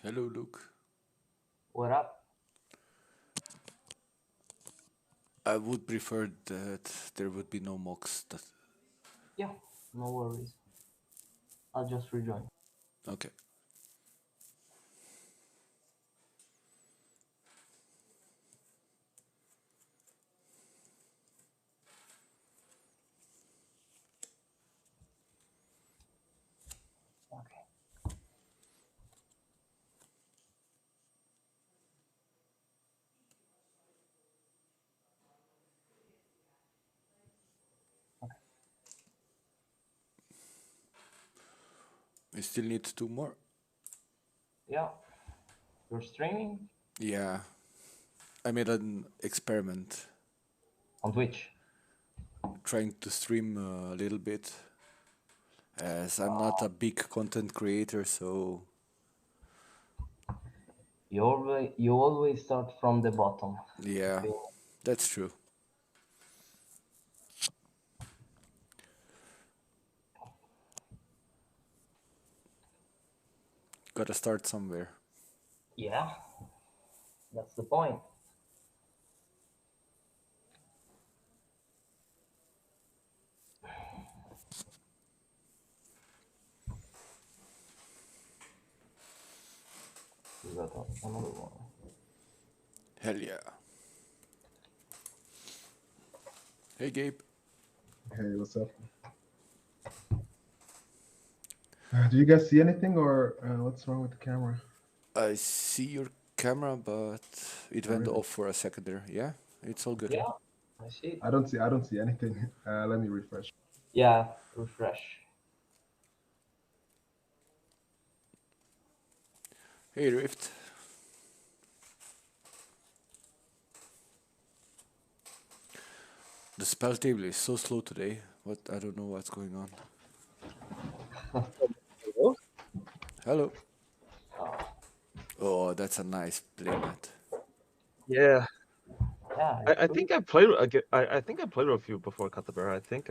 Hello, Luke. What up? I would prefer that there would be no mocks. Yeah, no worries. I'll just rejoin. Okay. Okay. We still need 2 more. Yeah. You're streaming Yeah. I made an experiment on Twitch. trying to stream a little bit, as I'm not a big content creator, so You always start from the bottom. yeah, Okay. that's true. Gotta start somewhere. Yeah. That's the point. We got another one. Hell yeah. Hey, Gabe. Hey, what's up? Do you guys see anything, or what's wrong with the camera? I see your camera, but it went Really? off for a second there. Yeah, it's all good. Yeah, I see it. I don't see anything. Let me refresh. Yeah, refresh. Hey, Rift. The spell table is so slow today. I don't know what's going on. Hello. Oh, that's a nice playmat. Yeah, Yeah, I think I played. I think I played with you before Cut the Bear. I think.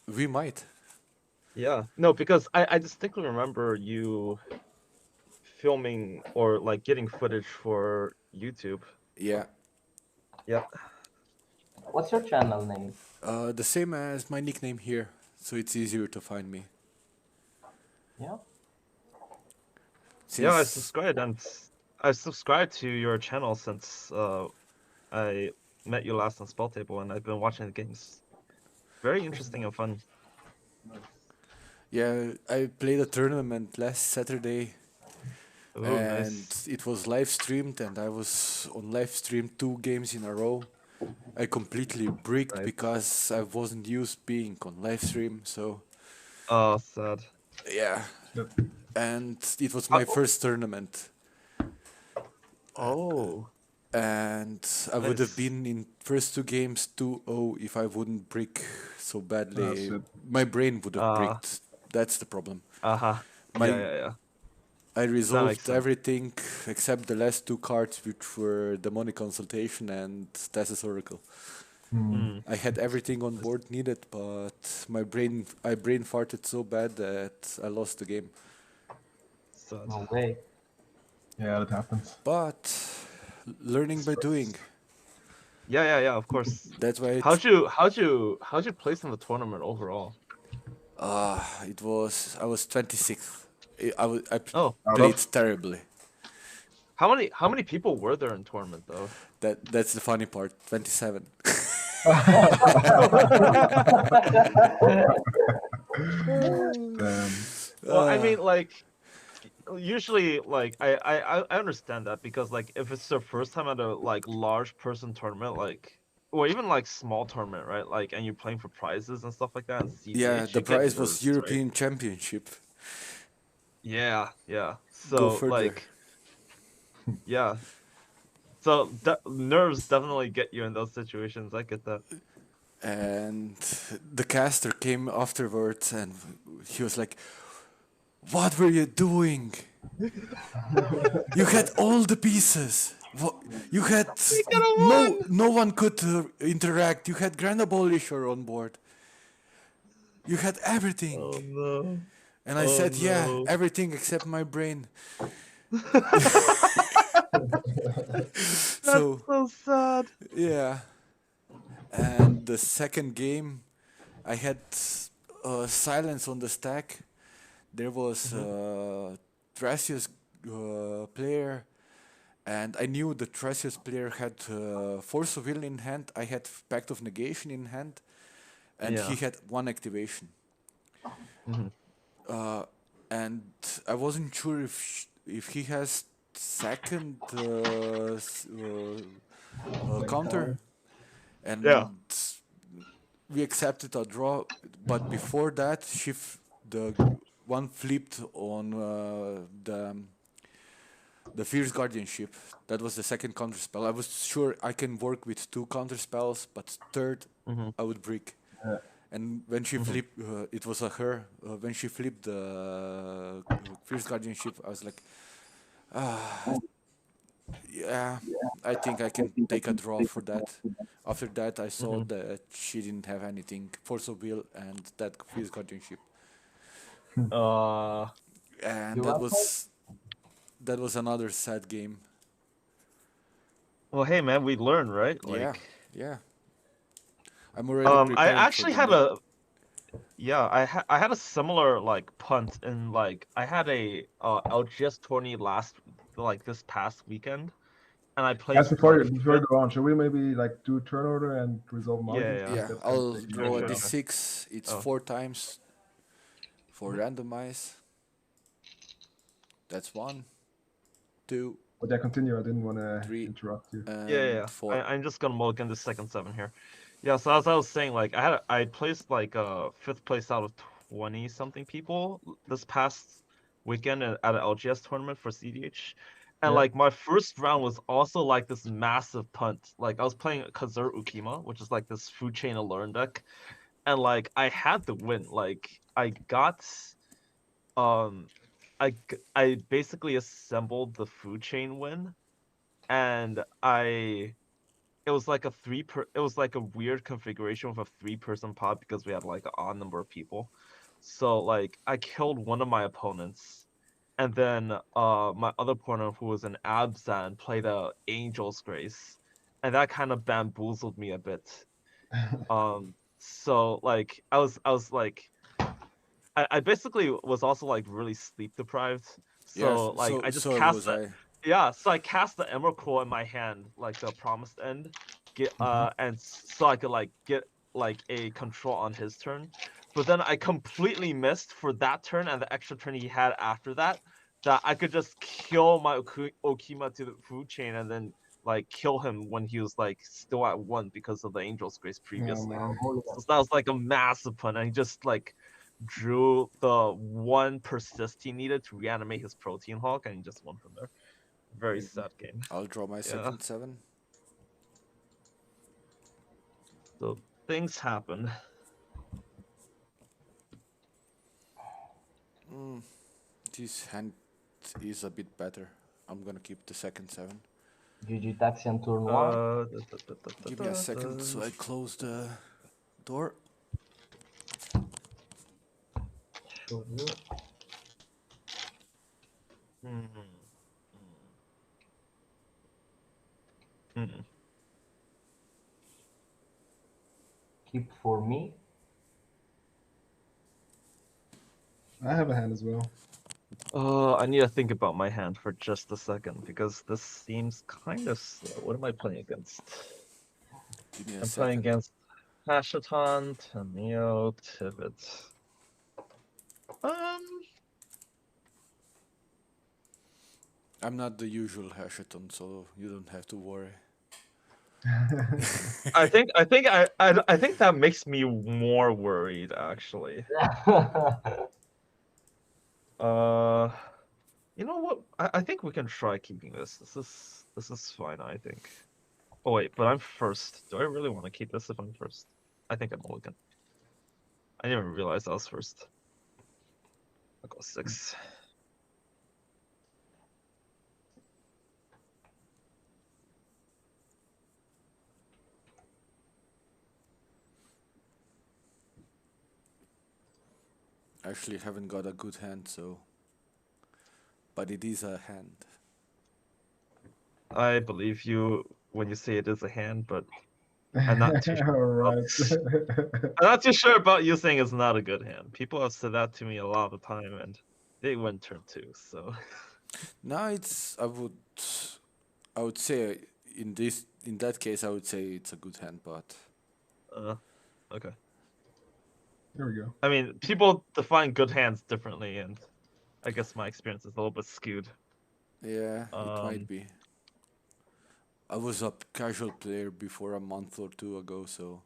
We might. Yeah. No, because I distinctly remember you filming or like getting footage for YouTube. Yeah. Yeah. What's your channel name? The same as my nickname here, so it's easier to find me. Yeah. Yeah, I Since subscribed and I subscribed to your channel since I met you last on Spelltable, and I've been watching the games. Very interesting and fun. yeah, I played a tournament last Saturday, Ooh, and nice. it was live streamed, and I was on live stream 2 games in a row. I completely bricked Nice. because I wasn't used being on live stream, so Oh, sad. yeah. Yep. And it was my first tournament, Oh, and I would have nice. been in first 2 games 2-0 if I wouldn't brick so badly. shit. My brain would have Ah. bricked. That's the problem. Uh-huh. My Yeah. I resolved sense. everything except the last 2 cards, which were Demonic Consultation and Stasis Oracle. Mm. I had everything on board needed, but I brain farted so bad that I lost the game. Sad. No way. Yeah, that happens. But learning by doing. Yeah, of course. That's why How'd you place in the tournament overall? I was 26th. I Oh, played terribly. how many people were there in tournament though? That's the funny part. 27. Damn. Well, I mean, like, usually, like, I understand that because, like, if it's their first time at a like large person tournament, like, or even like small tournament, right? Like, and you're playing for prizes and stuff like that. And Yeah, CDH, the you get prize was nervous, European right? Championship. Yeah. Go So, further. like, yeah. So nerves definitely get you in those situations. I get that. And the caster came afterwards and he was like, "What were you doing? You had all the pieces." You had no one could interact. You had Grand Abolisher on board. You had everything. Oh no. And I said, yeah, everything except my brain. So so sad. yeah. And the second game, I had silence on the stack. There was Thrasius player, and I knew the Thrasius player had Force of Will in hand. I had Pact of Negation in hand, and he had one activation. And I wasn't sure if he has second counter, and we accepted a draw. But before that, the one flipped on the Fierce Guardianship. That was the second counter spell. I was sure I can work with 2 counter spells, but third I would break. And when she flipped, it was her. When she flipped the Fierce Guardianship, I was like, yeah, I think I can take a draw for that. After that, I saw that she didn't have anything, Force of Will and that Fierce Guardianship. And that was another sad game. Well, hey man, we learn, right? Yeah. I'm already I preparing actually for had the I had a similar like punt in like I had a LGS tourney this past weekend, and I played As before you go on, should we maybe like do turn order and resolve margins? Yeah, That's I'll gonna take draw a a while. d6. It's 4 times for randomize. That's 1, 2. But yeah, continue. I didn't want to 3, interrupt you. Yeah. 4. I'm just gonna mulligan the second 7 here. Yeah, so as I was saying, like I placed like 5th place out of 20 something people this past weekend at an LGS tournament for CDH. And like my first round was also like this massive punt. Like I was playing Kazur Ukima, which is like this food chain Allure deck. And like I had to win. Like I got I basically assembled the food chain win, and it was like it was like a weird configuration with a 3-person pod because we had like an odd number of people. So like I killed one of my opponents, and then my other opponent, who was an Abzan, played a Angel's Grace, and that kind of bamboozled me a bit. So like I was like I basically was also like really sleep deprived. So like I just cast so I cast the Emerald Core in my hand, like the Promised End, and so I could like get like a control on his turn. But then I completely missed for that turn and the extra turn he had after that I could just kill my Okima to the food chain and then like kill him when he was like still at 1 because of the Angel's Grace previously. So that was like a massive pun, and he just like drew the 1 persist he needed to reanimate his Protein Hawk, and he just won from there. Very sad game. I'll draw my second 7. So things happen. This hand is a bit better. I'm gonna keep the second 7. GG Taxian turn 1. Give me a second so I close the door. Sure do. Keep for me. I have a hand as well. I need to think about my hand for just a second because this seems kind of slow. What am I playing against? I'm playing against Hashaton, Tamio, Tivit. I'm not the usual Hashaton, so you don't have to worry. I think that makes me more worried actually. You know what? I think we can try keeping this. This is fine, I think. Oh wait, but I'm first. Do I really want to keep this if I'm first? I think I'm mulligan. I didn't even realize I was first. I'll go 6. actually haven't got a good hand, so. But it is a hand. I believe you when you say it is a hand, but I'm not too sure. Alright. I'm not too sure about you saying it's not a good hand. People have said that to me a lot of the time, and they went turn 2. So No, it's I would say in that case I would say it's a good hand, but okay. There we go. I mean, people define good hands differently, and I guess my experience is a little bit skewed. yeah, it might be. I was a casual player before a month or 2 ago, so.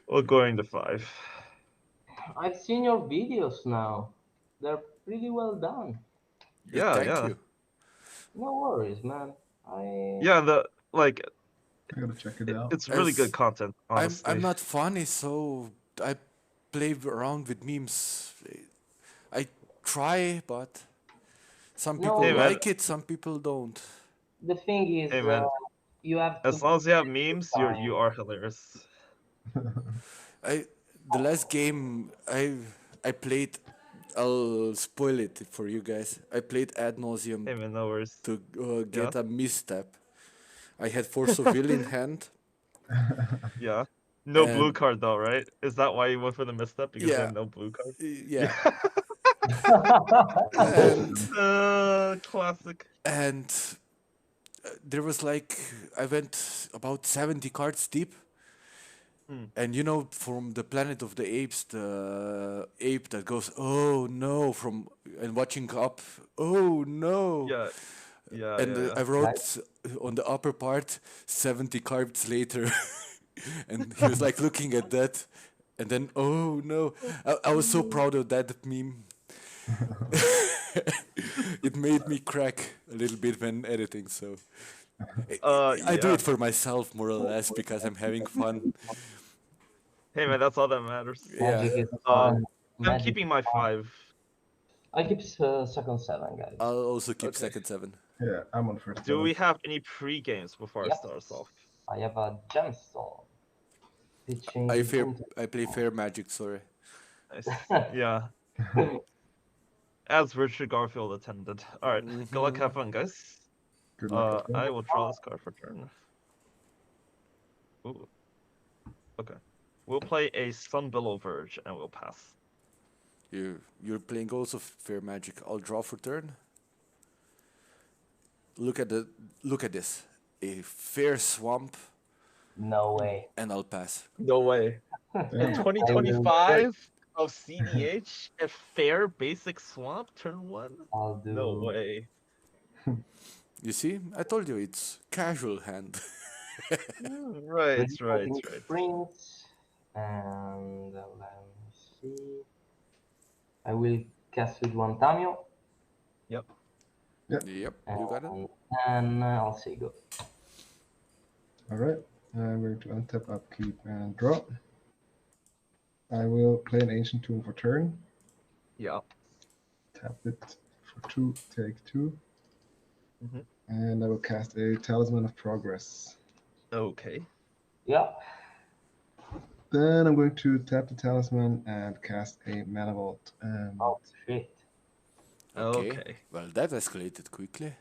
We're going to 5. I've seen your videos now. They're pretty well done. Thank Yeah. you. No worries, man. Yeah, I gotta check it out. it's really good content, honestly. I'm not funny, so I play around with memes. I try, but some No, people Hey, man. like it, some people don't. The thing is, Hey, man. you have to. As long as you have memes, you are hilarious. The last game I played, I'll spoil it for you guys. I played ad nauseum Hey, man, no worries. to get a misstep. I had Force of Will in hand. Yeah. No blue card though, right? Is that why you went for the misstep? Because you had no blue card? Yeah. Classic. And there was like, I went about 70 cards deep. And you know, from the Planet of the Apes, the ape that goes, oh no, and watching up, oh no. Yeah. And I wrote on the upper part, 70 cards later. And he was like looking at that. And then, oh no. I was so proud of that meme. It made me crack a little bit when editing, so. I do it for myself, more or less, because I'm having fun. Hey man, that's all that matters. Magic is fun. I'm keeping my 5. I keep second 7, guys. I'll also keep second 7. Yeah, I'm on first. Do we have any pre-games before I start us off? I have a gemstone. I play fair magic, sorry. Nice. Yeah. As Richard Garfield attended. Alright, good luck, have fun, guys. Good luck. I will draw this card for turn. Ooh. Okay. We'll play a Sunbillow Verge and we'll pass. You're playing also fair magic. I'll draw for turn. Look at this. A fair swamp. No way. And I'll pass. No way. In 2025 of CDH, a fair basic swamp turn 1? I'll do. No way. You see? I told you it's casual hand. Right. Prince, and let me see. I will cast with 1 Tamio. Yep, you got it. And I'll say go. Alright, I'm going to untap, upkeep, and draw. I will play an Ancient Tomb for turn. Yeah. Tap it for 2, take 2. And I will cast a Talisman of Progress. Okay. Yeah. Then I'm going to tap the Talisman and cast a Mana Vault. Oh, shit. Okay. Well, that escalated quickly.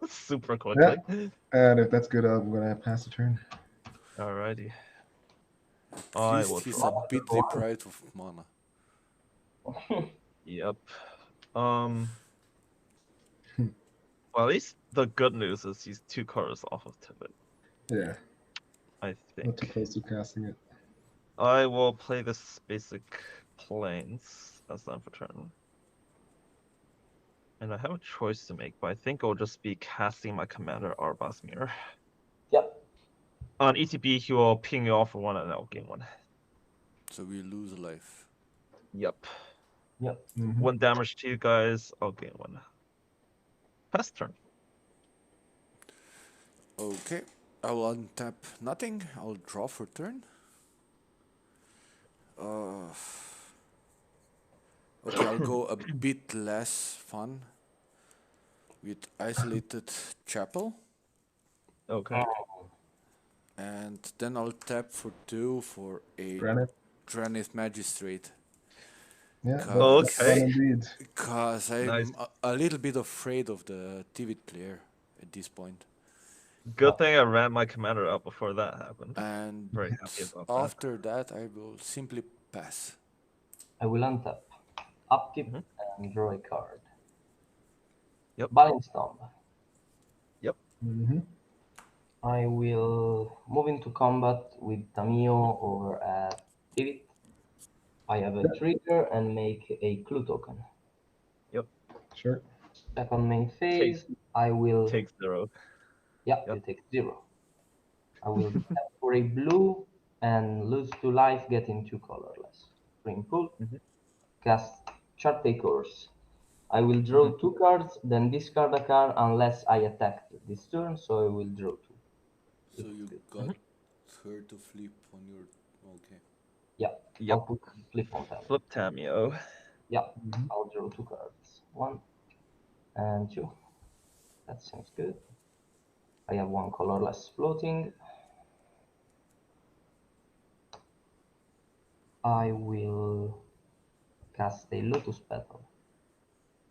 Super quickly. Yeah. And if that's good, I'm going to pass the turn. Alrighty. At least he's a bit deprived of mana. Yep. Well, at least the good news is he's 2 cards off of Tibet. Yeah. I think. Not too close to casting it. I will play this basic plains as done for turn. And I have a choice to make, but I think I'll just be casting my commander Arbasmir. Yep. On ETB, he will ping you off for 1 and I'll gain 1. So we lose a life. Yep. Yep. 1 damage to you guys, I'll gain 1. Pass turn. Okay. I'll untap nothing. I'll draw for turn. Okay, I'll go a bit less fun with Isolated Chapel. Okay. And then I'll tap for 2 for a Granite Magistrate. Yeah, that's fun indeed. Because I'm Nice. a little bit afraid of the Tivit player at this point. Good thing I ran my commander up before that happened. And very happy about after that, I will simply pass. I will untap, upkeep, and draw a card. Yep. Balance Tomb. Yep. I will move into combat with Tamio over at Pivot. I have a trigger and make a clue token. Yep. Sure. Second main phase, I will take 0. Yeah, you take 0. I will tap for a blue and lose 2 life, getting 2 colorless. Green pool. Cast Chart Takers. I will draw 2 cards, then discard a card unless I attack this turn, so I will draw 2. So you got her to flip on your... Okay. Yeah, I'll put flip on Tamio. Flip Tamio. Yeah, I'll draw 2 cards. 1 and 2. That seems good. I have 1 colorless floating. I will cast a Lotus Petal.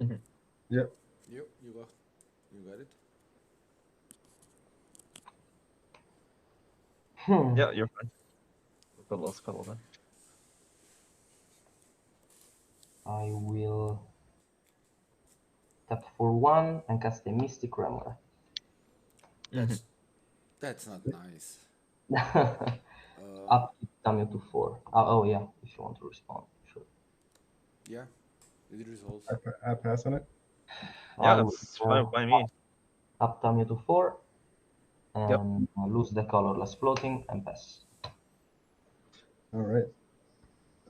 Yep. Yep, you got it. Yeah, you're fine. With the Lotus Petal then. I will tap for 1 and cast a Mystic Remora. That's not nice. Up Tamio to 4. Oh yeah, if you want to respond, sure. Yeah, it resolves. I pass on it. Yeah, it's fine by me. Up Tamio to 4 and lose the colorless floating and pass. All right.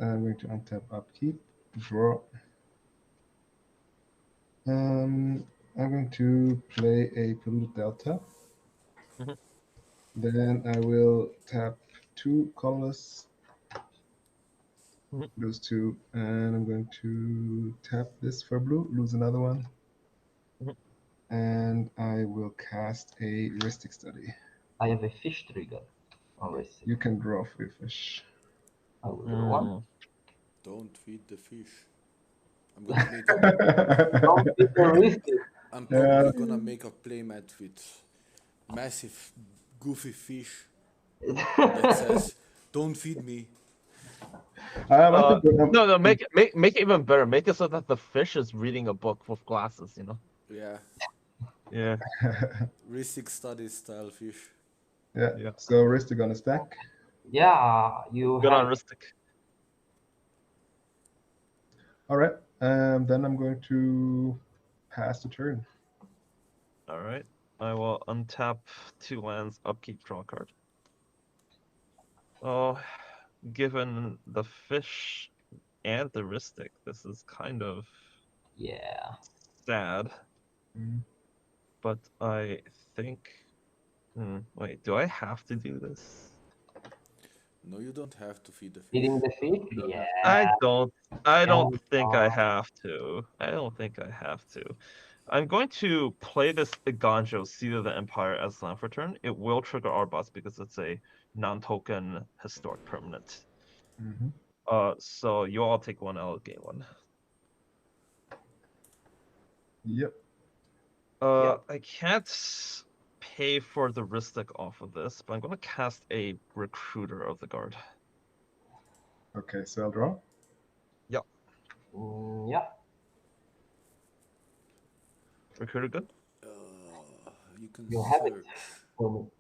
I'm going to untap upkeep, draw. I'm going to play a Polluted Delta. Then I will tap 2 colorless, lose 2, and I'm going to tap this for blue, lose another one. And I will cast a Heuristic Study. I have a fish trigger on Heuristic. You can draw 3 fish. I will draw 1. Don't feed the fish. I'm gonna make a... Don't feed the Heuristic. I'm probably gonna make a playmat with massive goofy fish that says, "Don't feed me." No, make it even better. Make it so that the fish is reading a book with glasses, you know? Yeah. Yeah. Heuristic Studies style fish. Yeah. So Heuristic on a stack. Yeah, you Good on Heuristic. All right. Then I'm going to pass the turn. All right. I will untap 2 lands, upkeep, draw a card. Oh, given the fish and the Heuristic, this is kind of sad. But I think... wait, do I have to do this? No, you don't have to feed the fish. Feeding the fish? Yeah. I don't think I have to. I don't think I have to. I'm going to play this Iganjo, Seed of the Empire, as land for turn. It will trigger Arbus because it's a non-token historic permanent. So you all take 1, I'll gain 1. Yep. I can't pay for the Heuristic off of this, but I'm going to cast a Recruiter of the Guard. Okay, so I'll draw. Yep. Yeah. Recruiter good? You can You have it search. for me.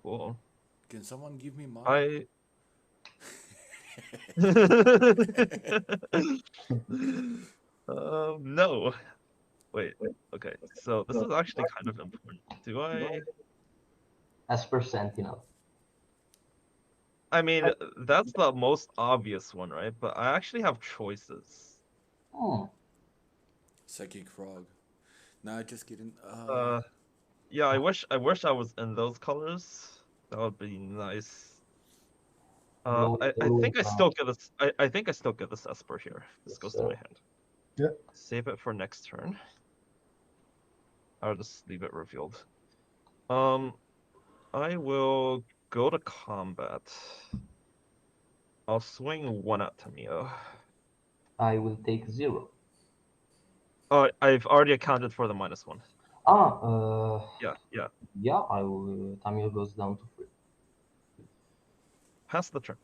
Cool. Can someone give me money? No. Wait. Okay. So this is actually kind of important. Do I? Esper Sentinel. I mean, that's the most obvious one, right? But I actually have choices. Psychic Frog. Nah, just kidding. Yeah, I wish I was in those colors. That would be nice. I think I still get this. I think I still get this Esper here. This goes to my hand. Yeah. Save it for next turn. I'll just leave it revealed. I will go to combat. I'll swing 1 at Tamio. I will take 0. Oh, I've already accounted for the -1. Yeah, I will. Tamil goes down to 3. Pass the turn.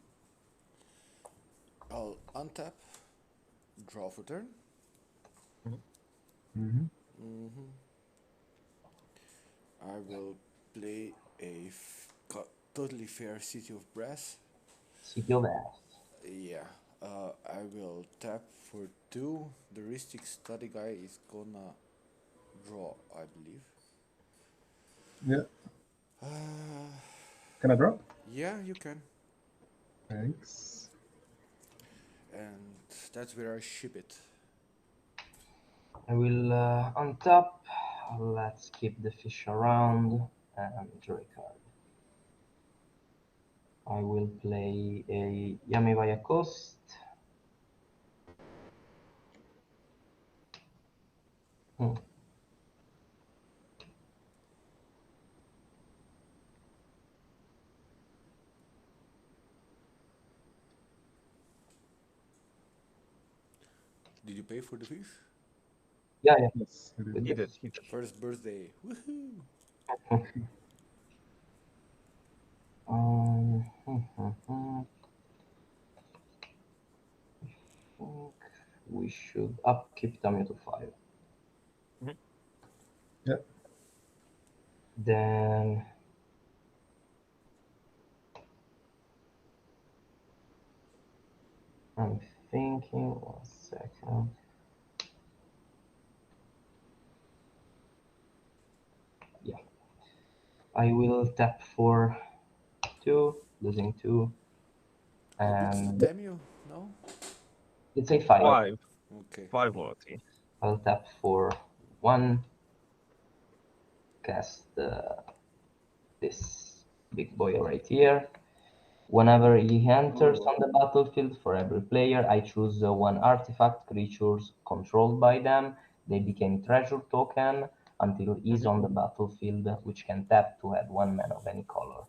I'll untap, draw for turn. I will play a totally fair City of Brass. City of Brass. Yeah. I will tap for 2. The Ristic Study guy is gonna draw, I believe. Yeah. Can I draw? Yeah, you can. Thanks. And that's where I ship it. I will untap. Let's keep the fish around and draw a card. I will play a Yamevaya Coast. Did you pay for the fish? Yeah. Yes, I He did. First birthday. Woohoo! We should upkeep Tamio to 5. Yeah. Then I'm thinking, 1 second. Yeah. I will tap for 2, losing 2. And What's the Tamio now? it's a 5. 5. Okay. 5 loyalty. I'll tap for 1. Cast this big boy right here. Whenever he enters on the battlefield, for every player, I choose 1 artifact creatures controlled by them. They became treasure token until he's on the battlefield, which can tap to add 1 mana of any color.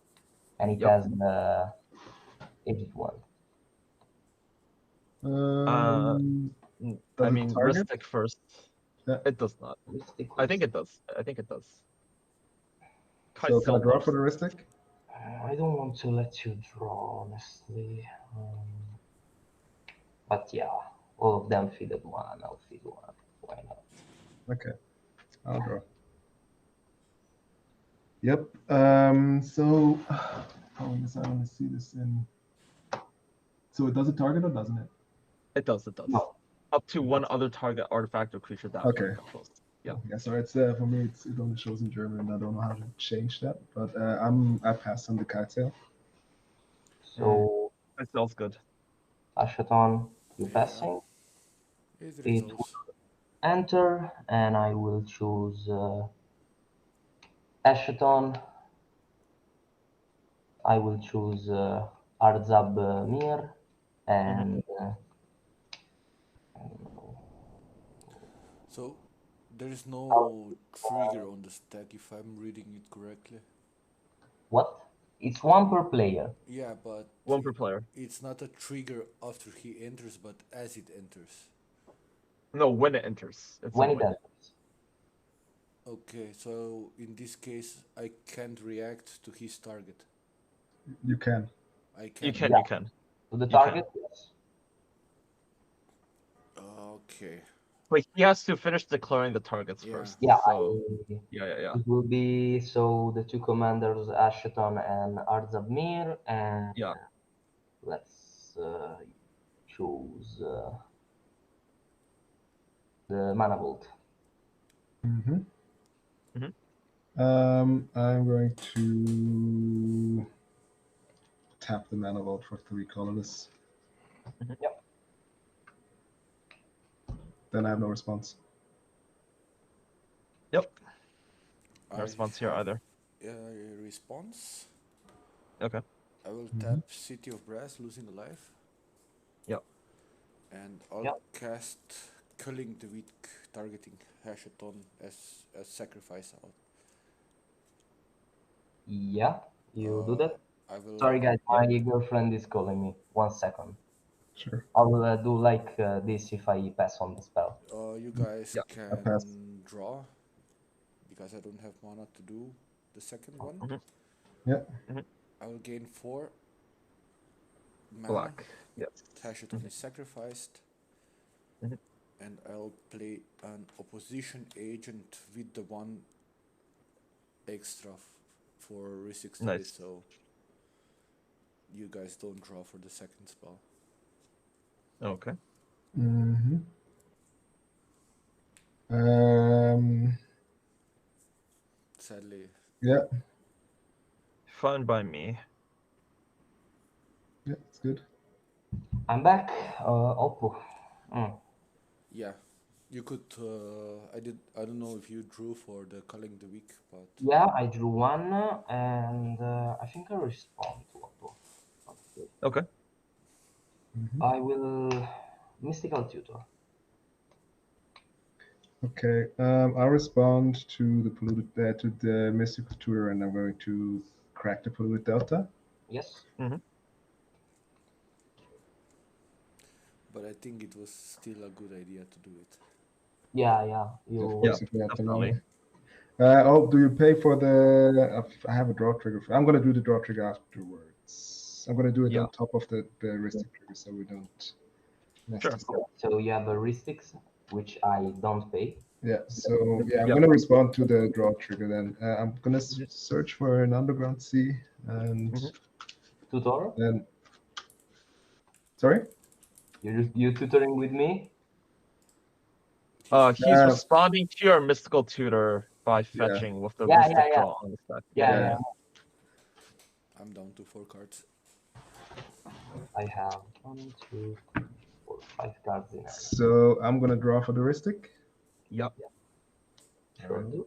And it has the edit 1. I mean, Ristic first. Yeah. It does not. I think it does. So can I draw for the Ristic? I don't want to let you draw, honestly. But yeah, all of them feeded 1. I'll feed 1. Why not? Okay, I'll draw. Yep. So, I guess I want to see this in. So it does a target or doesn't it? It does. No. Up to 1 other target artifact or creature that Okay. controls. Yeah. Yeah. So it's for me. It only shows in German, and I don't know how to change that. But I pass on the kite sail. So it sounds good. Ashaton, you passing? It Will enter, and I will choose Ashaton. I will choose Arzab Mir, and So there is no trigger on the stack if I'm reading it correctly. What? It's 1 per player. Yeah, but 1 per player. It's not a trigger after he enters, but as it enters. No, when it enters. When it enters. Okay, so in this case, I can't react to his target. You can. I can. You can. To the target, yes. Okay. Wait, he has to finish declaring the targets first. Yeah. So, yeah. It will be so the 2 commanders, Ashaton and Arzabmir, and let's choose the Mana Vault. I'm going to tap the Mana Vault for 3 colorless. Yep. Then I have no response. Yep. No response here either. Response. Okay. I will tap City of Brass, losing a life. Yep. And I'll cast Culling the Weak, targeting Hashaton as sacrifice out. Yeah. You do that? I will. Sorry, guys, Yeah. my girlfriend is calling me. 1 second. Sure. I'll do like this if I pass on the spell. You guys I pass. can draw because I don't have mana to do the second one. Yeah. I will gain 4 mana. Black. Yes. Tash it only sacrificed. And I'll play an opposition agent with the 1 extra for re-6 Nice. so you guys don't draw for the second spell. Okay. Mm-hmm. Sadly. Yeah. Fine by me. Yeah, it's good. I'm back. Oppo. Yeah. You could, I don't know if you drew for the Culling the Week, but... Yeah, I drew 1, and I think I respond to Oppo. Okay. I will Mystical Tutor. Okay. I'll respond to the polluted to the mystical tutor, and I'm going to crack the polluted delta. Yes. But I think it was still a good idea to do it. Yeah. Of course, if we have the definitely. money. Do you pay for the? I have a draw trigger. I'm gonna do the draw trigger afterwards. I'm gonna do it on top of the heuristic trigger, so we don't mess this up. So you have heuristics, which I don't pay. Yeah. So yeah, I'm gonna respond to the draw trigger then. I'm gonna search for an underground sea and Tutor. then. Sorry. You tutoring with me? He's responding to your mystical tutor by fetching with the mystic draw on the stack. Yeah. I'm down to 4 cards. I have 1, 2, 3, 4, 5 cards in hand. So I'm gonna draw for the heuristic. Yep. Sure do.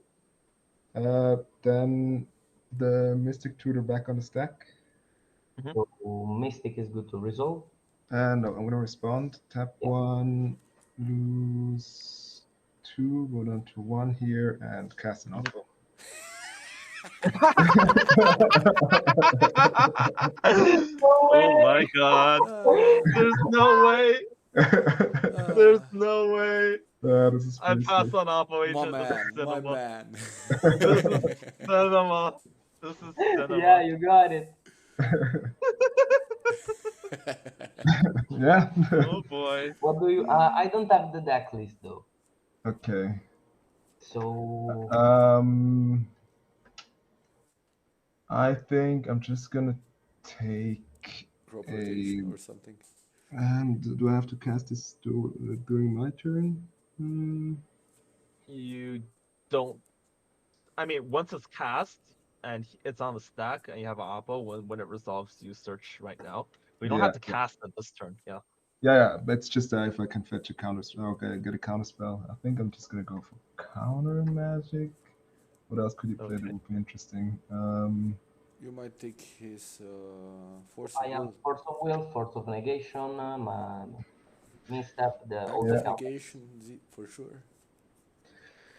Then the mystic tutor back on the stack. So mystic is good to resolve. And no, I'm gonna respond. Tap 1, lose 2, go down to 1 here, and cast an Oppo. Oh my god. There's no way. There's no way. This is I pretty pass sick. on Oppo agent. My man. This is cinema. This is cinema. Yeah, you got it. Yeah. Oh boy. What do you? I don't have the deck list though. Okay. So I think I'm just gonna take Rotation or something. And do I have to cast this during my turn? You don't. I mean, once it's cast and it's on the stack and you have an Oppo, when it resolves, you search right now. We don't have to cast it this turn. Yeah. Yeah. It's just if I can fetch a counter spell. Okay, get a counter spell. I think I'm just gonna go for counter magic. What else could you play that would be interesting? You might take his Force I of have Will. Force of Will, Force of Negation, Misstep, All the negation for sure.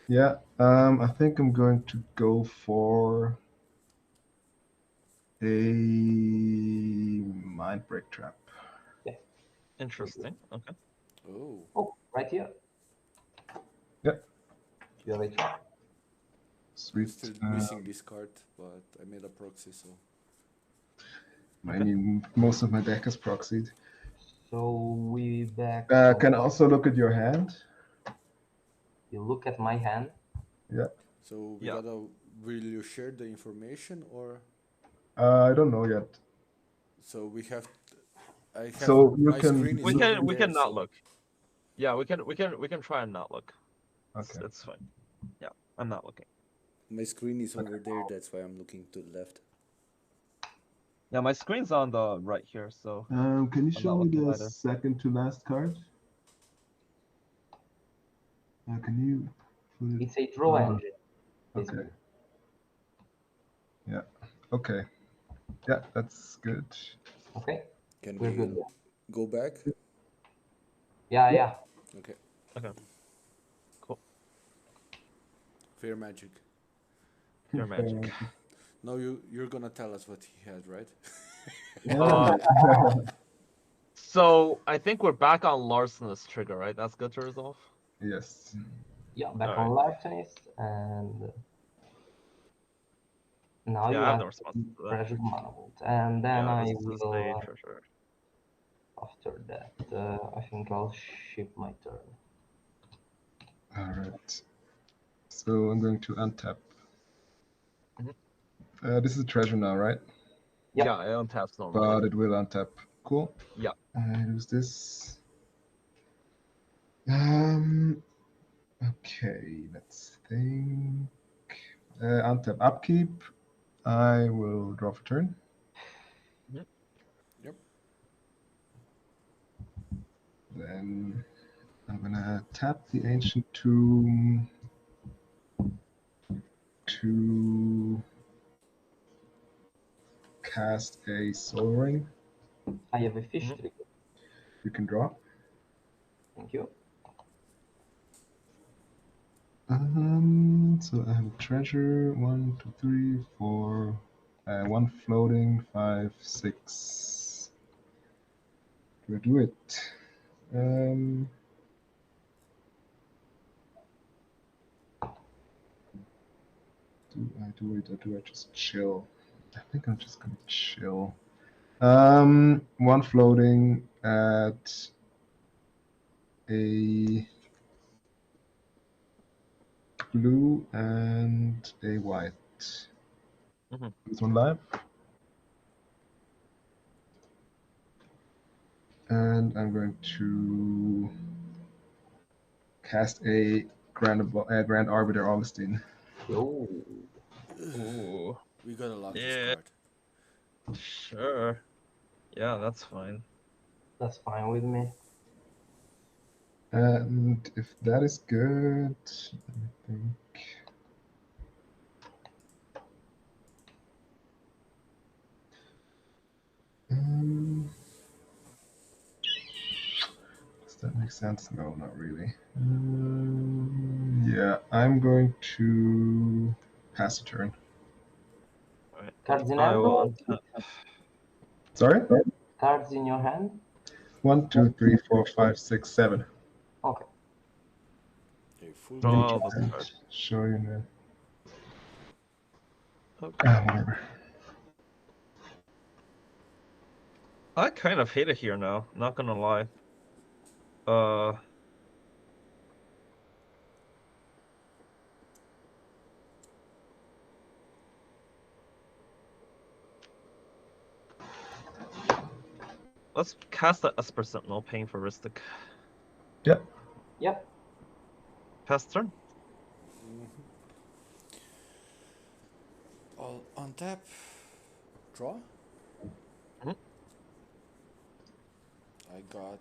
Yeah, I think I'm going to go for a Mind Break Trap. Yeah. Interesting. Okay. Oh, right here. Yep. You have a trap. Sweet. I'm still missing this card, but I made a proxy, so. I mean, most of my deck is proxied. So we back. Can also look at your hand. You look at my hand. Yeah. So will you share the information or? I don't know yet. So we have. I have so you my can. Screen is we can not so. look. Yeah, we can try and not look. Okay. It's fine. Yeah, I'm not looking. My screen is over there. That's why I'm looking to the left. Yeah, my screen's on the right here, so. Can you show me the either. second to last card? Can you? It's a draw engine. Okay. Yeah. Okay. Yeah, that's good. Okay. Can We're we good. go back? Yeah. Okay. Okay. Cool. Fair magic. Your magic. No, you're gonna tell us what he had, right? So I think we're back on Larsen's trigger, right? That's good to resolve. Yes. Yeah, back All on Larsenis, and now Yeah, you I have have no response to that. Treasure Mana Vault, and then Yeah, I this is will. the treasure. After that, I think I'll ship my turn. All right. So I'm going to untap. This is a treasure now, right? Yep. Yeah, I untap normally. But it will untap. Cool. Yeah. I use this. Okay, let's think. Untap upkeep. I will draw for turn. Yep. Then I'm gonna tap the Ancient Tomb to cast a Soul Ring. I have a fish trigger. You can draw. Thank you. So I have a treasure. 1, 2, 3, 4. One floating. 5, 6. Do I do it? Do I do it or do I just chill? I think I'm just gonna chill. One floating at a blue and a white. This one live. And I'm going to cast a Grand Arbiter Augustine. Yo. Ooh. We gotta lock this card. Sure. Yeah, that's fine. That's fine with me. And if that is good, let me think. Does that make sense? No, not really. Yeah, I'm going to pass a turn. Right. Cards in I hand? will Sorry? Cards in your hand? 1, 2, 3, 4, 5, 6, 7. Okay. draw this card. Show you now. Okay. Whatever. I kind of hate it here now, not gonna lie. Let's cast the Esper Sentinel, paying for Ristic. Yep. Yep. Pass turn. I'll untap. Draw. I got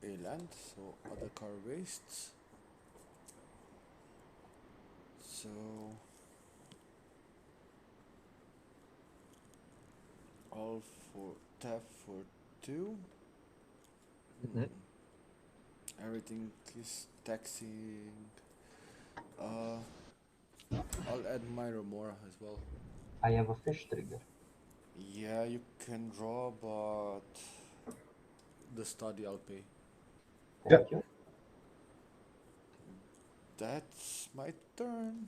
a land, so other card wastes. So all for tap for 2. Everything is taxing. I'll add my Remora as well. I have a fish trigger. Yeah, you can draw, but the study I'll pay. Thank you. That's my turn.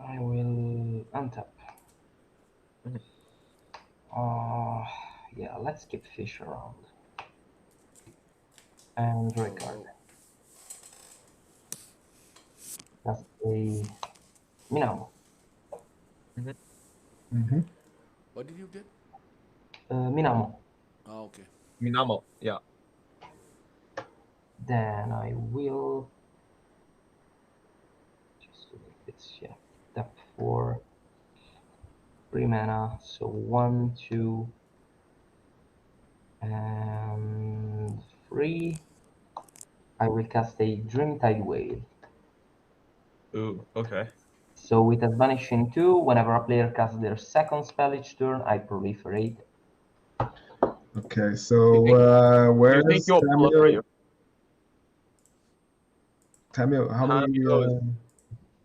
I will untap. Yeah, let's keep fish around. And draw a card. That's a Minamo. What did you get? Minamo. Ah, okay. Minamo, yeah. Then I will just to make this, tap for 3 mana. So 1, 2, and 3. I will cast a Dreamtide Wave. Ooh, okay. So with a vanishing 2, whenever a player casts their second spell each turn, I proliferate. Okay, so where you think is you'll proliferate? Tamio, how many?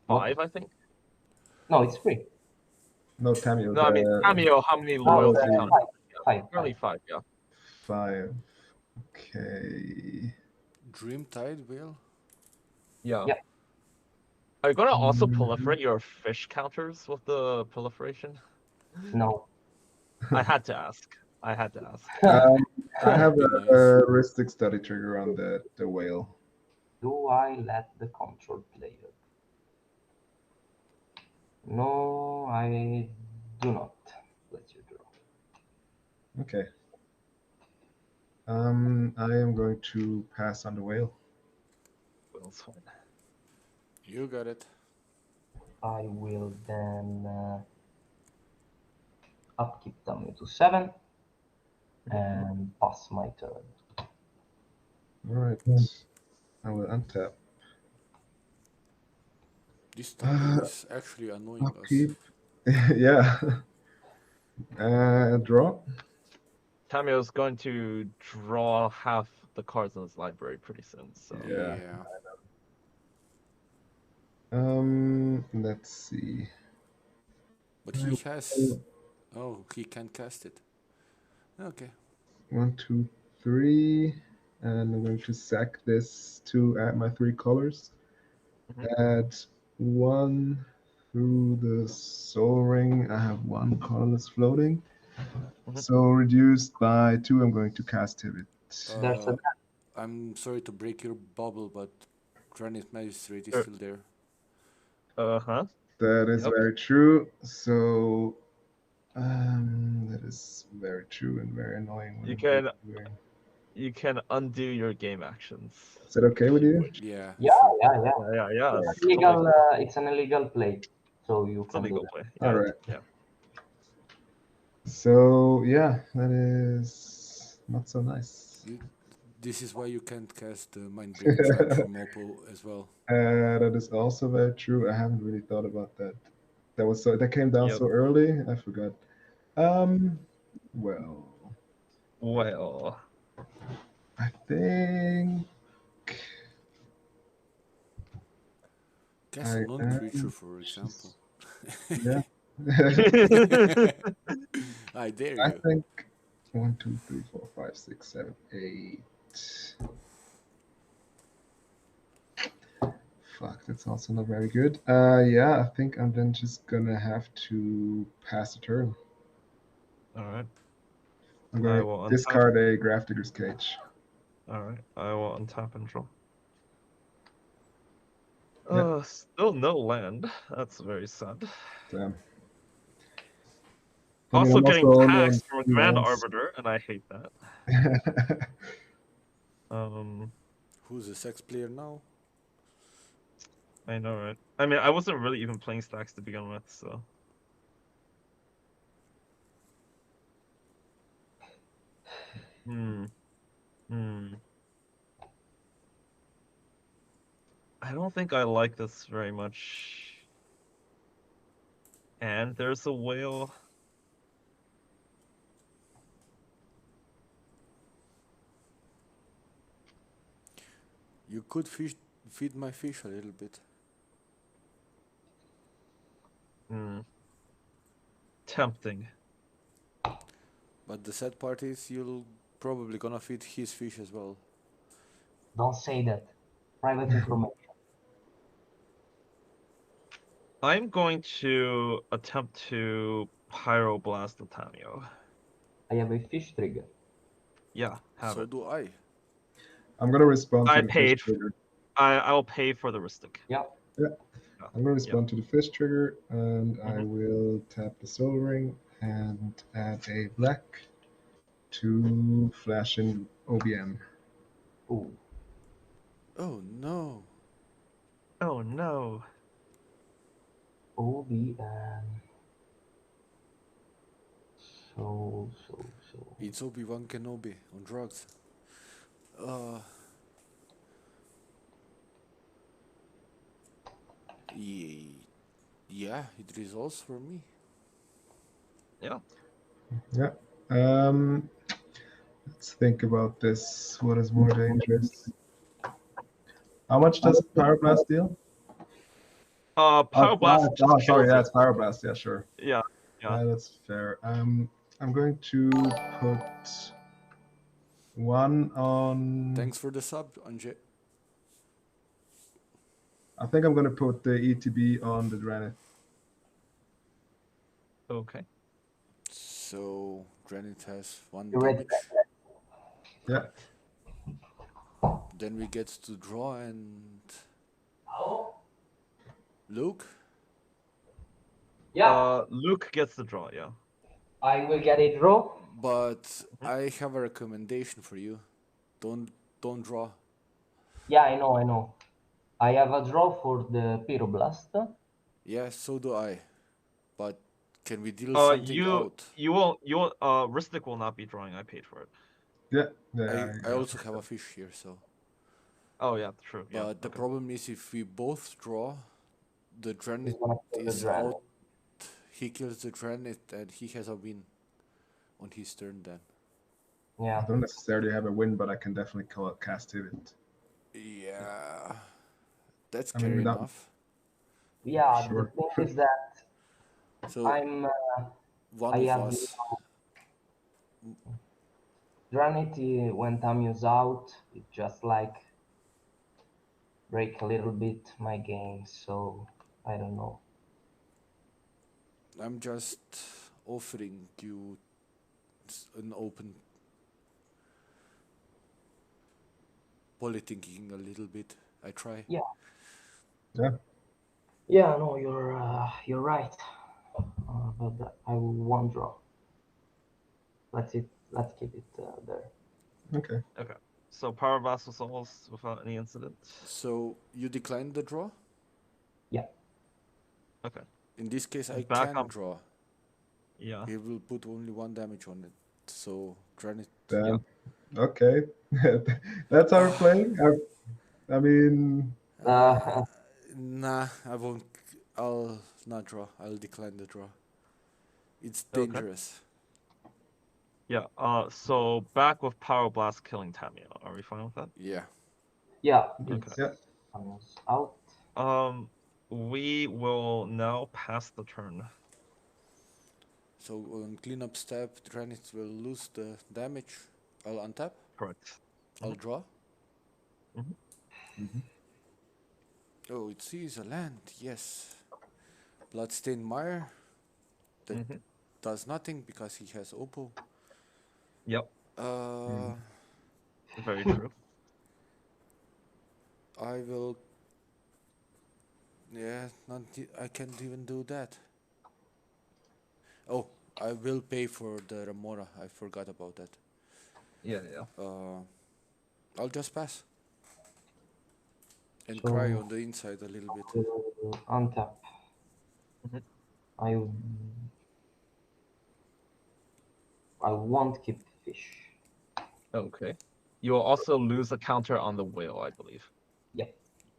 5, I think. No, it's free. No, Tamio. No, I mean Tamio. How many loyalty counters? Currently 5. Yeah. 5. Okay. Dreamtide Whale? Yeah. Are you gonna also Mhm. proliferate your fish counters with the proliferation? No. I had to ask. I had to ask. I have Be a nice. heuristic study trigger on the whale. Do I let the control player? No, I do not let you draw. Okay. I am going to pass on the whale. Whale's fine. You got it. I will then upkeep them to 7 and pass my turn. All right. I will untap. This Tamio is actually annoying us. Upkeep. Yeah. Draw. Tamio is going to draw half the cards in his library pretty soon. So Yeah. Let's see. But he has. Oh, he can cast it. Okay. 1, 2, 3, and I'm going to sack this to add my 3 colors. Add 1 through the soul ring. I have 1 colorless floating. So reduced by 2, I'm going to cast it. I'm sorry to break your bubble, but Granite Magistrate is still there. That is very true. So that is very true and very annoying. You can undo your game actions. Is that okay with you? Yeah. Yeah. It's an illegal play, so you It's can a legal do play. All right. Yeah. So yeah, that is not so nice. This is why you can't cast the Mindbreaking Charge from Oppo as well. That is also very true. I haven't really thought about that. That came down so early. I forgot. Well, I think Cast a non-creature, for example. Yeah. I dare you. I think 1, 2, 3, 4, 5, 6, 7, 8. Fuck, that's also not very good. Yeah, I think I'm then just gonna have to pass a turn. All right. I'm going to discard a Grafdigger's Cage. All right. I will untap and draw. Yeah. Still no land. That's very sad. Damn. Also getting only taxed on from a Grand lands. Arbiter, and I hate that. Who's a sex player now? I know, right? I mean, I wasn't really even playing stacks to begin with, so. I don't think I like this very much. And there's a whale. You could feed my fish a little bit. Tempting. But the sad part is you're probably gonna feed his fish as well. Don't say that. Private information. I'm going to attempt to Pyroblast the Tamio. I have a fish trigger. Yeah, so do I. I'm gonna respond to I the paid. fish trigger. I'll pay for the Ristic. Yeah. I'm gonna respond to the fish trigger, and I will tap the soul ring and add a black to flash in OBM. Ooh. Oh no. Oh no. OBM. So. It's Obi-Wan Kenobi on drugs. Yeah, it resolves for me. Yeah. Yeah. Let's think about this. What is more dangerous? How much does Pyroblast deal? Pyroblast. Sorry, yeah, it's Pyroblast. Yeah, sure. Yeah. Yeah. That's fair. I'm going to put one on. Thanks for the sub, Anje. I think I'm going to put the ETB on the Dranith. Okay. So Granite has 1 You ready? damage. Yeah. Then we get to draw and Luke. Yeah, Luke gets the draw. Yeah. I will get a draw. But I have a recommendation for you. Don't draw. Yeah, I know. I have a draw for the Pyroblast. Yeah, so do I. But can we deal something out? You won't. Ristic will not be drawing. I paid for it. Yeah. I also have a fish here, so. Oh yeah, true. Yeah. But the problem is if we both draw, the Dranith gonna kill the is Dranith. out. He kills the Dranith and he has a win on his turn then. Yeah. I don't necessarily have a win, but I can definitely cast it. Yeah. That's I mean, scary without- enough. Yeah, Sure. the thing is that So I'm. one I of have us. Dranity when Tamu's out, it just like break a little bit my game, so I don't know. I'm just offering you an open politicking a little bit. I try. Yeah. Yeah. Yeah, no, you're right. But I will one draw. Let's keep it there. Okay. Okay. So Power Vassal Souls without any incident. So you decline the draw? Yeah. Okay. In this case, I Back can on- draw. Yeah. He will put only 1 damage on it. So Granite. Then, okay. That's how we're playing. I mean, Nah, I won't. I'll not draw. I'll decline the draw. It's Okay. dangerous. Yeah. So back with Power Blast killing Tamio. Are we fine with that? Yeah. Yeah. Okay. Yeah. Tamu's out. We will now pass the turn. So on cleanup step, Granite will lose the damage. I'll untap. Correct. I'll draw. Mhm. Oh, it sees a land. Yes. Bloodstained Mire. That does nothing because he has Oppo. Yep. Very true. I will. Yeah, I can't even do that. Oh, I will pay for the Remora. I forgot about that. Yeah. I'll just pass. And So- cry on the inside a little bit. Untap. I won't keep fish. Okay. You will also lose a counter on the whale, I believe. Yeah.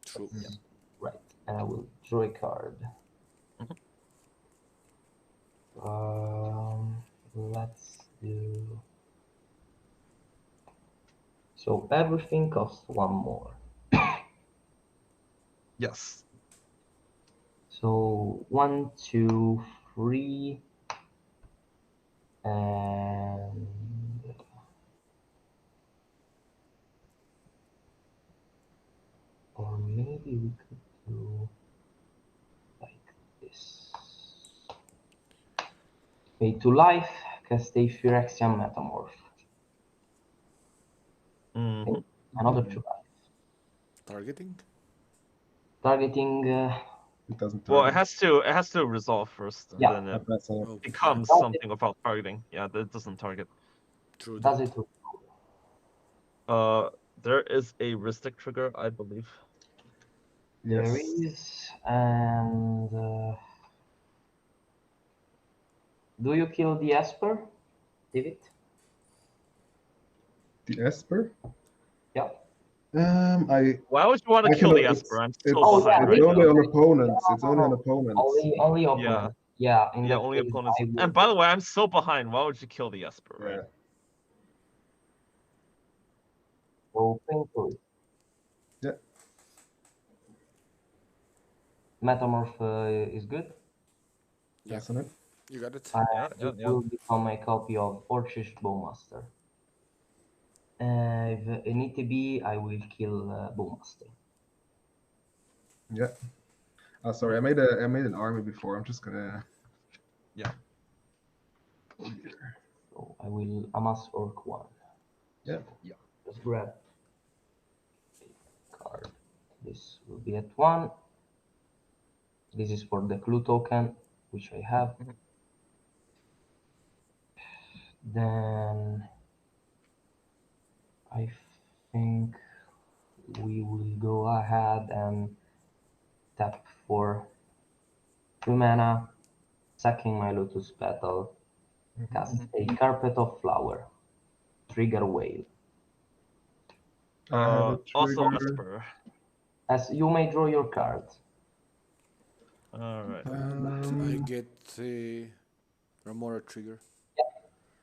True. That's right. And I will draw a card. Let's do. So everything costs 1 more. Yes. So 1, 2, 3, and or maybe we could do like this. Pay to life, cast a Phyrexian Metamorph. Another 2 life. Targeting? Targeting. It doesn't. Well, it has to resolve first, and Yeah. then it That's all. becomes Yeah. something without targeting. Yeah, that doesn't target. True. Does it? There is a Ristic trigger, I believe. There Yes. is, and do you kill the Esper, David? The Esper. Yeah. Why would you want to I kill the cannot- Esper? I'm It's, so Oh, behind yeah, right it's only now. on opponents. It's only on opponents. Only opponent. Yeah. In Yeah, that only case, opponents. I would- And by the way, I'm so behind. Why would you kill the Esper, right? Yeah. So painful. Yeah. Metamorph is good. Yeah. Excellent. You got it. It will become a copy of Orcish Bowmaster. If it need to be, I will kill Bowmaster. Yeah. Oh, sorry. I made an army before. I'm just gonna. Yeah. So I will amass Orc 1. Yeah. Yeah. Just grab a card. This will be at 1. This is for the clue token, which I have. Then I think we will go ahead and tap for 2 mana, sacking my Lotus Petal, cast a Carpet of Flower, trigger Whale. I have a Also trigger. Esper. As you may draw your card. All right. I get a Remora trigger.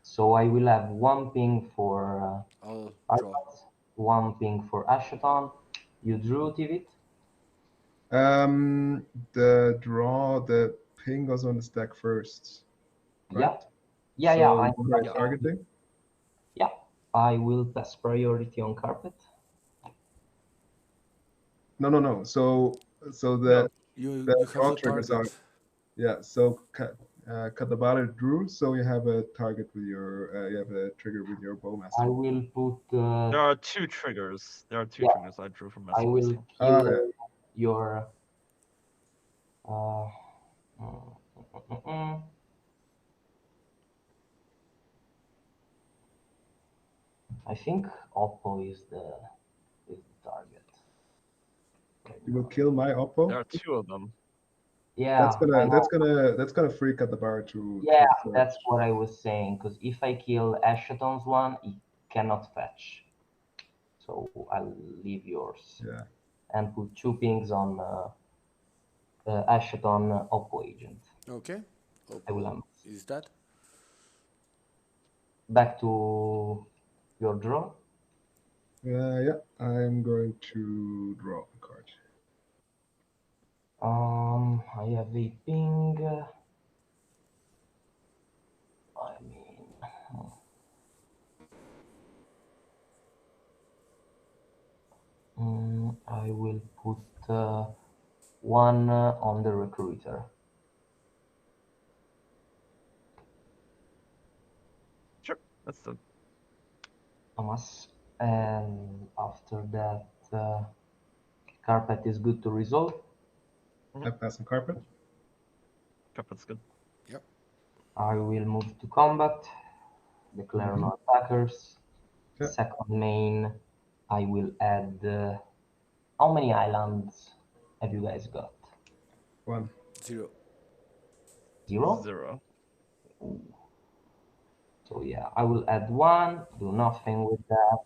So I will have 1 ping for I'll draw. Arbat, 1 ping for Asheton. You drew Tivit? The ping goes on the stack first. Right? Yeah. So I try targeting. Yeah, I will pass priority on carpet. No. So the You draw have a triggers target. Yeah. So Katabale drew. So you have a target with your. You have a trigger with your Bowmaster. I will put. There are 2 triggers. There are 2 Yeah. triggers I drew from my I will spell. kill your. I think Oppo is the target. You will kill my Oppo. There are 2 of them. Yeah, that's gonna free Katabara to. Yeah, that's what I was saying. Because if I kill Asheton's one, it cannot fetch. So I'll leave yours. Yeah. And put 2 pings on Asheton Oppo agent. Okay. I will amass. Is that? Back to your draw. Yeah, I'm going to draw a card. I have a ping. I will put 1 on the recruiter. Sure, that's the. Amass. And after that, carpet is good to resolve. I pass on carpet. Carpet's good. Yep. I will move to combat. Declare no attackers. Okay. Second main, I will add. How many islands have you guys got? 0. 0? Ooh. So yeah, I will add 1. Do nothing with that.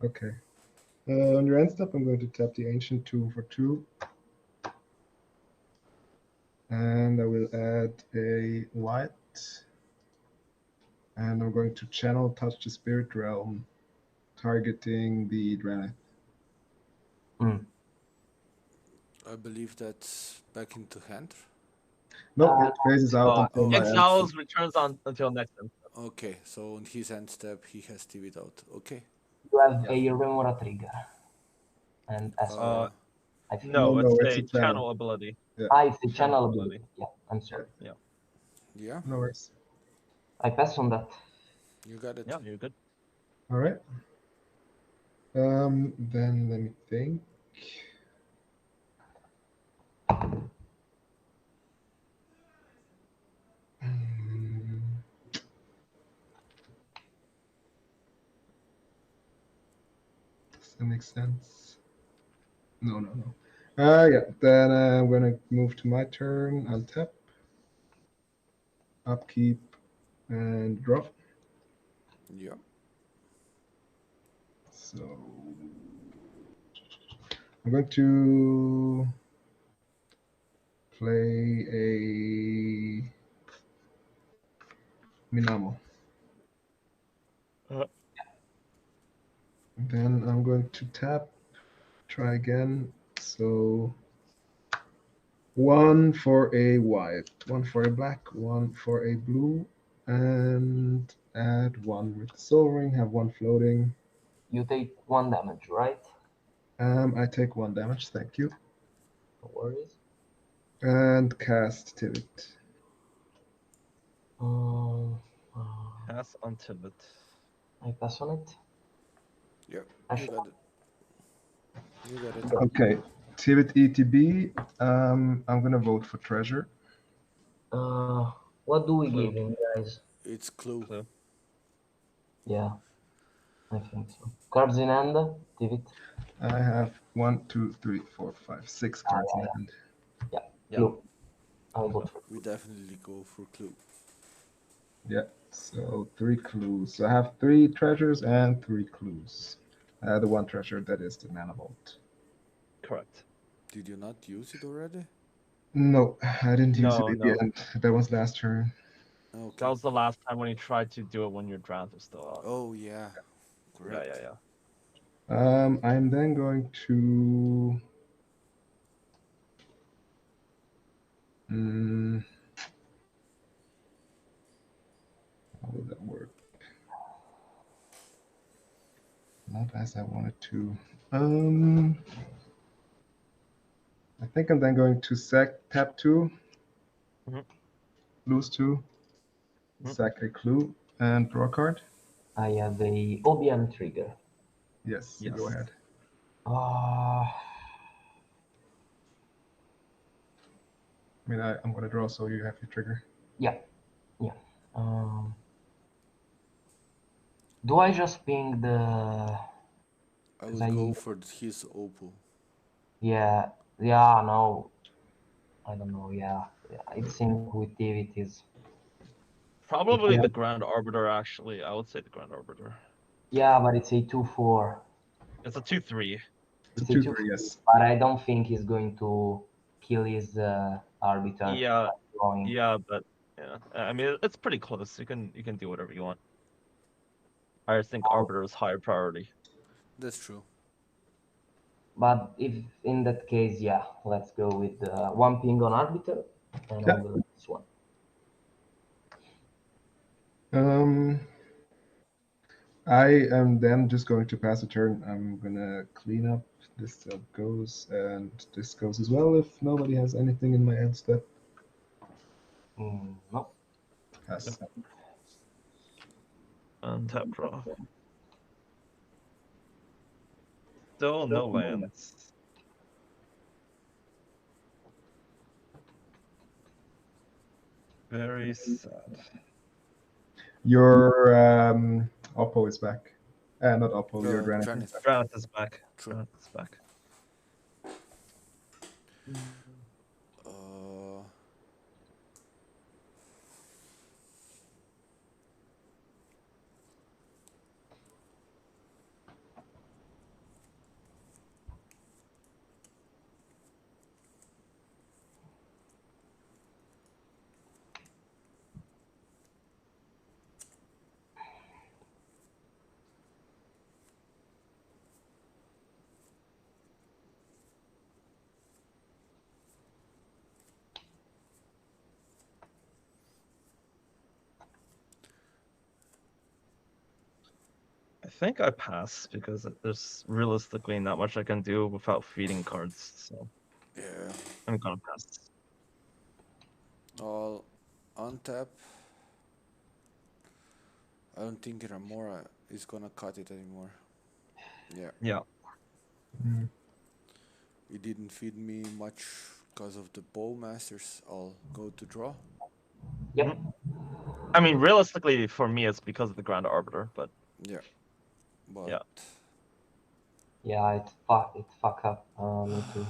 Okay. On your end step, I'm going to tap the Ancient 2 for 2. And I will add a white. And I'm going to channel Touch the Spirit Realm, targeting the Dranith. I believe that's back into hand. No, it phases out until my end Exiles step. returns on until next end. Okay, so on his end step, he has TV out. Okay. You have a Remora trigger. And as I think No, No, it's a channel ability. Yeah. It's a channel ability. Yeah, I'm sorry. Yeah. No worries. I pass on that. You got it. Yeah, you're good. All right. Then let me think. Does that make sense? No. Yeah. Then I'm gonna move to my turn. Untap, upkeep, and draw. Yeah. So I'm going to play a Minamo. Then I'm going to tap, try again. So One for a white, one for a black, one for a blue, and add one with the soul ring, have one floating. You take 1 damage, right? I take 1 damage, thank you. No worries. And cast Tivit. Pass on Tibet. I pass on it. Yep, I you got it. You got it. Okay, Tivit ETB. I'm gonna vote for treasure. What do we Clue. give him, guys? It's clue. Clue. Yeah, I think so. Cards in hand, Tivit. I have 1, 2, 3, 4, 5, 6 cards in hand. Yeah, Yeah. clue. I'll vote for We definitely go for clue. Yeah, so 3 clues. So I have 3 treasures and 3 clues. The 1 treasure that is the mana vault. Correct. Did you not use it already? No, I didn't use it No, at no. the end. That was last turn. Okay. That was the last time when you tried to do it when your draft was still out. Oh yeah, correct. Yeah. I'm then going to. How would that work? Not as I wanted to. I think I'm then going to tap 2, lose 2, sack a clue, and draw a card. I have a OBM trigger. Yes, you go ahead. Uh, I mean, I'm going to draw, so you have your trigger. yeah. Do I just ping the? I would go for his opal. Yeah. No. I don't know. Yeah. It seems with Tivit is. Probably the Grand Arbiter, actually. I would say the Grand Arbiter. Yeah, but it's a 2/4. It's a 2/3. It's a 2/3, yes. But I don't think he's going to kill his arbiter. Yeah, yeah, but yeah, I mean it's pretty close. You can do whatever you want. I just think Arbiter is higher priority. That's true. But if in that case, yeah, let's go with 1 ping on arbiter and on the next one. I am then just going to pass a turn. I'm gonna clean up. This goes, and this goes as well. If nobody has anything in my end step. No. Pass. Untap draw. Still no lands. Very sad. Your Oppo is back. Not Oppo, your Granite is back. Granite is back. Granite is back. I think I pass because there's realistically not much I can do without feeding cards. So yeah, I'm gonna pass. I'll untap. I don't think Ramora is gonna cut it anymore. Yeah. Yeah. It didn't feed me much because of the Bowmasters. I'll go to draw. Yep. I mean, realistically, for me, it's because of the Grand Arbiter, but yeah. But yeah. Yeah, it fuck up me too.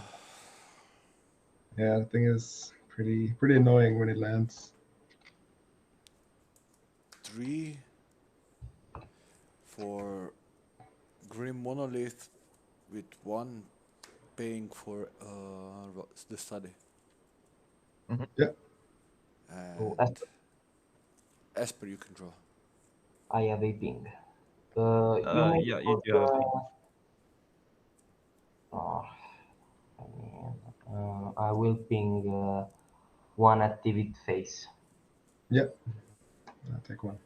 Yeah, the thing is pretty annoying when it lands. 3 for Grim Monolith with 1 paying for the study. Yeah. And Esper, you can draw. I have a ping. Yeah, you do have a ping. Oh, man. I will ping one activate phase. Yep. I'll take one.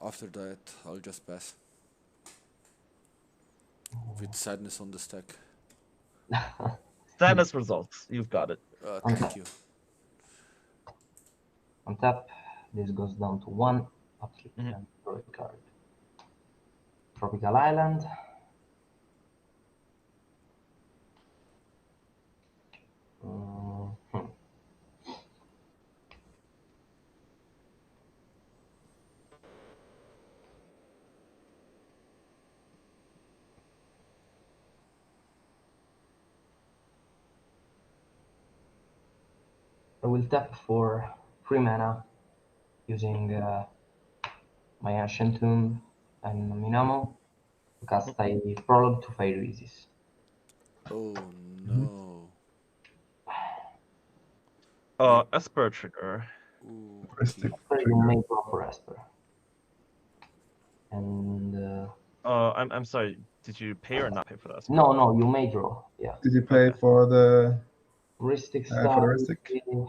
After that, I'll just pass. With sadness on the stack. Sadness results. You've got it. Thank you. On tap, this goes down to 1. Upkeep and draw a card. Tropical Island. I will tap for 3 mana using my Ancient Tomb and Minamo to cast a Prologue to Phyresis. Oh no. Esper trigger. Ooh, You may draw for Esper. And I'm sorry. Did you pay or not pay for that? no, you may draw. Yeah. Did you pay for the Ristic for the style? Ristic?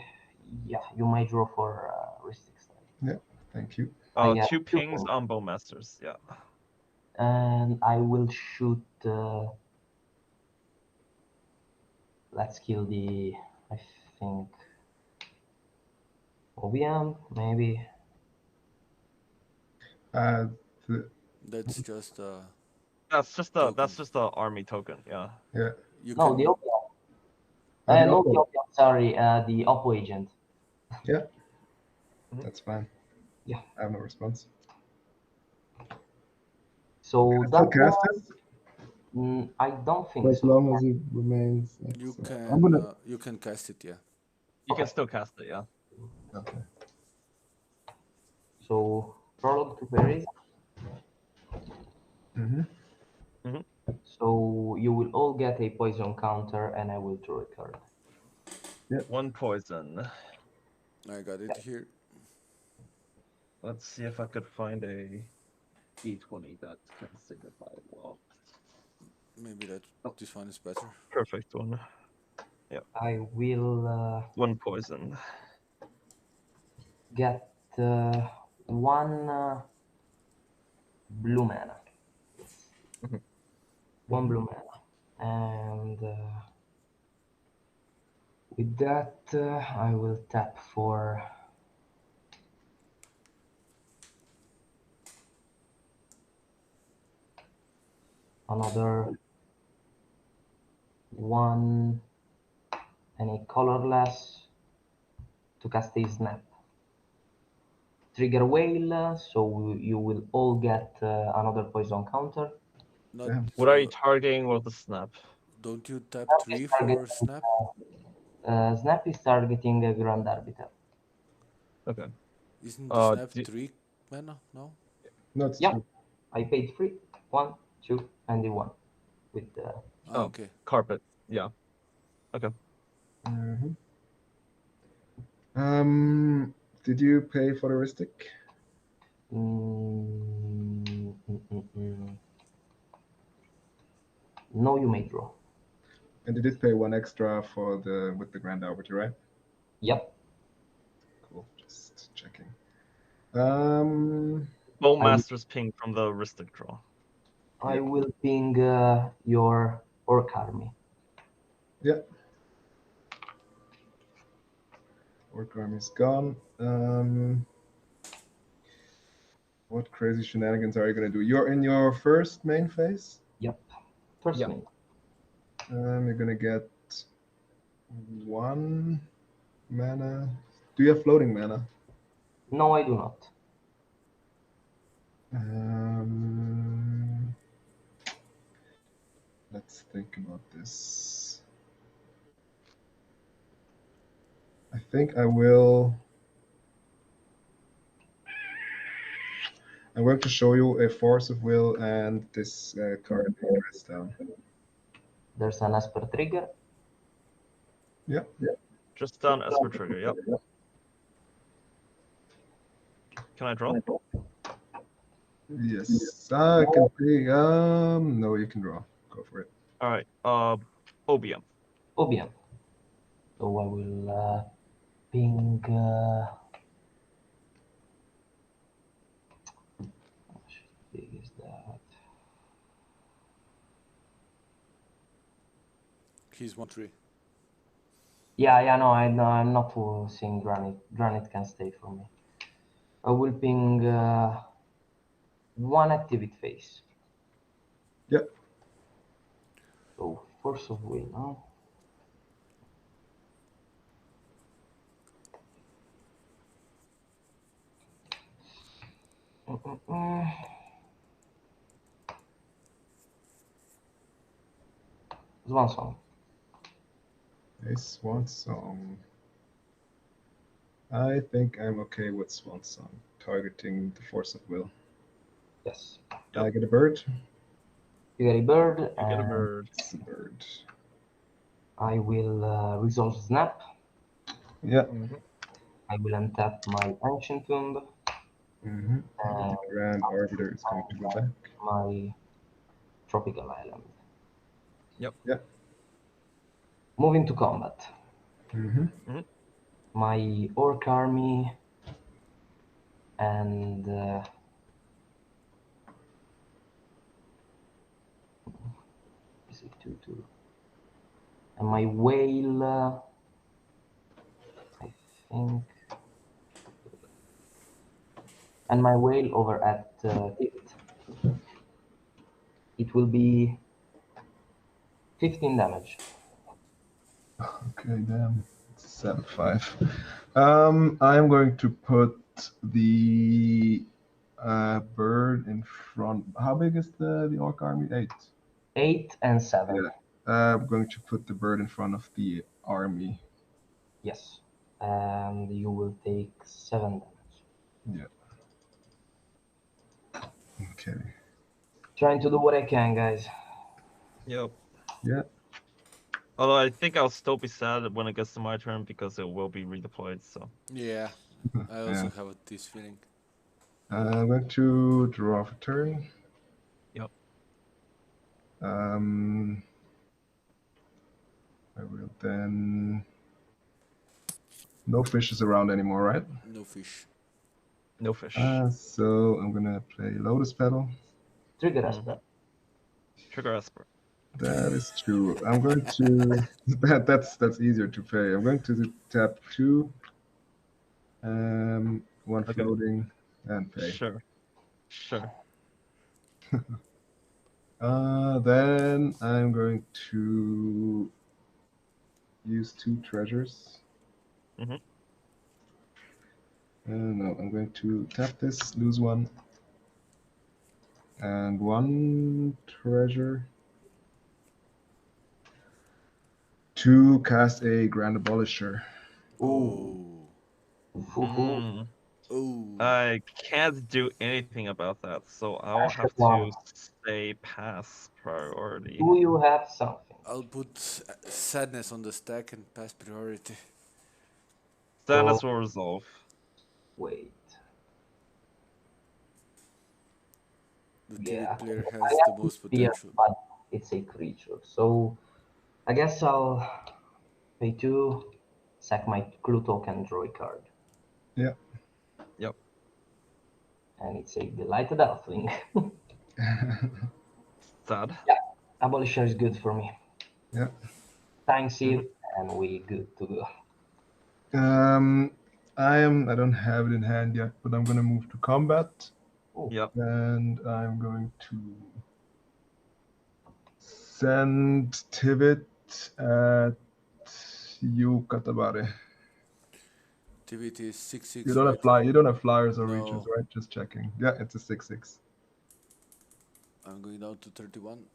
Yeah, you may draw for Ristic style. Yeah, thank you. 2 pings on Bowmasters. Yeah. And I will shoot. Let's kill the. I think. OBM maybe. That's just That's just a army token. Yeah. Yeah. You No, can... the OBM. No, the OBM. Sorry, the Oppo agent. Yeah. That's fine. Yeah. I have no response. So still that cast it? I don't think as so. long as it remains. You can. I'm gonna... You can cast it, yeah. You can still cast it, yeah. Okay. So Prologue to Phyresis. So you will all get a poison counter, and I will draw a card. Yep. 1 poison. I got it here. Let's see if I could find a D20 that can signify it well. Maybe this one is better. Perfect one. Yeah. I will 1 poison. get 1 blue mana. Yes. 1 blue mana. And with that, I will tap for another 1 and a colorless to cast a snap. Trigger whale, so you will all get another poison counter. What are you targeting with the snap? Don't you tap Snap 3 is for targeting, snap? Snap is targeting a Grand Arbiter. Okay. Isn't the snap 3 mana? No? No, it's Yeah. 2. I paid 3, 1, 2, and the 1 with the. Okay. Carpet. Yeah. Okay. Did you pay for the Ristic? No, you may draw. And you did pay 1 extra for the with the Grand Arbiter, right? Yep. Cool. Just checking. Bowmaster's ping from the Ristic draw. I will ping your Orc army. Yeah. Orc army is gone. What crazy shenanigans are you gonna do? You're in your first main phase? Yep. First main. You're gonna get 1 mana. Do you have floating mana? No, I do not. Let's think about this. I think I will. I'm going to show you a Force of Will and this card press down. There's an Esper trigger. Yeah. Just down Esper trigger, yep. Can I draw? Yes. I can see. No, you can draw. Go for it. Alright. OBM. Oh, bien. So I will ping. How big is that? He's 1-3. Yeah, no, I'm not seeing Granite. Granite can stay for me. I will ping one activate phase. Yep. So Force of Will, no? Swan Song. A Swan Song. I think I'm okay with Swan Song targeting the Force of Will. Yes. I get a bird. You get a bird. You get a bird. It's a bird. I will resolve Snap. Yeah. I will untap my Ancient Tomb. The Grand Arbiter is going to go back. My Tropical Island. Yep. Yep. Moving to combat. Mhm. My Orc army and is it 2-2? And my whale, I think, and my whale over at Cedh. It will be 15 damage. Okay, damn. It's 7-5. I'm going to put the bird in front. How big is the Orc army? 8. 8 and 7. Yeah. I'm going to put the bird in front of the army. Yes. And you will take 7 damage. Yeah. Okay. Trying to do what I can, guys. Yep. Yeah. Although I think I'll still be sad when it gets to my turn because it will be redeployed. So. Yeah. I also have this feeling. I'm going to draw for turn. Yep. I will then. No fishes around anymore, right? No fish. No fish. So I'm gonna play Lotus Petal. Trigger Esper. Trigger Esper. That is true. I'm going to. That's easier to play. I'm going to tap 2. One Okay. floating and pay. Sure. Then I'm going to use 2 treasures. Mm-hmm. No, I'm going to tap this, lose 1, and 1 treasure to cast a Grand Abolisher. Ooh. Mm. I can't do anything about that, so I'll have to say pass priority. Do you have something? I'll put Sadness on the stack and pass priority. Sadness will resolve. Wait. The TV player I has the have most fear, potential. but it's a creature. So I guess I'll pay 2, sack my clue token, draw a card. Yeah. Yep. And it's a Delighted Earthling. Sad. Yeah, Abolisher is good for me. Yeah. Thanks, Cedh, and we good to go. I don't have it in hand yet, but I'm gonna move to combat. Yep. And I'm going to send Tivit at you, Katabare. Tivit is 6/6. You don't right? have you don't have flyers or No. reaches, right? Just checking. Yeah, it's a 6/6. I'm going down to 31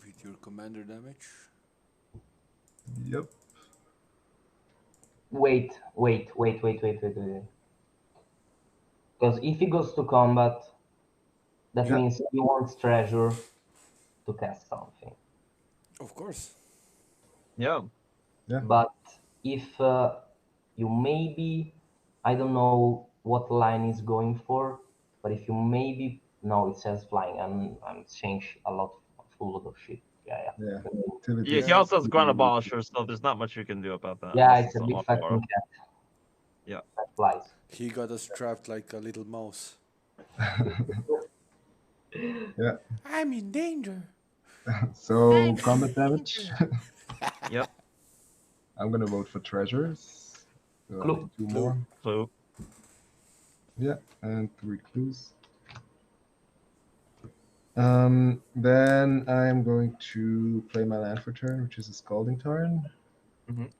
with your commander damage. Yep. Wait. Because if he goes to combat, that means he wants treasure to cast something. Of course. Yeah. But if you maybe, I don't know what line is going for, but if you maybe, no, it says flying. I'm changed a lot, full lot of shit. Yeah. Activity. Yeah, he also has Ground Abolisher, so there's not much you can do about that. Yeah, unless it's a an big off fucking bar. cat. Yeah. That flies. He got us trapped like a little mouse. Yeah. I'm in danger. So combat damage. Yep. I'm gonna vote for treasures. So I Clue. need 2 more. Clue. Yeah, and 3 clues. Then I'm going to play my land for turn, which is a Scalding Tarn. Mhm.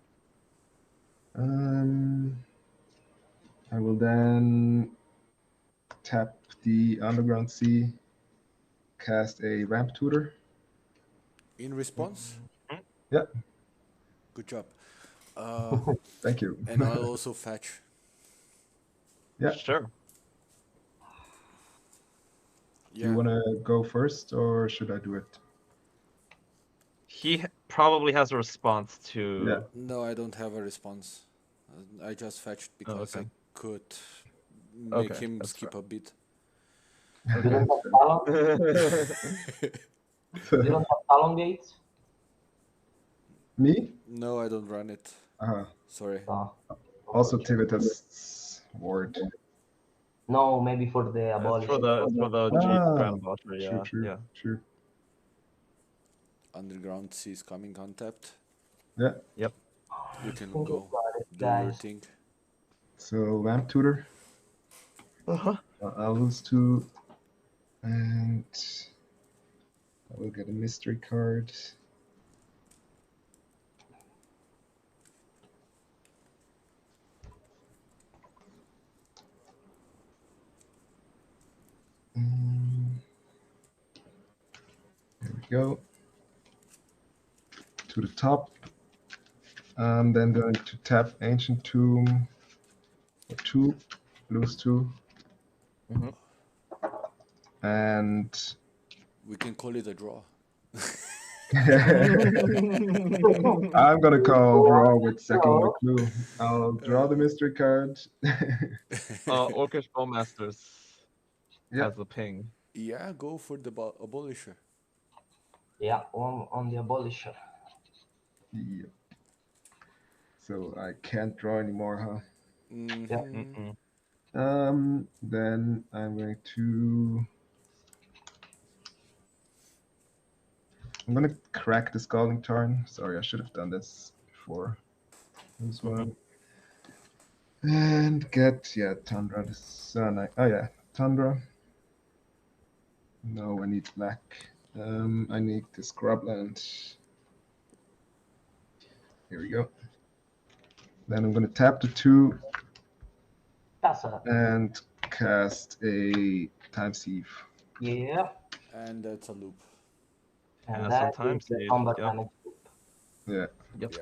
I will then tap the Underground Sea, cast a Ramp Tutor. In response? Yeah. Good job. Thank you. And I'll also fetch. Yeah. Sure. Do you want to go first, or should I do it? He probably has a response to. Yeah. No, I don't have a response. I just fetched because okay. I could make Okay, him that's skip a bit. You don't have Talon? You don't have Talon gates? Me? No, I don't run it. Sorry. Also, Tivitas Ward. No, maybe for the It's for abolition. the Ground Abolisher, yeah. True. Underground Sea is coming untapped. Yeah. Yep. You can think go you got it, do your guys. thing. So Lamp Tutor. I'll lose 2, and I will get a mystery card. There we go. To the top. I'm then going to tap Ancient Tomb for 2, lose 2. And we can call it a draw. I'm gonna call draw with sacking my clue. I'll draw the mystery card. Orcish Bowmasters Yeah. has the ping. Yeah, go for the abolisher. Yeah, on the abolisher. Yeah. So I can't draw anymore, huh? Mm-hmm. Then I'm going to. I'm gonna crack the Scalding Tarn. Sorry, I should have done this before this one. And get Tundra. Tundra. No, I need black. I need the Scrubland. Here we go. Then I'm gonna tap the 2 and cast a Time Sieve. Yeah. And that's a loop. And that sometimes is the combat damage. Yeah. Yep.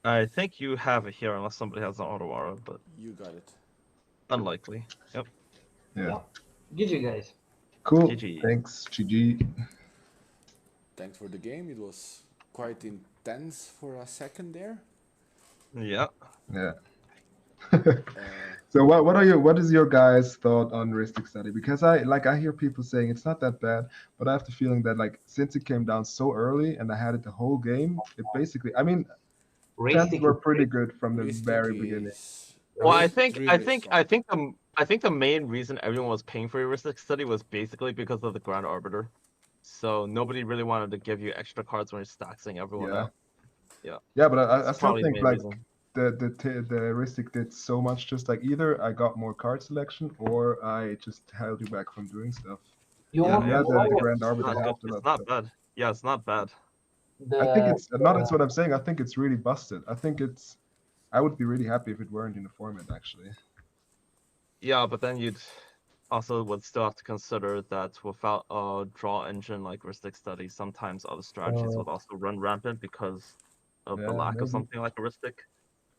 I think you have it here unless somebody has an auto aura, but you got it. Unlikely. Yep. Yeah. GG guys. Cool. GG. Thanks, GG. Thanks for the game. It was quite intense for a second there. Yeah. Yeah. So what is your guys' thought on Ristic Study? Because I hear people saying it's not that bad, but I have the feeling that like since it came down so early and I had it the whole game, it basically chances were pretty good from the very beginning. Well, I think the main reason everyone was paying for Heuristic Study was basically because of the Grand Arbiter. So nobody really wanted to give you extra cards when you're staxing everyone up. Yeah. Yeah, but I still probably the think main like reason. the heuristic did so much. Just like either I got more card selection or I just held you back from doing stuff. The Grand Arbiter helped a lot. It's not bad. Yeah, it's not bad. I think it's not. That's what I'm saying. I think it's really busted. I would be really happy if it weren't in the format actually. Yeah, but then you'd also would still have to consider that without a draw engine like Heuristic Study, sometimes other strategies would also run rampant because of the lack of something like Heuristic.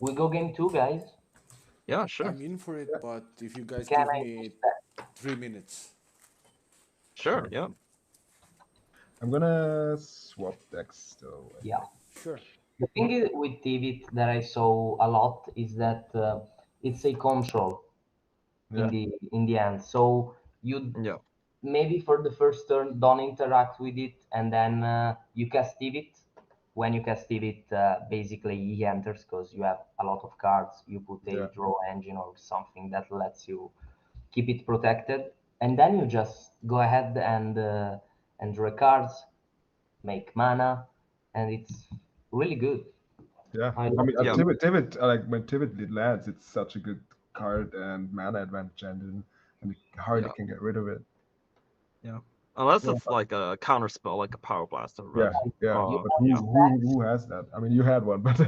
We go game 2, guys. Yeah, sure. I'm in for it, but if you guys Can give I me 3 minutes. Sure, yeah. I'm gonna swap decks though. Yeah. Sure. The thing with Tivit that I saw a lot is that it's a control in the end. So you maybe for the first turn, don't interact with it, and then you cast it. When you cast it, basically he enters because you have a lot of cards. You put a draw engine or something that lets you keep it protected, and then you just go ahead and draw cards, make mana, and it's really good. Yeah, I I mean, love it. Tibet, like when Tibet lands, it's such a good card and mana advantage engine, and you hardly can get rid of it. Yeah. Unless it's like a counter spell, like a power blast. Yeah, yeah. But who has that? I mean, you had one, but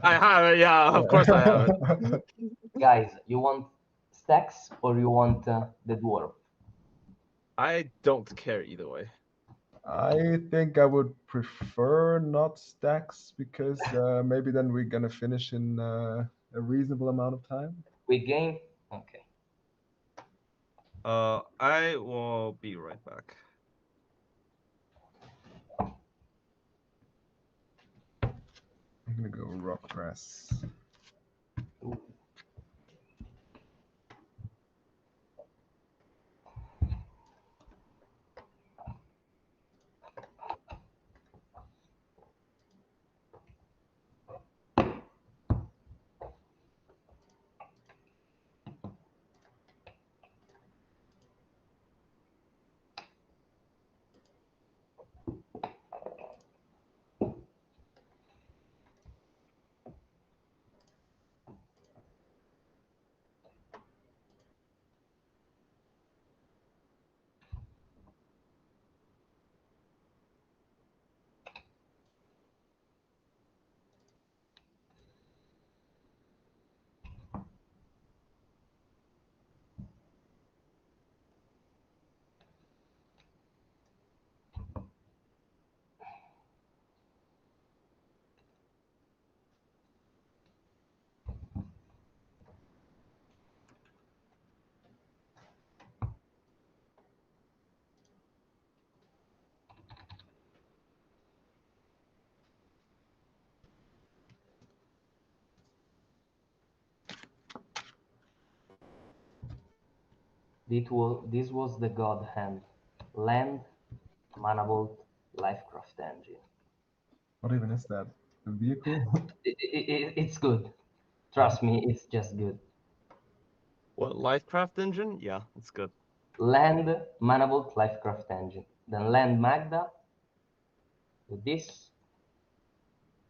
I have it. Yeah, of course I have it. Guys, you want stacks or you want the dwarf? I don't care either way. I think I would prefer not stacks because maybe then we're gonna finish in a reasonable amount of time. We game? Okay. I will be right back. I'm gonna go rock grass. This was the God Hand. Land, Mana Bolt, Lifecraft Engine. What even is that? A vehicle? It's good. Trust me, it's just good. What, Lifecraft engine? Yeah, it's good. Land, Mana Bolt, Lifecraft Engine. Then Land Magda. With this.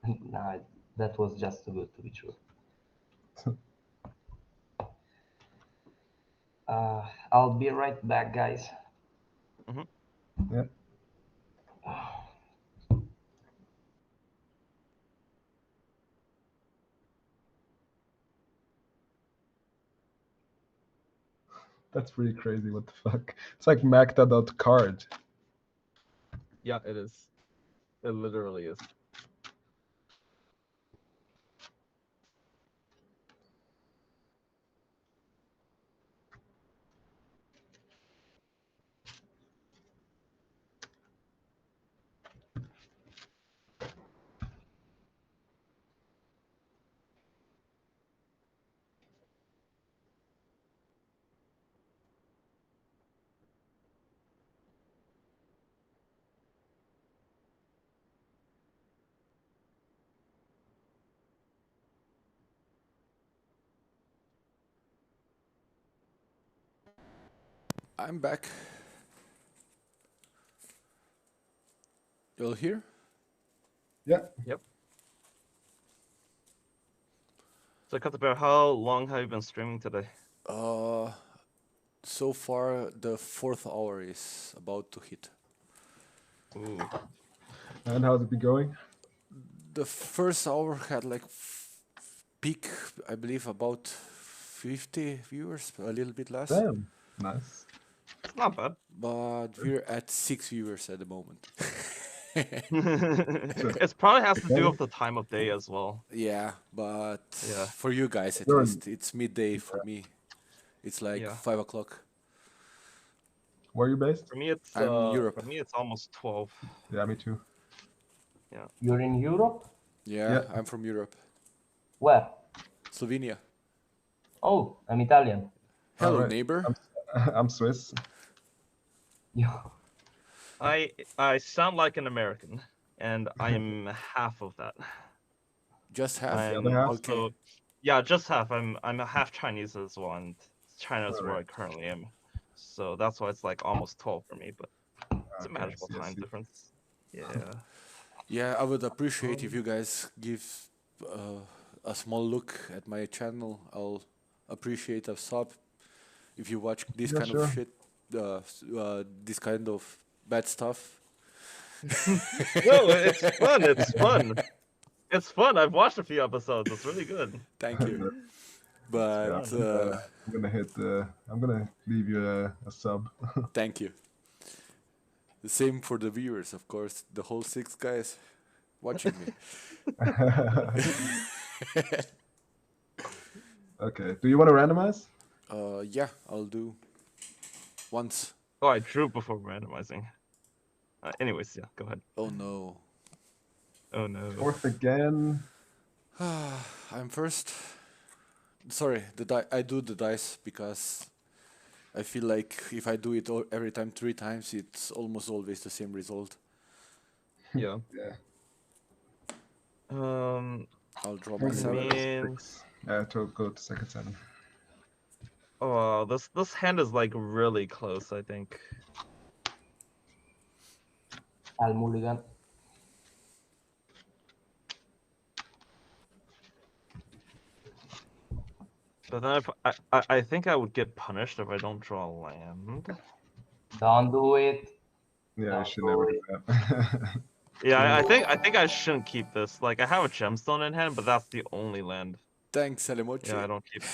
No, that was just too good to be true. I'll be right back, guys. Yeah. That's pretty crazy. What the fuck? It's like Magda.card. Yeah, it is. It literally is. I'm back. You'll hear? Yeah. Yep. So, Cuthbert, how long have you been streaming today? So far the 4th hour is about to hit. Ooh. And how's it been going? The first hour had like peak, I believe, about 50 viewers, a little bit less. Damn, nice. It's not bad. But we're at 6 viewers at the moment. It probably has to do with the time of day as well. Yeah, but Yeah. for you guys at least, it's midday. For me, it's like 5 o'clock. Where are you based? For me, it's I'm Europe. For me, it's almost 12. Yeah, me too. Yeah. You're in Europe? Yeah, I'm from Europe. Where? Slovenia. Oh, I'm Italian. Hello, Alright. neighbor. I'm Swiss. Yeah. I sound like an American, and I am half of that. Just half. I'm half? also, yeah, just half. I'm a half Chinese as well, and China is where I Alright. currently am. So that's why it's like almost 12 for me, but it's a Okay, manageable I time see. difference. Yeah. Yeah, I would appreciate if you guys give a small look at my channel. I'll appreciate a sub if you watch this Yeah, kind of sure. shit, this kind of bad stuff. No, it's fun. It's fun. It's fun. I've watched a few episodes. It's really good. Thank you. Yeah, But I'm gonna leave you a sub. thank you. The same for the viewers, of course. The whole 6 guys watching me. Okay. Do you want to randomize? Yeah, I'll do once. Oh, I drew before randomizing. Anyways, yeah, go ahead. Oh no. Oh no. Fourth again. I'm first. Sorry, I do the dice because I feel like if I do it every time 3 times, it's almost always the same result. Yeah. Yeah. I'll draw Okay, myself. Means. to go to second 7. Oh, this hand is like really close, I think. Al mulligan. But then I think I would get punished if I don't draw land. Don't do it. Yeah, you should never do that. Yeah, I think I shouldn't keep this. Like I have a gemstone in hand, but that's the only land. Thanks, Salimochi. Yeah, I don't keep.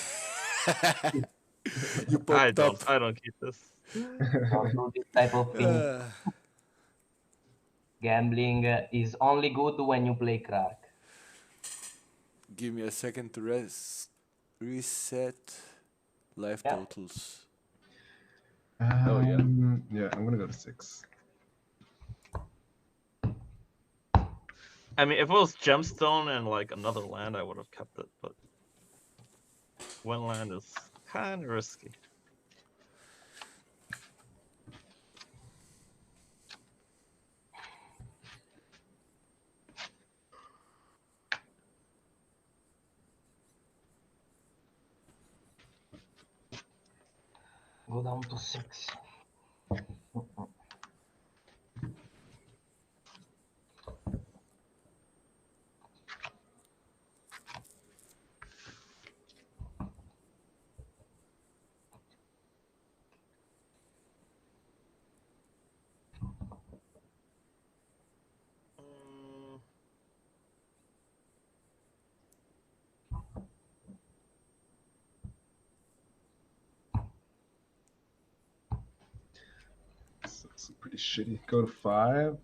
You popped up. I don't keep this. Don't do this type of thing. Gambling is only good when you play crack. Give me a second to reset life totals. Oh yeah. Yeah, I'm gonna go to 6. I mean, if it was gemstone and like another land, I would have kept it, but one land is kind of risky. Go down to 6. It's pretty shitty. Go to 5.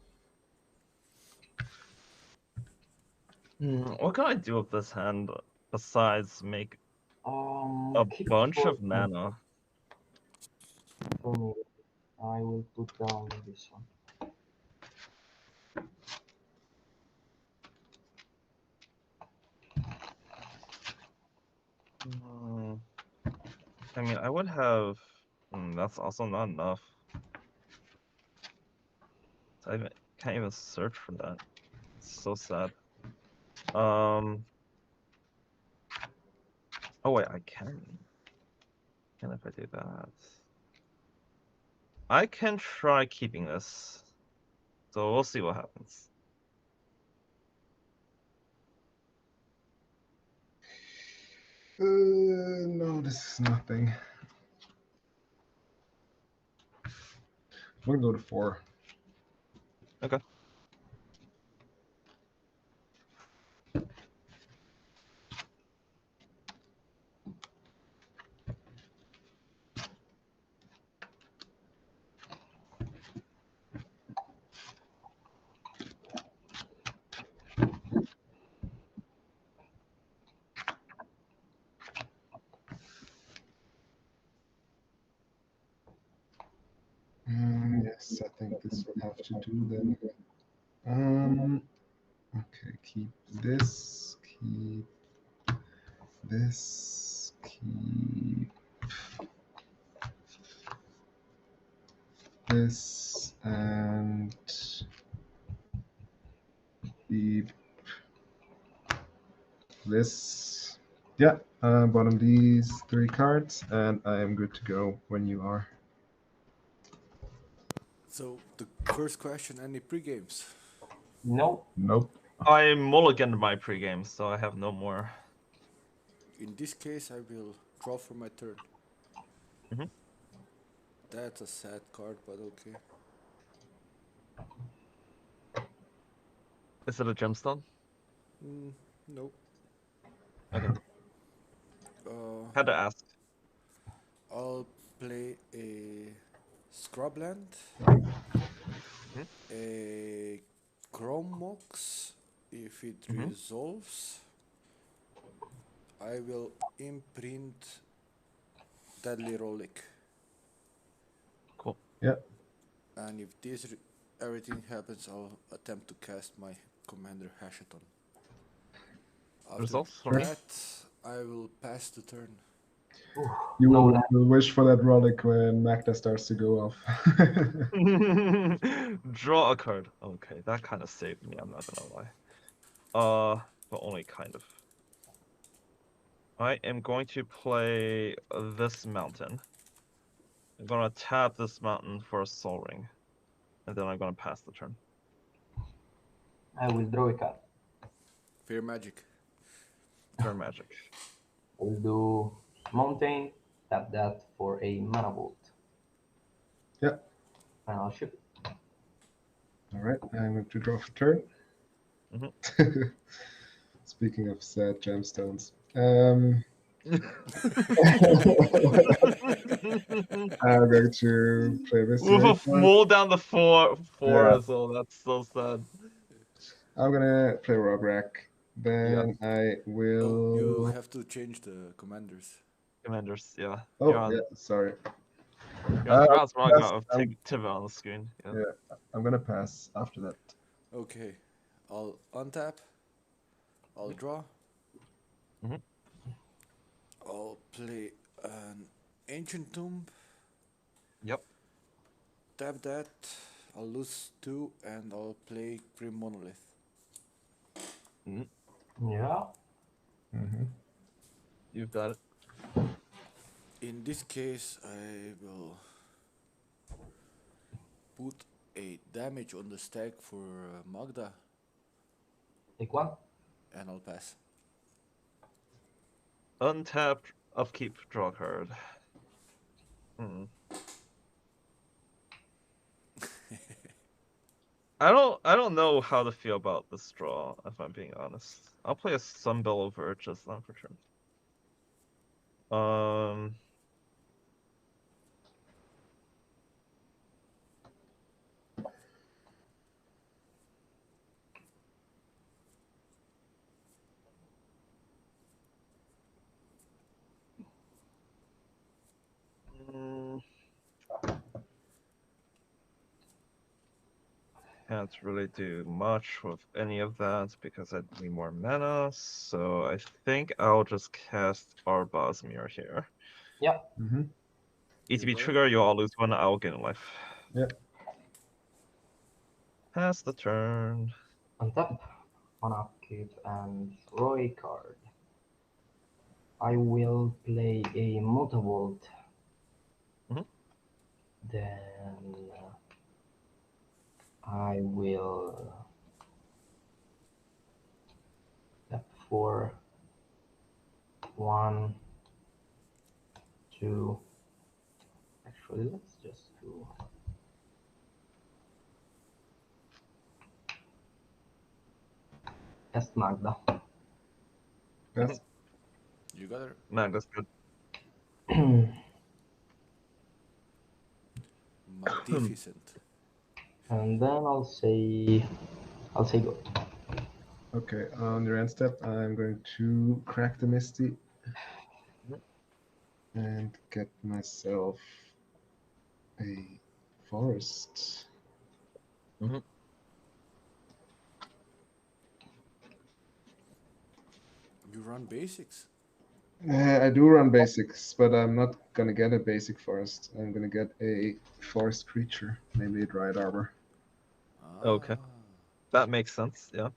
What can I do with this hand besides make a bunch of mana? For me, I will put down this one. I mean, I would have. That's also not enough. I can't even search for that. It's so sad. Oh wait, I can. And if I do that, I can try keeping this. So we'll see what happens. No, this is nothing. I'm gonna go to 4. Okay. Yes, I think this will have to do then. Okay, keep this, keep this, keep. this and keep this. Yeah, bottom these 3 cards, and I am good to go when you are. So the first question: any pre-games? No. Nope. I mulliganed my pregame, so I have no more. In this case, I will draw for my turn. Mhm. That's a sad card, but okay. Is it a gemstone? Nope. Okay. Had to ask. I'll play a Scrubland, a Chromox. If it resolves, I will imprint Deadly Relic. Cool. Yeah. And if everything happens, I'll attempt to cast my Commander Hashaton. After Results? that, I will pass the turn. You will wish for that relic when Magda starts to go off. Draw a card. Okay, that kind of saved me, I'm not gonna lie. But only kind of. I am going to play this mountain. I'm gonna tap this mountain for a Soul Ring. And then I'm gonna pass the turn. I will draw a card. Fair magic. Fair magic. I will do mountain, tap that for a mana bolt. Yeah. And I'll shoot. All right, I'm going to draw for turn. Speaking of sad gemstones, I'm going to play this. With a mole down the floor Yeah. as well. That's so sad. I'm gonna play Robrak. Then I will. You have to change the commanders. Commanders, yeah. Oh, You're on, yeah, sorry. you're on Ground's pass. Manga of Tiva on the screen. Yeah. Yeah, I'm gonna pass after that. Okay, I'll untap. I'll draw. I'll play an Ancient Tomb. Yep. Tap that. I'll lose 2 and I'll play Grim Monolith. Yeah. You've got it. In this case, I will put a damage on the stack for Magda. Take 1. And I'll pass. Untap, upkeep, draw card. I don't know how to feel about this draw, if I'm being honest. I'll play a Sunbellow Verge just not for turn. Can't really do much with any of that because I need more mana, so I think I'll just cast our Bosmere here. Yep. ETB trigger, you all lose 1, I'll gain a life. Yep. Pass the turn. Untap, on upkeep, and draw a card. I will play a Mutavolt. Then I will tap for 1, 2. Actually, let's just do. Cast Magda. Yes. You got it. Magda's good. Magnificent. And then I'll say go. Okay, on your end step, I'm going to crack the Misty and get myself a forest. You run basics. I do run basics, but I'm not gonna get a basic forest. I'm gonna get a forest creature, namely a Dryad Arbor. Okay. That makes sense, yeah.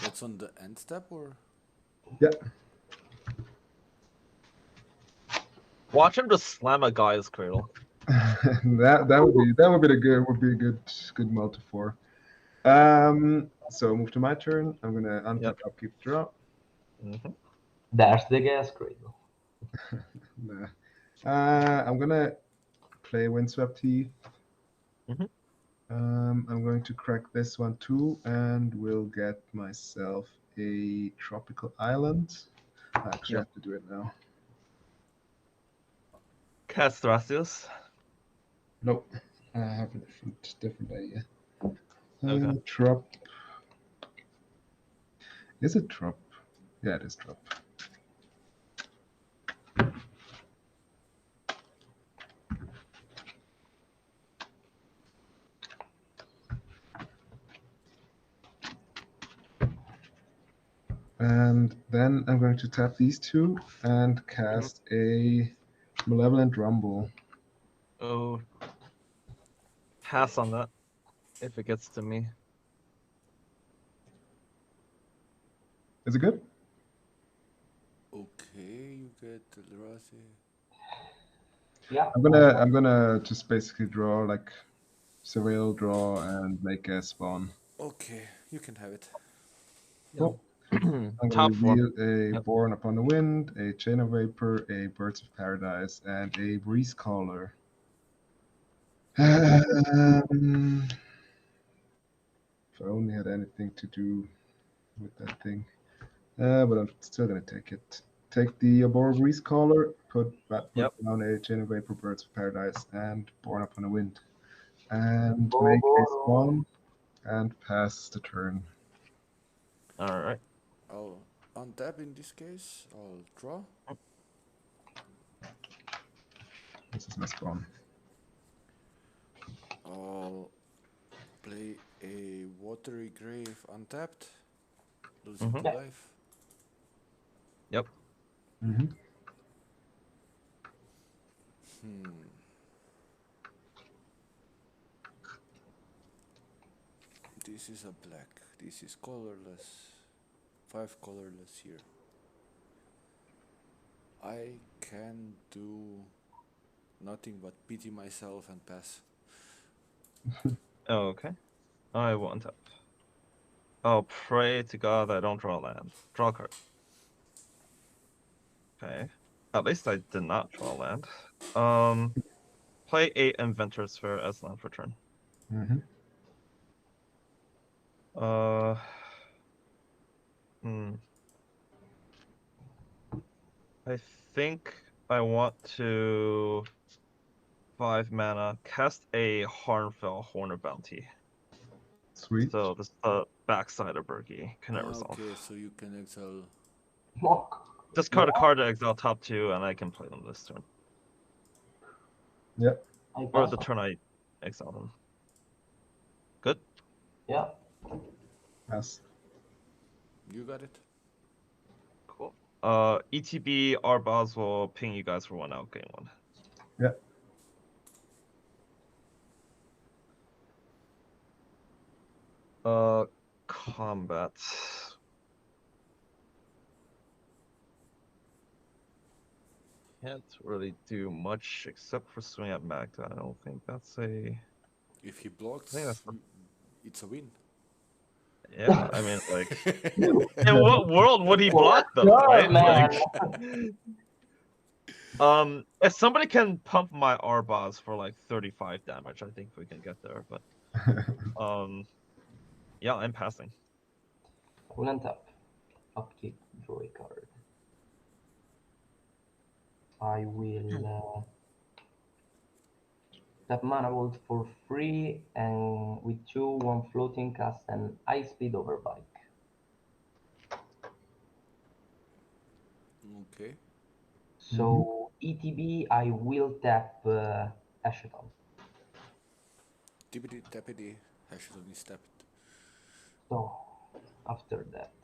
That's on the end step, or? Yeah. Watch him just slam a guy's cradle. that would be a good multi for. So move to my turn. I'm gonna untap, upkeep, draw. There's the gas cradle. Nah. I'm gonna play Windswept Heath. I'm going to crack this one too, and will get myself a tropical island. I actually have to do it now. Cast Thrasios. Nope, I have a different idea. Okay. Trop. Is it trop? Yeah, it is trop. And then I'm going to tap these two and cast a Malevolent Rumble. Oh. Pass on that. If it gets to me. Is it good? Okay, you get the Rossi. Yeah. I'm gonna just basically draw like surveil, draw, and make a spawn. Okay, you can have it. Cool. I'm gonna Top four. reveal a Born Upon the Wind, a Chain of Vapor, a Birds of Paradise, and a Breeze Caller. If I only had anything to do with that thing. But I'm still gonna take it. Take the Abora Breeze Caller, put down a Chain of Vapor, Birds of Paradise, and Born Upon the Wind. And make a spawn and pass the turn. Alright. I'll untap in this case. I'll draw. This is my spawn. I'll play a Watery Grave untapped. Losing 2 life. Yep. This is a black. This is colorless. 5 colorless here. I can do nothing but pity myself and pass. Okay. I won't tap. Oh, pray to God I don't draw land. Draw a card. Okay. At least I did not draw land. Play 8 Inventor Sphere as land for turn. I think I want to 5 mana cast a Harnfell Horn of Bounty. Sweet. So this is the backside of Berkey. Can it resolve? Okay, so you can exile. Discard a card to exile top 2, and I can play them this turn. Yep. Or the turn I exile them. Good? Yeah. Pass. You got it. Cool. ETB Arbaz will ping you guys for 1 out, game 1. Yep. Combat. Can't really do much except for swing at Magda. I don't think that's a. If he blocks, it's a win. Yeah, I mean, like, in what world would he block them, right? Like, if somebody can pump my Arbaz for like 35 damage, I think we can get there. But, yeah, I'm passing. Cool and tap. Upkeep, draw a card. I will tap Mana Vault for free, and with 2/1 floating, cast an Ice Speed Overbike. Okay. So ETB, I will tap Asheton. Tippity tappity, Asheton is tapped. So after that,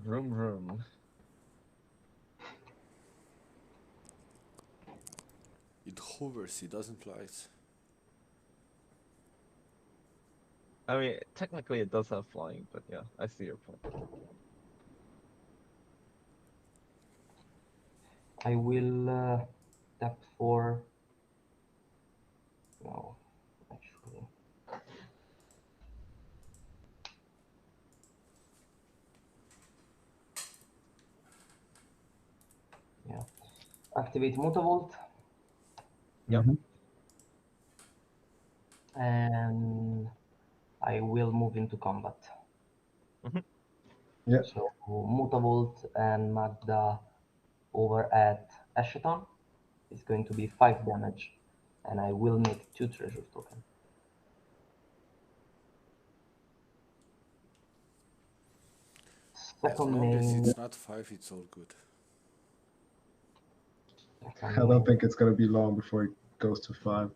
Vroom vroom. It hovers, it doesn't flies. I mean, technically it does have flying, but yeah, I see your point. I will tap for. No, actually. Yeah. Activate Mutavolt. Yep. And I will move into combat. Yeah. So Mutavolt and Magda over at Asheton is going to be 5 damage, and I will make 2 treasure tokens. As Second long as name. it's not 5, it's all good. I don't think it's gonna be long before it goes to 5.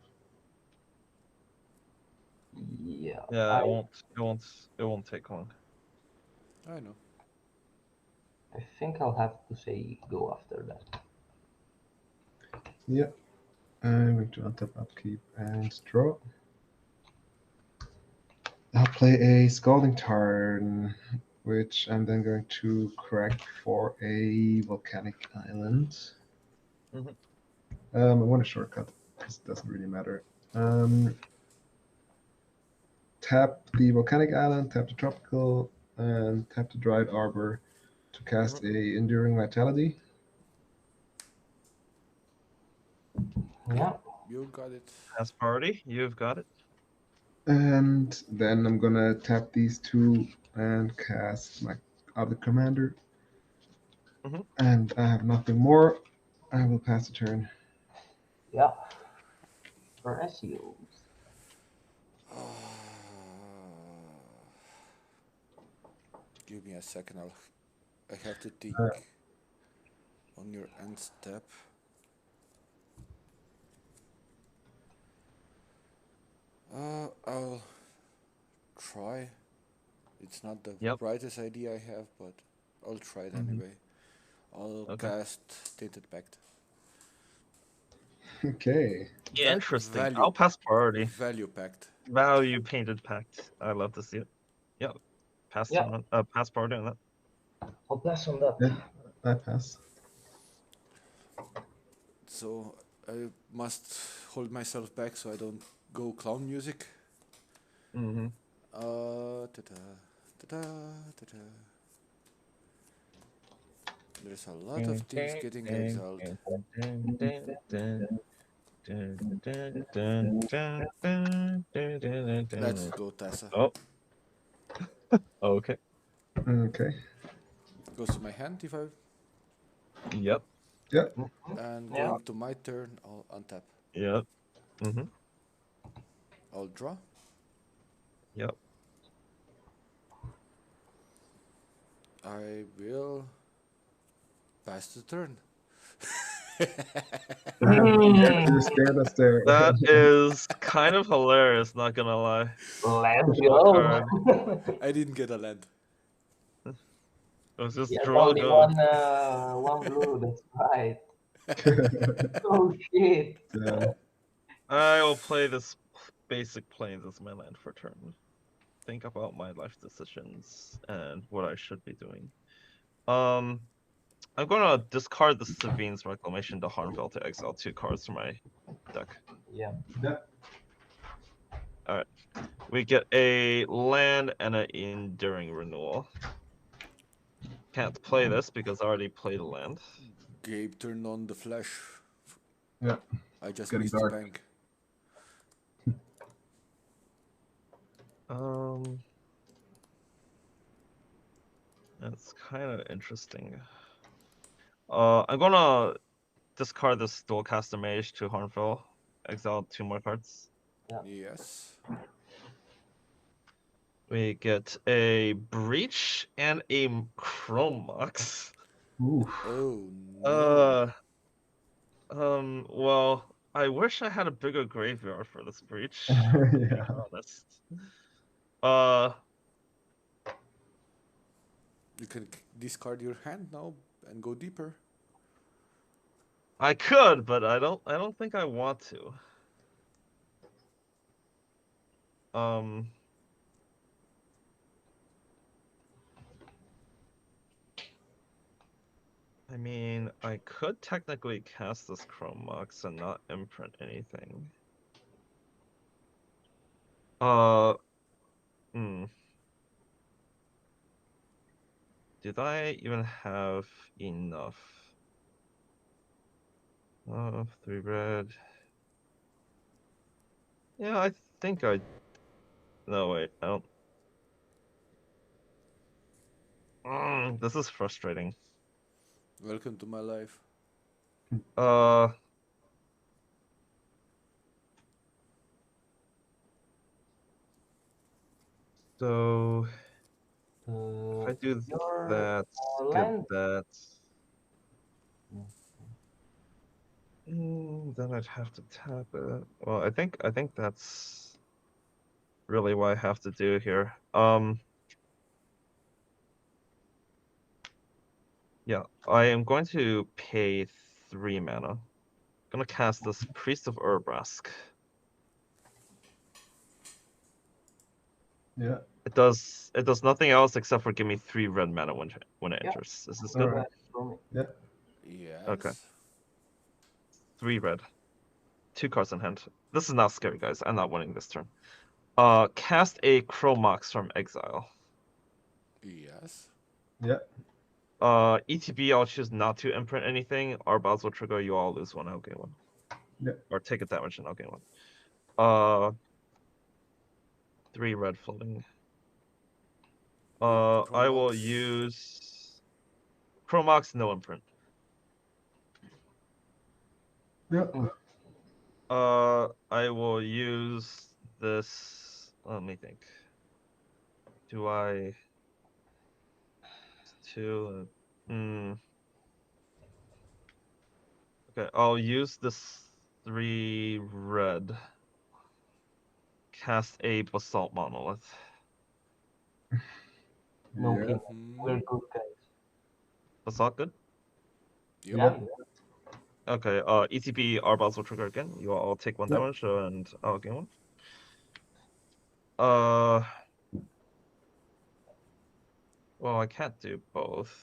Yeah. Yeah, it won't take long. I know. I think I'll have to say go after that. Yeah. I'm going to untap upkeep and draw. I'll play a Scalding Tarn, which I'm then going to crack for a Volcanic Island. I want a shortcut, because it doesn't really matter. Tap the Volcanic Island, tap the Tropical, and tap the Dried Arbor to cast a Enduring Vitality. Yeah. You got it. Pass priority, you've got it. And then I'm gonna tap these 2 and cast my other commander. And I have nothing more. I will pass the turn. Yeah. Precious. Give me a second. I have to think on your end step. I'll try. It's not the brightest idea I have, but I'll try it anyway. I'll cast Tainted Pact. Okay. Yeah, interesting. I'll pass priority. Value Pact. Value Painted Pact. I love to see it. Yep. Pass pass priority on that. I'll pass on that. Yeah, I pass. So I must hold myself back so I don't go clown music. There's a lot of things getting exiled. Let's go, Tessa. Oh. Okay. Okay. Goes to my hand if I. Yep. Yep. And going to my turn, I'll untap. Yep. I'll draw. Yep. I will pass the turn. You're scared us there. That is kind of hilarious, not gonna lie. Let's go. I didn't get a land. It was just Yeah, draw only go. one blue, that's right. Oh shit. I will play this basic plains as my land for turn. Think about my life decisions and what I should be doing. I'm gonna discard the Sevine's Reclamation to Harmfell to exile 2 cards from my deck. Yeah. Alright. We get a land and an Enduring Renewal. Can't play this because I already played a land. Gabe turned on the flash. Yeah. I just Getting missed dark. the bank. That's kind of interesting. I'm gonna discard this Dualcaster Mage to Harmfell. Exile 2 more cards. Yes. We get a Breach and a Chrome Mox. Ooh. Oh no. Well, I wish I had a bigger graveyard for this Breach. Yeah. To be honest. You can discard your hand now and go deeper. I could, but I don't think I want to. I mean, I could technically cast this Chrome Mox and not imprint anything. Did I even have enough? 3 red. Yeah, I think I. No, wait, I don't. This is frustrating. Welcome to my life. So if I do that, skip that, then I'd have to tap it. Well, I think that's really what I have to do here. Yeah, I am going to pay 3 mana. I'm gonna cast this Priest of Urbrask. Yeah. It does nothing else except for give me 3 red mana when it enters. Is this good? All right. Yeah. Yes. Okay. 3 red. 2 cards in hand. This is not scary, guys. I'm not winning this turn. Cast a Chrome Mox from exile. Yes. Yeah. ETB, I'll choose not to imprint anything. Arbals will trigger, you all lose 1, I'll gain 1. Yeah. Or take a damage and I'll gain 1. 3 red floating. I will use Chrome Mox, no imprint. Yeah. I will use this. Let me think. Do I? 2. Okay, I'll use this 3 red. Cast a Basalt Monolith. No Yeah. kidding. We're good guys. Basalt good? Yep. Yeah. Okay, ETB Arbals will trigger again. You all take 1 damage and I'll gain 1. Well, I can't do both.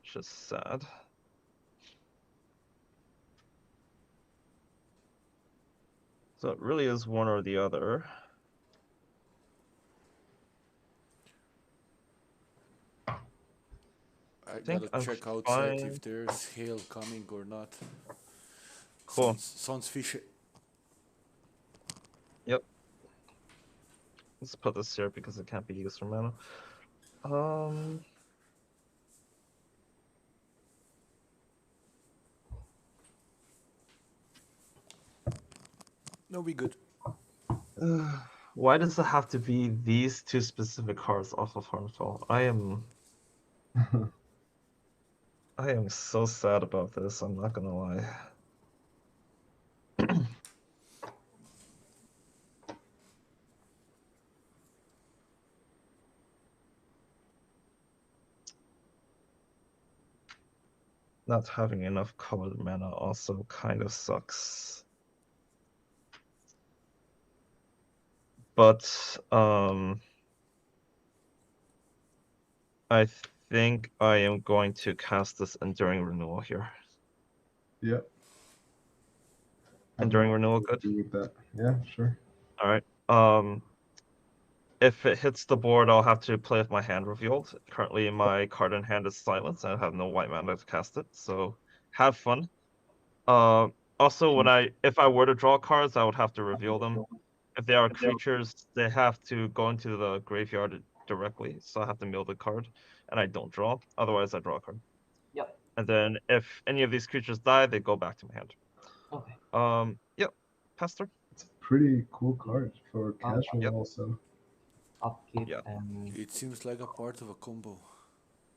Which is sad. So it really is one or the other. I think gotta I'm check outside fine. if there's hail coming or not. Cool. Sounds fishy. Yep. Let's put this here because it can't be used for mana. No, we good. Why does it have to be these 2 specific cards off of Harmfall? I am so sad about this, I'm not gonna lie. Not having enough colored mana also kind of sucks. But I think I am going to cast this Enduring Renewal here. Yeah. Enduring Renewal, good? With that. Yeah, sure. Alright. If it hits the board, I'll have to play with my hand revealed. Currently, my card in hand is Silence. I have no white mana to cast it, so have fun. Also, if I were to draw cards, I would have to reveal them. If they are creatures, they have to go into the graveyard directly, so I have to mill the card, and I don't draw. Otherwise, I draw a card. Yep. And then if any of these creatures die, they go back to my hand. Okay. Yep. Pastor. It's a pretty cool card for casual Yep. also. Upkeep Yeah. and It seems like a part of a combo.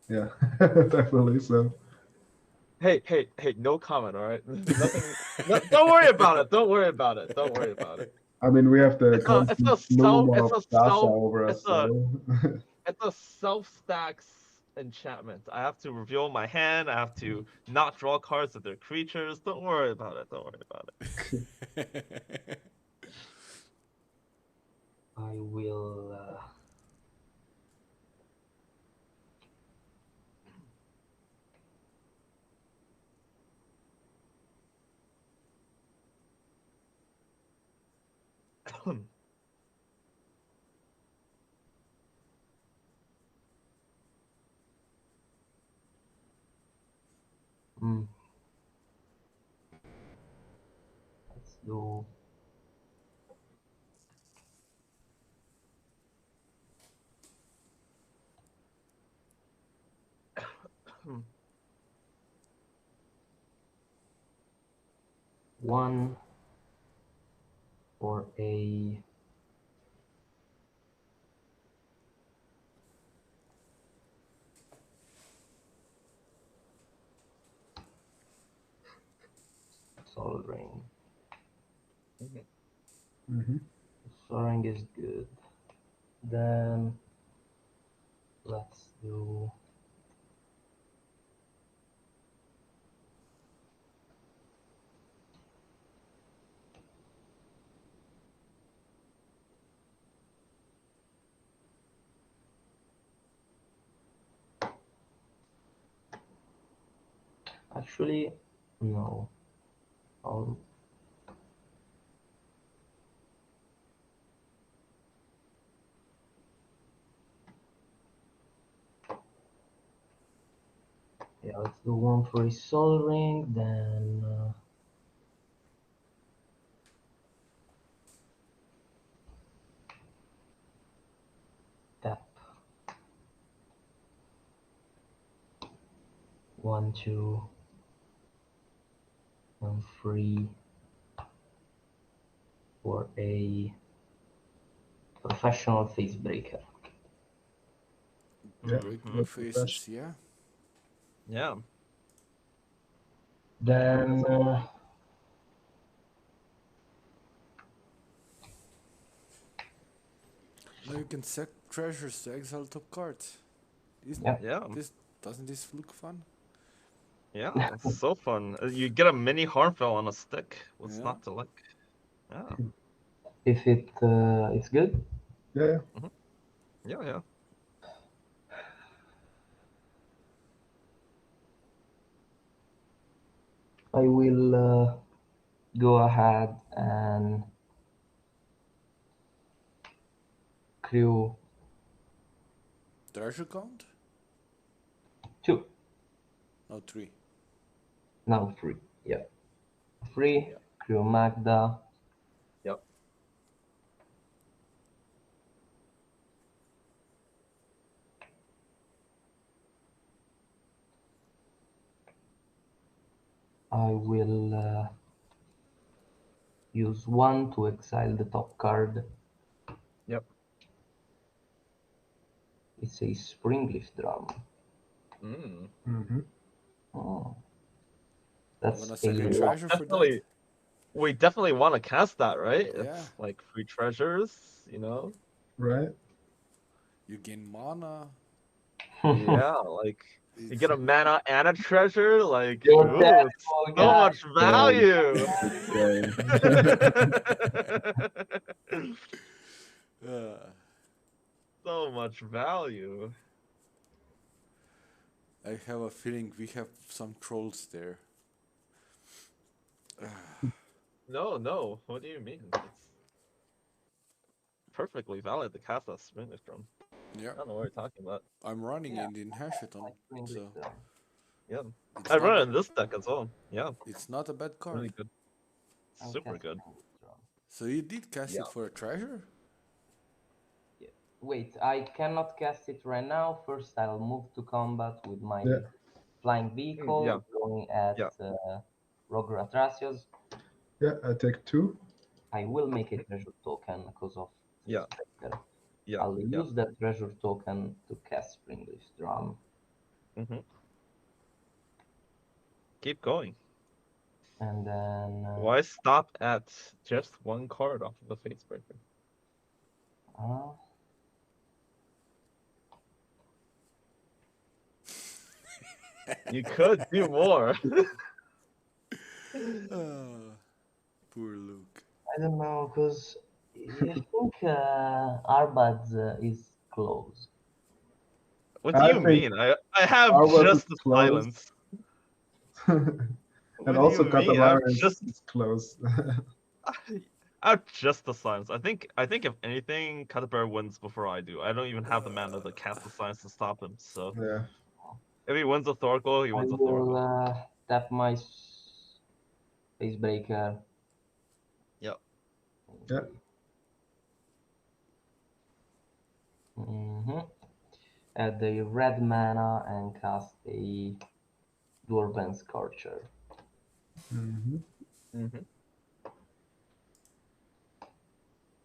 Yeah, definitely so. Hey, no comment, all right? Don't worry about it. Don't worry about it. Don't worry about it. I mean, we have the constant bloom of Dasha over us. It's a self-stacks enchantment. I have to reveal my hand. I have to not draw cards of their creatures. Don't worry about it. Don't worry about it. I will. Let's do. One for a Sol Ring. Sol Ring is good. Then let's do. Actually, no. I'll... Yeah, let's do one for a Sol Ring, then tap. 1, 2, 1, 3 for a professional face breaker. Breaking faces, yeah. Yeah. Then now you can sack treasures to exile top cards. Yeah. Doesn't this look fun? Yeah, it's so fun. You get a mini Harmfell on a stick. What's Yeah. not to like? Yeah. If it's good. Yeah. Yeah. I will go ahead and crew Treasure count? 2. No, 3. No, 3. Yeah. 3. Crew Magda. Yep. I will use 1 to exile the top card. Yep. It's a Springleaf Drum. Oh. That's a second treasure for that? We definitely want to cast that, right? Yeah. It's like free treasures, you know? Right. You gain mana. Yeah, like you get a mana and a treasure, like You're ooh, terrible, so guy. much value. So much value. I have a feeling we have some trolls there. No. What do you mean? It's perfectly valid to cast a Springleaf Drum. Yeah. I don't know what you're talking about. I'm running Indian Hashaton, so yeah. I run it in this deck as well. Yeah. It's not a bad card. Really good. Super good. So you did cast it for a treasure? Yeah. Wait, I cannot cast it right now. First, I'll move to combat with my flying vehicle, going at Rogue Atrasios. Yeah, I take 2. I will make a treasure token because of Yeah. I'll use that treasure token to cast Springleaf Drum. Keep going. And then why stop at just 1 card off of the Face Breaker? You could do more. Poor Luke. I don't know, because I think Arbad is close. What do I you think mean? I have Arwas is just the close. silence. And What do also you mean? I've Katamari just is close. I've just the silence. I think if anything, Cuthbert wins before I do. I don't even have the mana to cast the silence to stop him. So Yeah. if he wins a Thorkel, he I wins a will Thorkel. tap my Spacebreaker. Yep. Yeah. Add the red mana and cast a Dwarven Scorcher.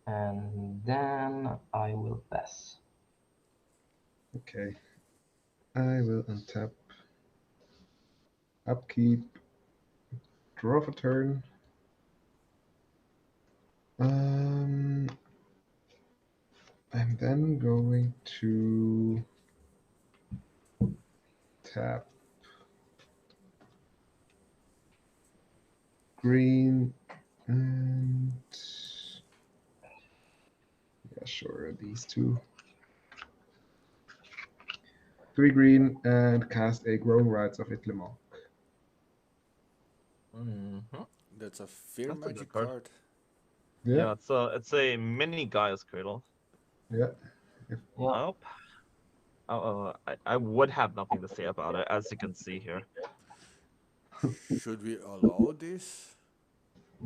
And then I will pass. Okay. I will untap. Upkeep. Draw for turn. I'm then going to tap green and yeah, sure, these two. 3 green and cast a Growing Rites of Itlimok. That's a fair That's a magic good card. card. Yeah, it's a mini Gaia's Cradle. Yeah. Nope. I would have nothing to say about it, as you can see here. Should we allow this?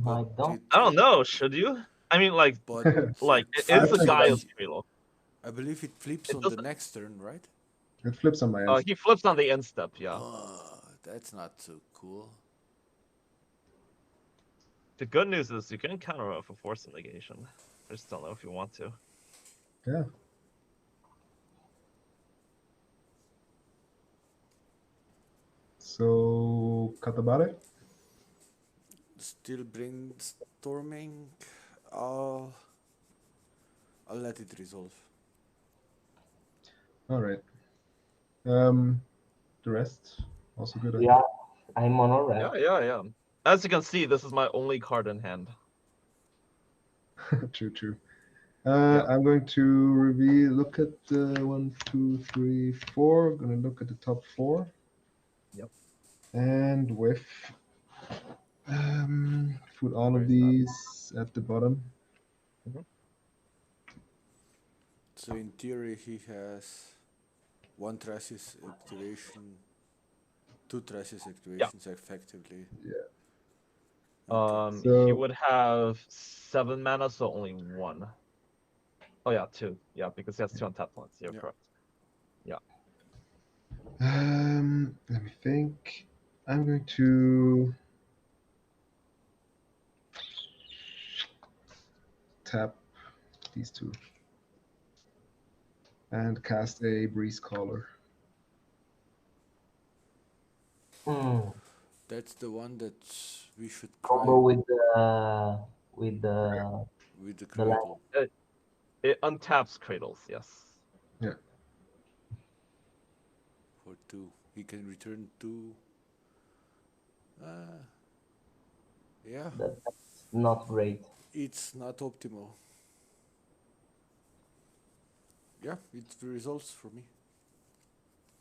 I don't know. Should you? I mean, like it is a Gaia's Cradle. I believe it flips on the next turn, right? It flips on my end. He flips on the end step, yeah. That's not so cool. The good news is you can counter it for force negation. I just don't know if you want to. Yeah. So, Katabare? Still brainstorming. I'll let it resolve. All right. The rest also good. Yeah, I'm on a red. Yeah. As you can see, this is my only card in hand. True. I'm going to look at 1, 2, 3, 4. I'm going to look at the top 4. Yep. And with put all of these at the bottom. So in theory, he has 1 Traces activation, 2 Traces activations effectively. Yeah. He would have 7 mana, so only 1. Oh yeah, 2. Yeah, because he has 2 untapped ones. You're correct. Yeah. Let me think. I'm going to tap these 2 and cast a Breeze Caller. That's the one that we should combo try. with the Cradle. It untaps Cradles, yes. Yeah. For 2. He can return 2. Yeah. That's not great. It's not optimal. Yeah, it resolves for me.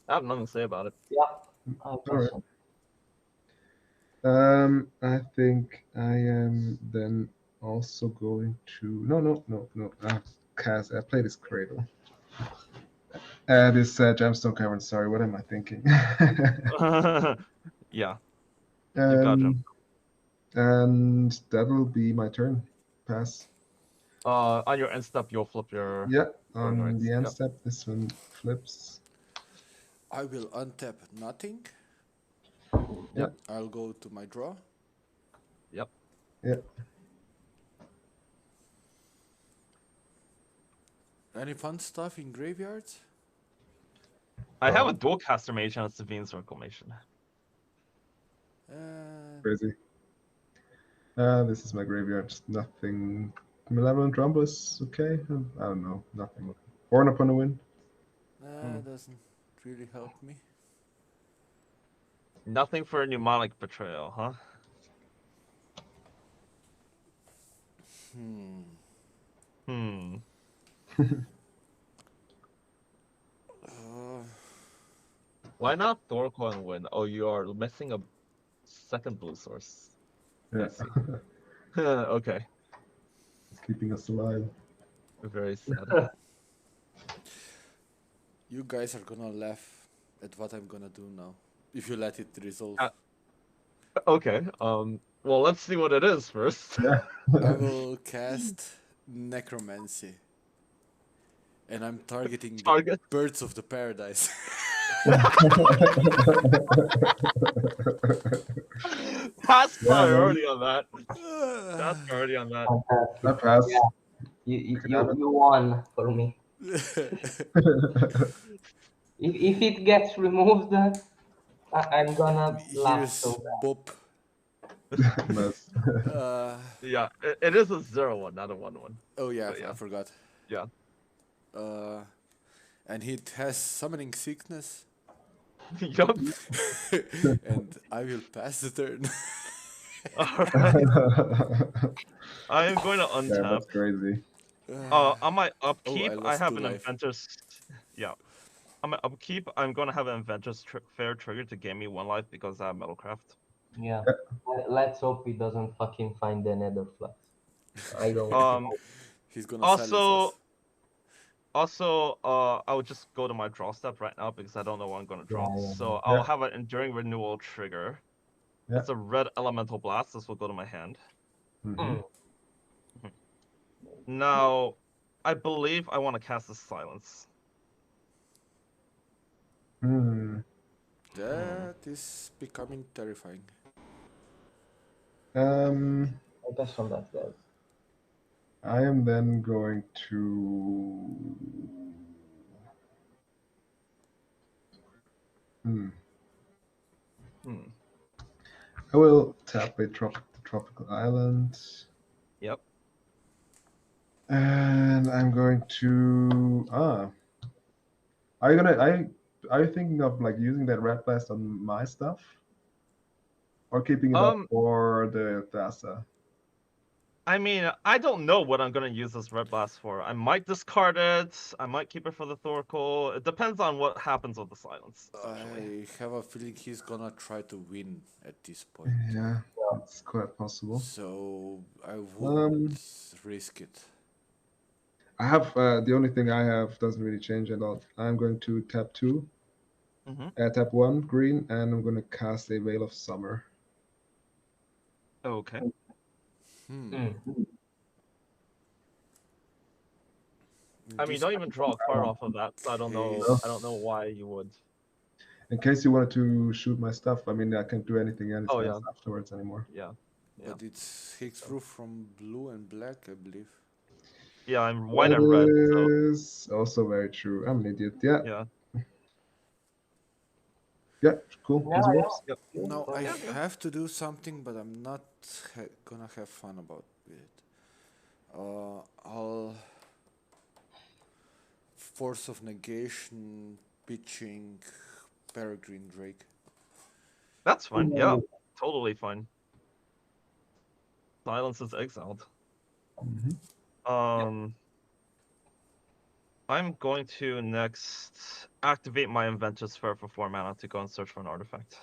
I have nothing to say about it. Yeah. All right. I think I am then also going to no. I play this Cradle. This Gemstone Cavern. Sorry, what am I thinking? Yeah. You got him. And that'll be my turn. Pass. On your end step, you'll flip your. Yeah, on the end step, this one flips. I will untap nothing. Yep. I'll go to my draw. Yep. Yep. Any fun stuff in graveyards? I have a dual caster mage and a Sevine's Reclamation. Crazy. This is my graveyard. Nothing. Malevolent Rumble is okay. I don't know. Nothing. Born upon a Wind. Doesn't really help me. Nothing for a mnemonic betrayal, huh? Hmm. Why not Thorco and win? Oh, you are missing a second blue source. Yeah. I see. Okay. It's keeping us alive. Very sad. You guys are gonna laugh at what I'm gonna do now. If you let it resolve. Okay. Well, let's see what it is first. Yeah. I will cast Necromancy. And I'm targeting the birds of the paradise. Pass Yeah, priority on that. Pass priority on that. I Fantastic. pass. Yeah, you won for me. If it gets removed, I'm gonna laugh so Here's bad. Bob. Nice. Yeah, it is a 0-1, not a 1-1. Oh yeah, Yeah. I forgot. Yeah. And it has Summoning Sickness. Yup. And I will pass the turn. Alright. I am going to Yeah, untap. that's crazy. On my upkeep, I lost have 2 an life. Inventor's. Yeah. On my upkeep, I'm going to have an Inventor's Fair trigger to gain me 1 life because I have Metalcraft. Yeah. Let's hope he doesn't fucking find the Nether Flux. I don't. He's gonna silence us. Also, I would just go to my draw step right now because I don't know what I'm gonna draw. Yeah. So I'll have an Enduring Renewal trigger. Yeah. It's a red Elemental Blast. This will go to my hand. Now, I believe I want to cast a Silence. That is becoming terrifying. I guess on that, guys. I am then going to. I will tap a tropical island. Yep. And I'm going to. Are you thinking of like using that red blast on my stuff, or keeping it up for the Thassa? I mean, I don't know what I'm gonna use this Red Blast for. I might discard it. I might keep it for the Thoracle. It depends on what happens with the Silence. I have a feeling he's gonna try to win at this point. Yeah, it's quite possible. So I wouldn't risk it. I have the only thing I have doesn't really change at all. I'm going to tap 2, tap 1 green, and I'm going to cast a Veil of Summer. Okay. I mean, you don't even draw a card off of that, so I don't know. I don't know why you would. In case you wanted to shoot my stuff, I mean, I can't do anything else afterwards anymore. Yeah. But it's Hexproof from blue and black, I believe. Yeah, I'm white and red. So. Is also very true. I'm an idiot. Yeah. Yeah. Yeah, cool. Yep. Now I have to do something, but I'm not gonna have fun about it. I'll Force of Negation, pitching Peregrine Drake. That's fine. Yeah, totally fine. Silence is exiled. I'm going to next activate my Inventor's Sphere for 4 mana to go and search for an artifact.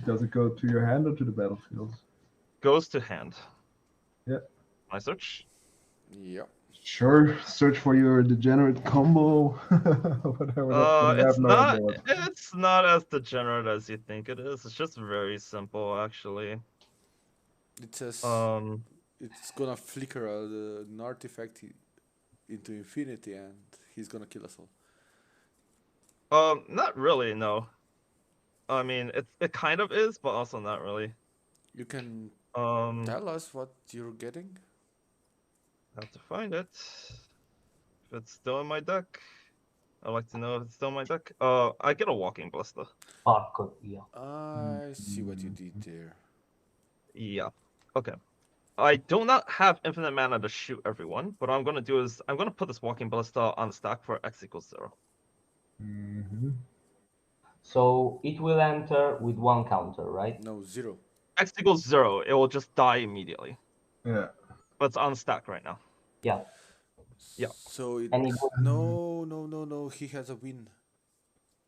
Does it go to your hand or to the battlefield? Goes to hand. Yeah. I search? Yep. Sure. Search for your degenerate combo. Whatever. It's not as degenerate as you think it is. It's just very simple, actually. It says it's gonna flicker an artifact into infinity, and he's gonna kill us all. Not really, no. I mean, it kind of is, but also not really. You can tell us what you're getting? Have to find it. If it's still in my deck. I'd like to know if it's still in my deck. I get a Walking Ballista. I see what you did there. Yeah. Okay. I do not have infinite mana to shoot everyone, but what I'm gonna do is I'm gonna put this Walking Ballista on the stack for X = 0. So it will enter with 1 counter, right? No, 0. X equals 0. It will just die immediately. Yeah. But it's on stack right now. Yeah. Yeah. So it... And it will... No. He has a win.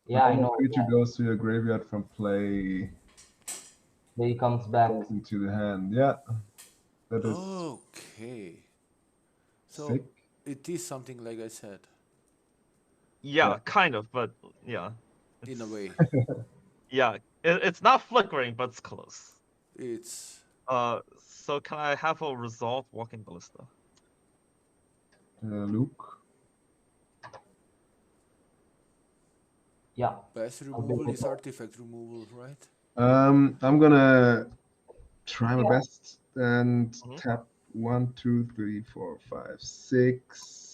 Yeah, I When a know. creature Yeah. goes to your graveyard from play, Then he comes back. goes into the hand. Yeah, that is Okay. So sick. it is something like I said. Yeah, kind of, but yeah. In a way. Yeah, it's not flickering, but it's close. It's... So can I have a resolve Walking Ballista? Luke. Yeah. Pass removal is artifact removal, right? I'm gonna try my best and Mhm. tap 1, 2, 3, 4, 5, 6.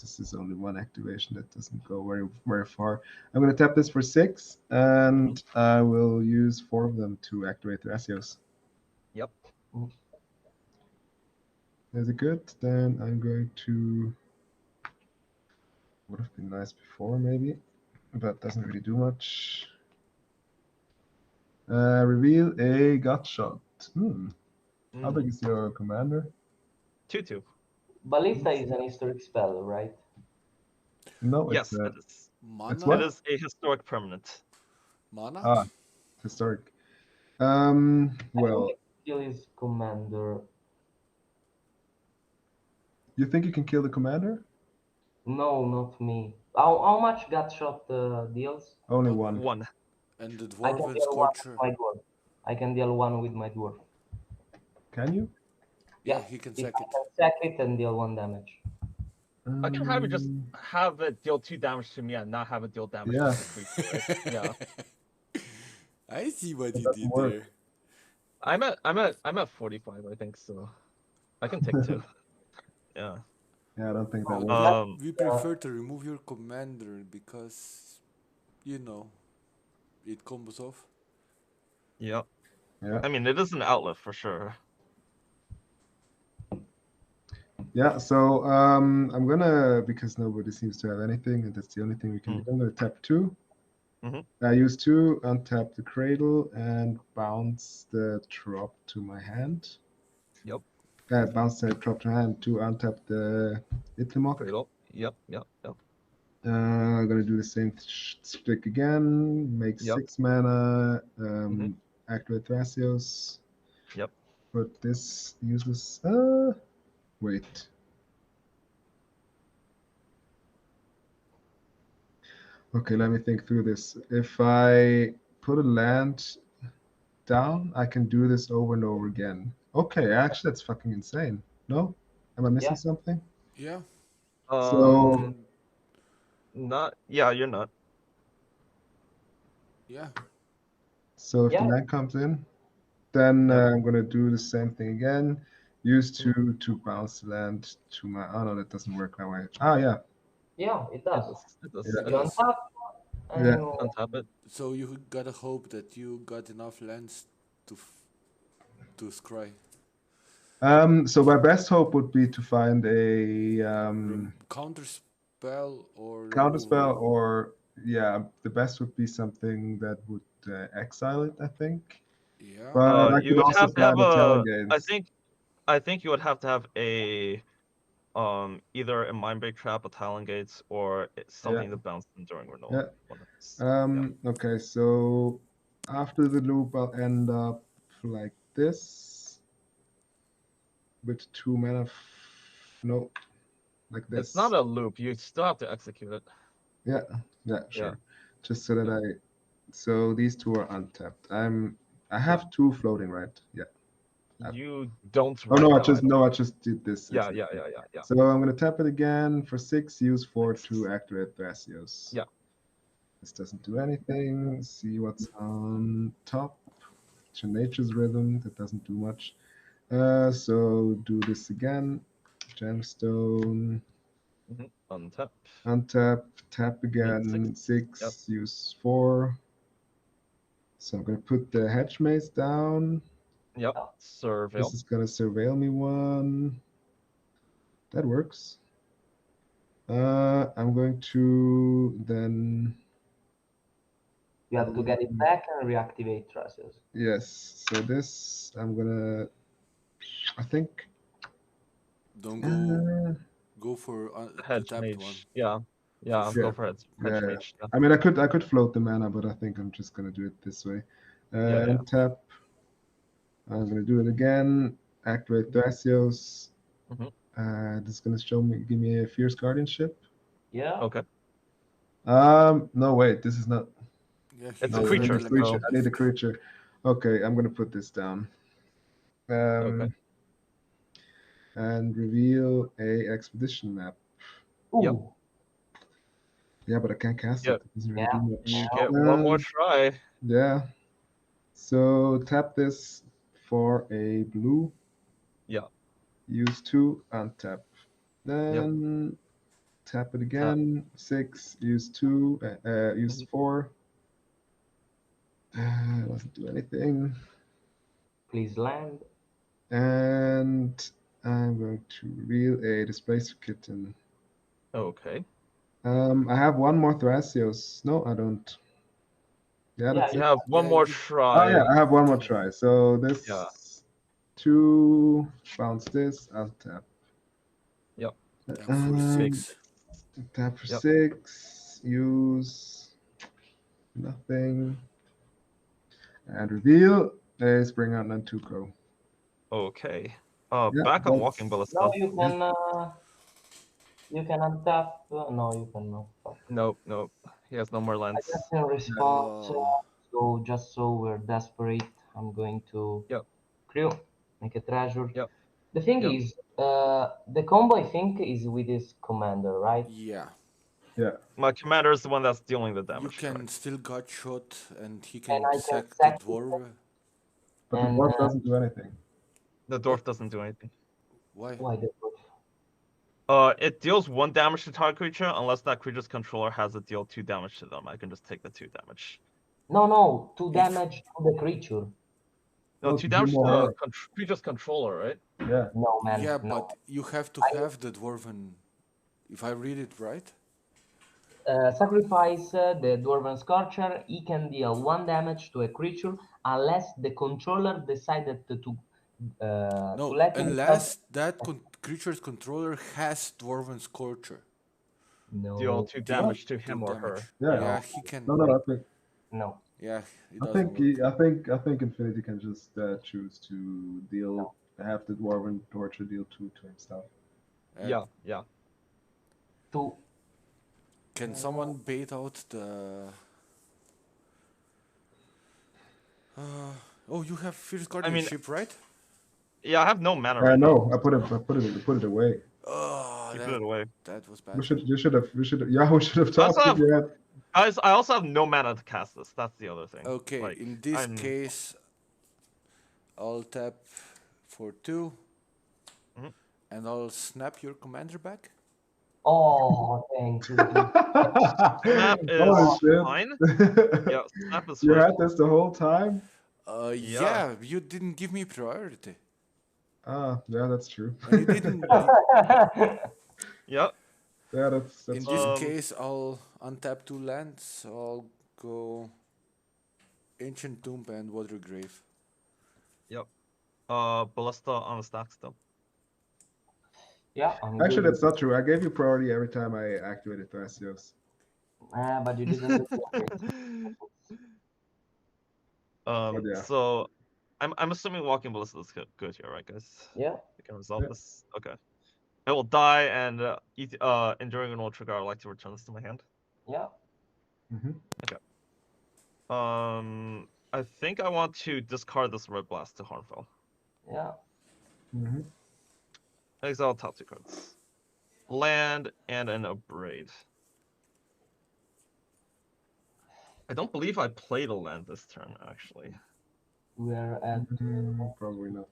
This is only one activation that doesn't go very far. I'm gonna tap this for 6, and I will use 4 of them to activate Thrasios. Yep. Is it good? Then I'm going to... Would have been nice before, maybe, but doesn't really do much. Reveal a gut shot. How big is your commander? 2/2. Ballista is an historic spell, right? No, Yes, it's it is. It's It what? is a historic permanent. Mana? Ah, historic. I Well, think kill his commander. you think you can kill the commander? No, not me. How much gut shot deals? Only one. One. And the I can Dwarven deal one with Scorcher. my dwarf. I can deal one with my dwarf. Can you? Yeah, he can sack I it. can sack it and deal 1 damage. I can have it just have it deal 2 damage to me and not have it deal damage Yeah. to the creature, right? Yeah. I see what It you doesn't did work. there. I'm at 45, I think, so I can take 2. Yeah. Yeah, I don't think that works. We prefer to remove your commander because, you know, it combos off. Yep. Yeah. I mean, it is an outlet for sure. Yeah, so I'm gonna, because nobody seems to have anything, and that's the only thing we can do, I'm gonna tap 2. I use 2, untap the Cradle, and bounce the drop to my hand. Yep. Bounce the drop to hand to untap the Itlimoc. Cradle. Yep. I'm gonna do the same stick again. Make 6 mana. Activate Thrasios. Yep. Put this useless. Wait. Okay, let me think through this. If I put a land down, I can do this over and over again. Okay, actually, that's fucking insane. No? Am I missing something? Yeah. So Not. Yeah, you're not. Yeah. So if the land comes in, then I'm gonna do the same thing again. Use 2 to bounce the land to my. Oh no, that doesn't work that way. Ah, yeah. Yeah, it does. It does. Yeah. You untap and Yeah. you Untap it. So you gotta hope that you got enough lands to scry. So my best hope would be to find a Counter spell or counter spell, removal. or the best would be something that would exile it, I think. Yeah. But I You could would also have to have find a a. Talongates. I think you would have to have a. Either a Mind Break Trap, a Talon Gates, or something to bounce them during renewal. Yeah. Okay, so after the loop, I'll end up like this with 2 mana. No, like this. It's not a loop. You still have to execute it. Yeah, sure. Just so that so these 2 are untapped. I have 2 floating, right? Yeah. You don't. Oh right no, now, I just did this. Yeah. So I'm gonna tap it again for 6. Use 4 to activate Thrasios. Yeah. This doesn't do anything. See what's on top. Nature's Rhythm. That doesn't do much. So do this again. Gemstone. Untap. Untap. Tap again. 6. Use 4. So I'm gonna put the Hedge Maze down. Yep. Surveil. This is gonna surveil me 1. That works. I'm going to then You have to get it back and reactivate Thrasios. Yes. So this, I'm gonna. I think. Don't Uh, go for the Hedge tapped one. mage. Yeah. Yeah, Yeah. go for hedge Yeah. mage. Yeah. I mean, I could float the mana, but I think I'm just gonna do it this way. Yeah. And tap. I'm gonna do it again. Activate Thrasios. This is gonna give me a Fierce Guardianship. Yeah. Okay. No, wait, this is not. Yeah, It's No, a creature. I need a creature. So... I need a creature. Okay, I'm gonna put this down. Okay. And reveal a expedition map. Ooh. Yep. Yeah, but I can't cast it. Yep. It doesn't really do much. You get one more try. Yeah. So tap this for a blue. Yeah. Use 2, untap. Then tap it again. 6, use 2, use 4. Doesn't do anything. Please land. And I'm going to reveal a Displacer Kitten. Okay. I have one more Thrasios. No, I don't. Yeah, that's You it. have one more try. Oh yeah, I have one more try. So this 2, bounce this, untap. Yep. Tap for 6. Tap for 6. Use nothing. And reveal is bring out Nantuko. Okay. Yeah, Back on that's- Walking Ballista. No, you can untap. No, you cannot. Nope. He has no more I lands. just in response. So just so we're desperate, I'm going to crew, make a treasure. Yep. The thing is, the combo I think is with his commander, right? Yeah. Yeah. My commander is the one that's dealing the damage. You can still gut shot, and he And can I can sack the sack dwarf. But the dwarf doesn't do anything. The dwarf doesn't do anything. Why? Why the dwarf? It deals 1 damage to target creature unless that creature's controller has to deal 2 damage to them. I can just take the 2 damage. No, 2 damage to the creature. No, 2 damage to the creature's controller, right? Yeah. No, man. Yeah, no. but you have to have the dwarven. If I read it right. Sacrifice the Dwarven Scorcher. He can deal 1 damage to a creature unless the controller decided to No, let unless that creature's controller has dwarven scorcher. Deal 2 damage to him or her. Yeah. He can. No, I think. No. Yeah, it I doesn't think work. I think Infinity can just choose to deal have the Dwarven Torture deal 2 to himself. Yeah. 2. Can someone bait out the? Oh, you have Fierce Guardianship, right? Yeah, I have no mana right No, now. I put it away. Oh, You put it away. That was bad. We should have talked if you had. I also have no mana to cast this. That's the other thing. Okay, Like, in this case, I'll tap for 2, and I'll snap your commander back. Oh, thank you. Snap is fine. Yeah, snap is You fine. had this the whole time? Yeah, you didn't give me priority. Yeah, that's true. And you didn't. Yep. Yeah, that's In this case, I'll untap 2 lands. I'll go Ancient Tomb and Water Grave. Yep. Ballista on the stack still. Yeah. Actually, that's not true. I gave you priority every time I activated Thrasios. But you didn't. So I'm assuming Walking Ballista is good here, right, guys? Yeah. We can resolve this. Okay. I will die, and Enduring Renewal trigger. I would like to return this to my hand. Yeah. Okay. I think I want to discard this Red Blast to Harmfell. Yeah. Exile top 2 cards. Land and an Abrade. I don't believe I played a land this turn, actually. We're at probably not.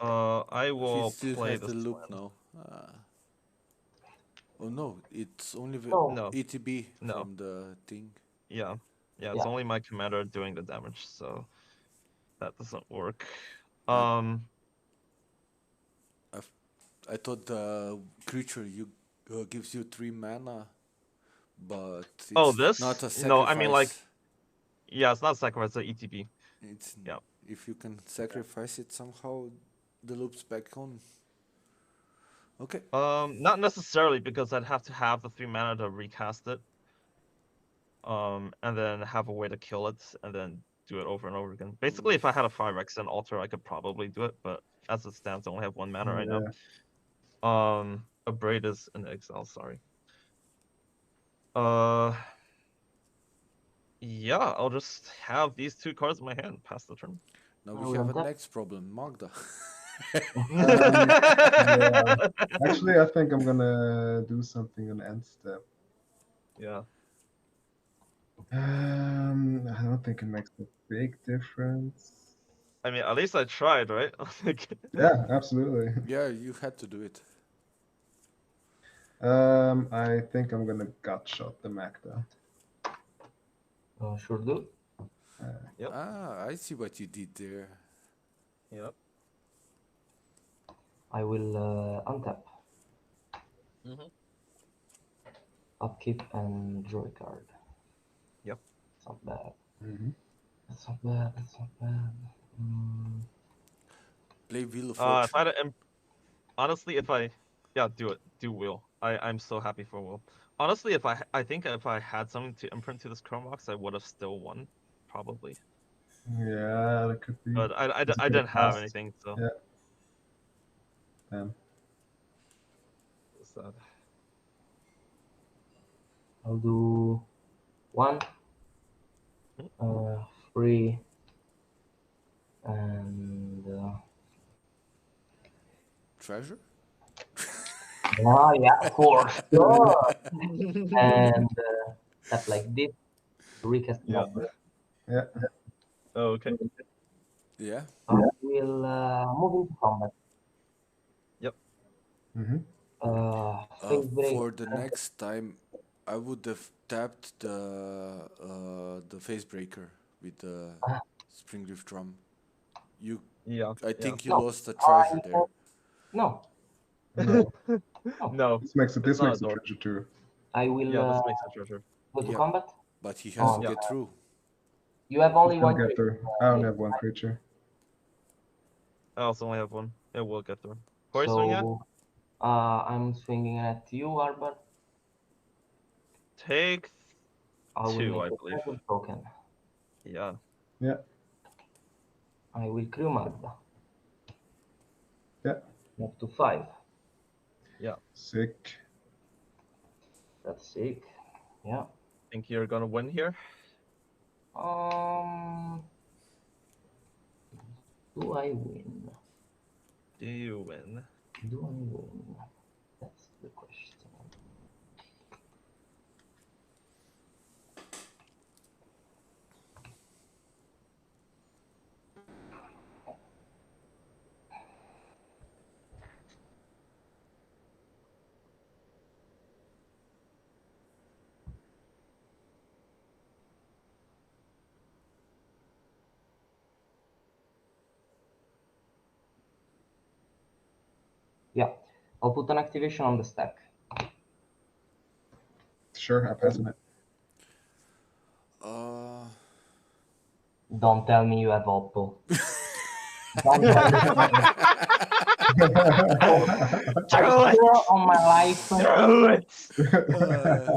I will He still play has this the loop land. now. Oh no, it's only the No. ETB No. from the thing. Yeah, it's only my commander doing the damage, so that doesn't work. I thought the creature gives you 3 mana, but it's this? not a sacrifice. No, I mean like Yeah, it's not sacrifice, it's ETB. It's Yeah. if you can sacrifice it somehow, the loop's back on. Okay. Not necessarily, because I'd have to have the 3 mana to recast it. And then have a way to kill it, and then do it over and over again. Basically, if I had a 5x and altar, I could probably do it, but as it stands, I only have 1 mana right now. A Braid is an exile, sorry. Yeah, I'll just have these 2 cards in my hand, pass the turn. Now we have a next problem, Magda. Yeah. Actually, I think I'm gonna do something on end step. Yeah. I don't think it makes a big difference. I mean, at least I tried, right? Yeah, absolutely. Yeah, you had to do it. I think I'm gonna gut shot the Magda. Sure do. Yep. Ah, I see what you did there. Yep. I will untap. Upkeep and draw a card. Yep. It's not bad. Mm-hmm. It's not bad. It's not bad. Play Wheel of If I Fortune. had honestly, if I do it, do Wheel. I'm so happy for Wheel. Honestly, I think if I had something to imprint to this Chrome Box, I would have still won, probably. Yeah, that could be. But I didn't have anything, so. Yeah. Damn. Sad. I'll do 1, 3, and Treasure? yeah, for sure. And tap like this, recast number. Yeah. Oh, okay. Yeah. I will move into combat. Yep. Mm-hmm. Phase break. For the next time, I would have tapped the Phase Breaker with the Springleaf Drum. I think you lost the treasure there. No. No. No. This makes a it's not treasure too. I will. Yeah, this makes a treasure. Go to combat. But he has to yeah. get through. You have only He'll one. get through. I only have 1 creature. I also only have 1. It will get through. Who are you swinging at? I'm swinging at you, Arbor. Take I will 2, make I a believe. treasure token. Yeah. Yeah. I will crew Magda. Yeah. Move to 5. Yeah. Sick. That's sick. Yeah. Think you're gonna win here? Do I win? Do you win? Do I win? That's the question. Yeah, I'll put an activation on the stack. Sure, I'm passing it. Don't tell me you have Oppo. Don't tell me. I swear on my life. Do it.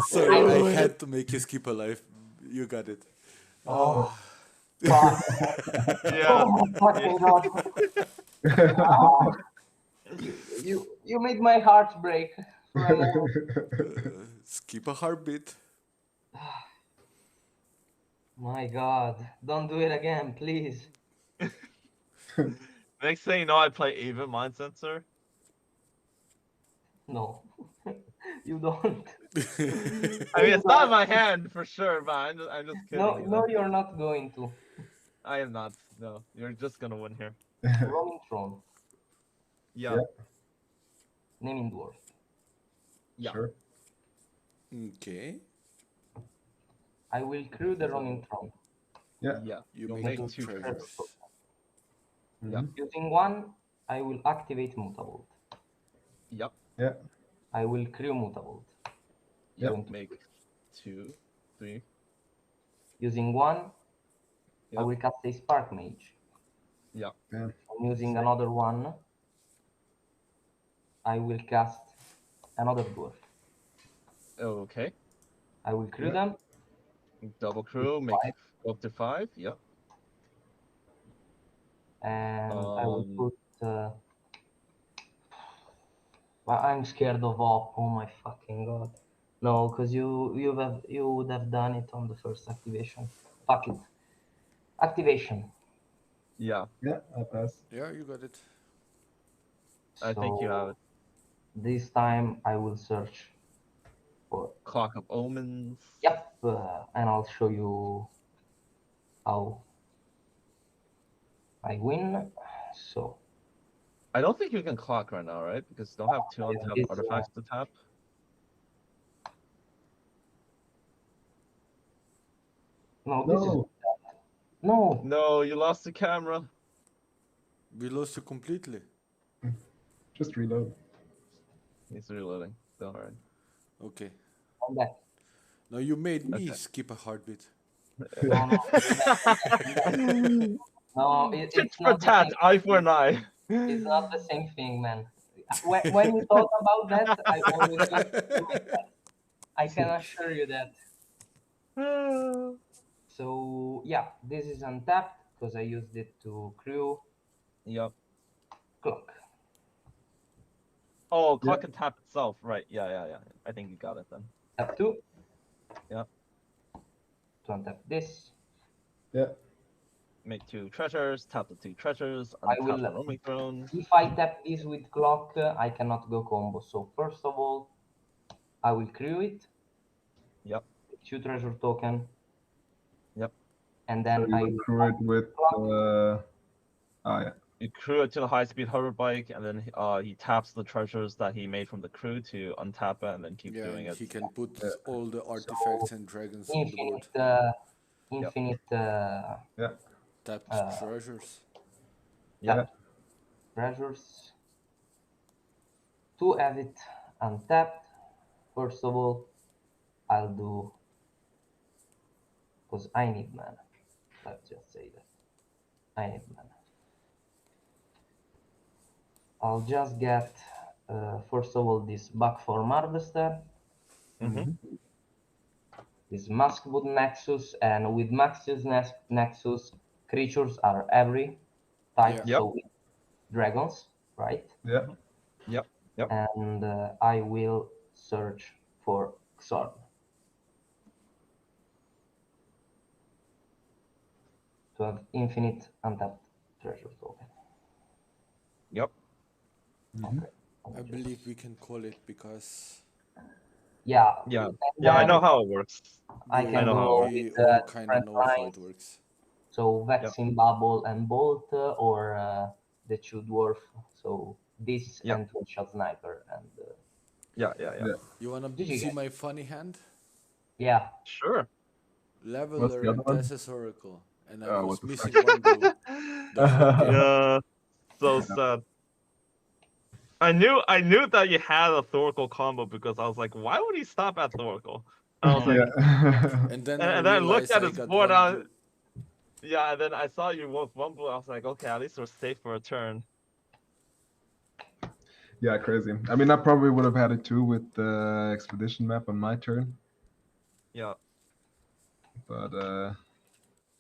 Sorry, I had to make you skip a life. You got it. Oh. Fuck. Yeah. Oh my fucking god. Oh. You made my heart break. Skip a heartbeat. My god. Don't do it again, please. Next thing you know, I play even Mind Sensor. No. You don't. I mean, it's not in my hand for sure, but I'm just kidding. No, you no, know? you're not going to. I am not. No, you're just gonna win here. Roaming Throne. Yeah. Naming Dwarf. Yeah. Sure. Okay. I will crew the Roaming Throne. Yeah. Yeah. You You'll make make 2 treasures. treasures. Mm-hmm. Using 1, I will activate Mutable. Yep. Yeah. I will crew Mutable. Yep. Make 2, 3. Using 1, I will cast a Spark Mage. Yeah. Yeah. I'm using another one. I will cast another dwarf. Okay. I will crew them. Double crew, make go up to 5. Yep. And I will put. But I'm scared of op. Oh my fucking god! No, because you would have done it on the first activation. Fuck it. Activation. Yeah. Yeah, I pass. Yeah, you got it. I think you have it. This time I will search for Clock of Omens. Yep, and I'll show you how I win. So I don't think you can clock right now, right? Because you don't have 2 untapped this, artifacts to tap. no, this is no. No, you lost the camera. We lost you completely. Just reload. He's reloading. Don't worry. Okay. I'm back. No, you made me skip a heartbeat. No, it's For not the tat, same. eye for an eye. It's not the same thing, man. When we talk about that, I always do that. I can assure you that. So yeah, this is untapped because I used it to crew. Yep. Clock. Oh, clock can tap itself. Right. Yeah. I think you got it then. Tap 2. Yep. To untap this. Yeah. Make 2 treasures, tap the 2 treasures, I untap will. the roaming throne. If I tap this with clock, I cannot go combo. So first of all, I will crew it. Yep. 2 treasure token. Yep. And then So you crew it with. Yeah. You crew it to the high-speed hover bike, and then he taps the treasures that he made from the crew to untap it, and then keep doing it. He can put all the artifacts and dragons on the board. Infinite. Tapped treasures. Yeah. Treasures. To have it untapped, first of all, I'll do, because I need mana. Let's just say that. I need mana. I'll just get, first of all, this Buckform Harvester. This Maskwood Nexus, and with Maxius Nexus, creatures are every type, so dragons, right? Yeah. Yep. And I will search for Xorn. To have infinite untapped treasure token. Yep. Okay. I believe we can call it because. Yeah. Yeah. I know how it works. I can know how it go works. with all kind of different know how lines. it works. So Vexing Bubble and Bolt, or the 2 dwarf. So this and Twin Shot Sniper and. Yeah. You wanna see my funny hand? Yeah. Sure. Leveler the and other one? Tessus Oracle, and I Oh, was what the missing fuck? one blue. The whole game. Yeah. So sad. I knew that you had a Thoracle combo because I was like, why would he stop at Thoracle? I was like, And then and then I looked at his got board. one blue. Yeah, and then I saw you with 1 blue. I was like, okay, at least we're safe for a turn. Yeah, crazy. I mean, I probably would have had it too with the expedition map on my turn. Yeah. But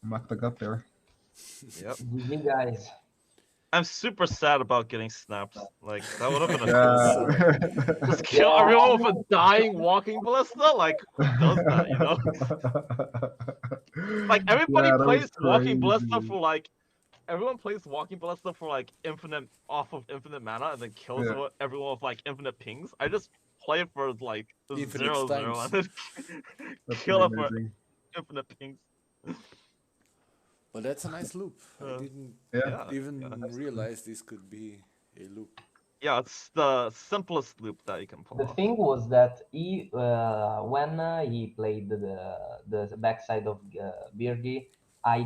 Magda got there. Yep. GG guys. I'm super sad about getting snapped. Like that would have been a cool. Just kill everyone with a dying walking ballista. Like who does that? You know. Like everybody plays walking ballista for like. Everyone plays walking ballista for like infinite mana and then kills everyone with like infinite pings. I just play it for like Infinite 0/0 and then kill it for infinite pings. But that's a nice loop. I didn't even realize this could be a loop. Yeah, it's the simplest loop that you can pull The off. thing was that when he played the backside of Birgi, I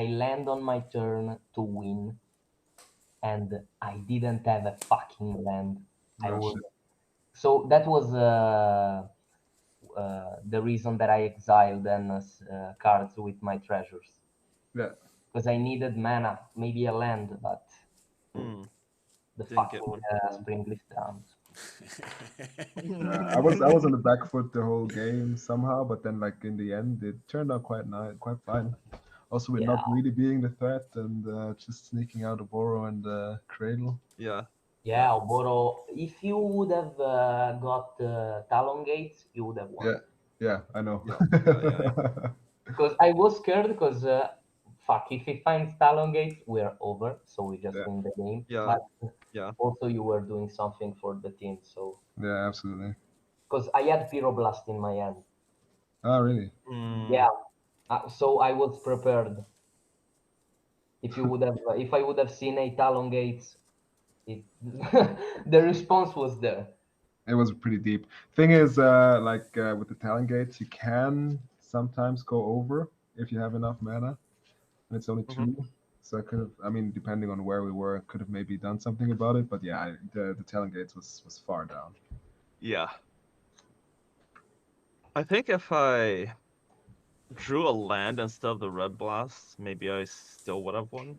land on my turn to win, and I didn't have a fucking land. So that was the reason that I exiled then cards with my treasures. Yeah. Because I needed mana, maybe a land, but the Didn't get fucking one. Spring Leaf Ground. I was on the back foot the whole game somehow, but then like in the end, it turned out quite nice, quite fine. Also, with not really being the threat and just sneaking out of Oro and Cradle. Yeah. Yeah, Oboro. If you would have got Talon Gates, you would have won. Yeah, I know. Because I was scared because fuck, if he finds Talon Gates, we're over. So we just win the game. Yeah. But Yeah. also you were doing something for the team, so. Yeah, absolutely. Because I had Pyroblast in my hand. Oh, really? Yeah. So I was prepared. If you would have, if I would have seen a Talon Gates, it the response was there. It was pretty deep. Thing is, with the talent gates, you can sometimes go over if you have enough mana, and it's only 2. So I could have, I mean, depending on where we were, could have maybe done something about it. But yeah, the talent gates was far down. Yeah. I think if I drew a land instead of the red blast, maybe I still would have won.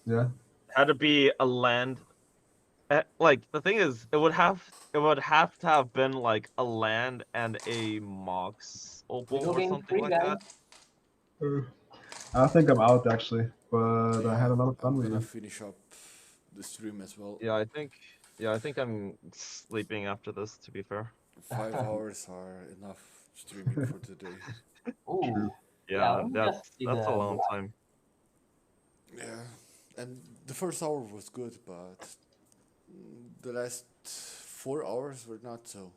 Yeah. Had to be a land. Like the thing is, it would have to have been like a land and a Mox Opal or something like that. I think I'm out actually, but I Yeah, had a lot of fun I'm with gonna you. finish up the stream as well. Yeah, I think I'm sleeping after this, to be fair. 5 hours are enough streaming for today. Ooh. Yeah, we that's just did a long time. Yeah, and the first hour was good, but the last 4 hours were not so.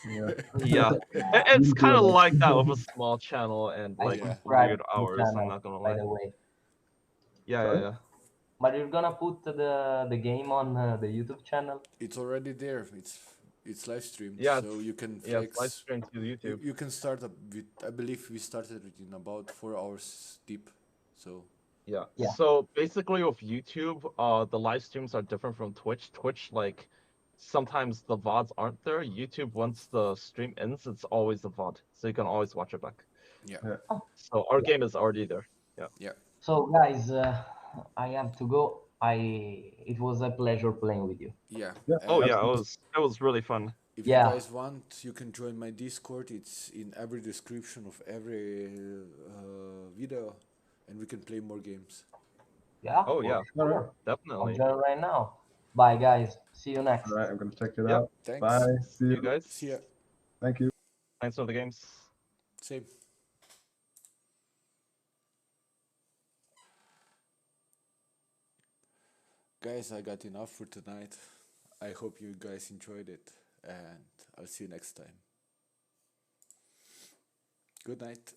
Yeah, it's kind of like that with a small channel and like weird hours. I'm not gonna lie. By the way. Yeah. But you're gonna put the game on the YouTube channel? It's already there. It's live streamed, Yeah, so you can yeah, flex. it's live streamed to YouTube. You can start up with. I believe we started it in about 4 hours deep. So. Yeah. So basically, with YouTube, the live streams are different from Twitch. Twitch, like, sometimes the VODs aren't there. YouTube, once the stream ends, it's always the VOD, so you can always watch it back. Yeah. So our game is already there. Yeah. Yeah. So guys, I have to go. It was a pleasure playing with you. Yeah. Oh yeah, it was really fun. If you guys want, you can join my Discord. It's in every description of every video, and we can play more games. Yeah. Oh yeah. Sure. Definitely. I'll join right now. Bye guys. See you next. All right, I'm gonna check it Yep. out. Thanks. Bye. See you. guys. See ya. Thank you. Thanks for the games. Same. Guys, I got enough for tonight. I hope you guys enjoyed it, and I'll see you next time. Good night.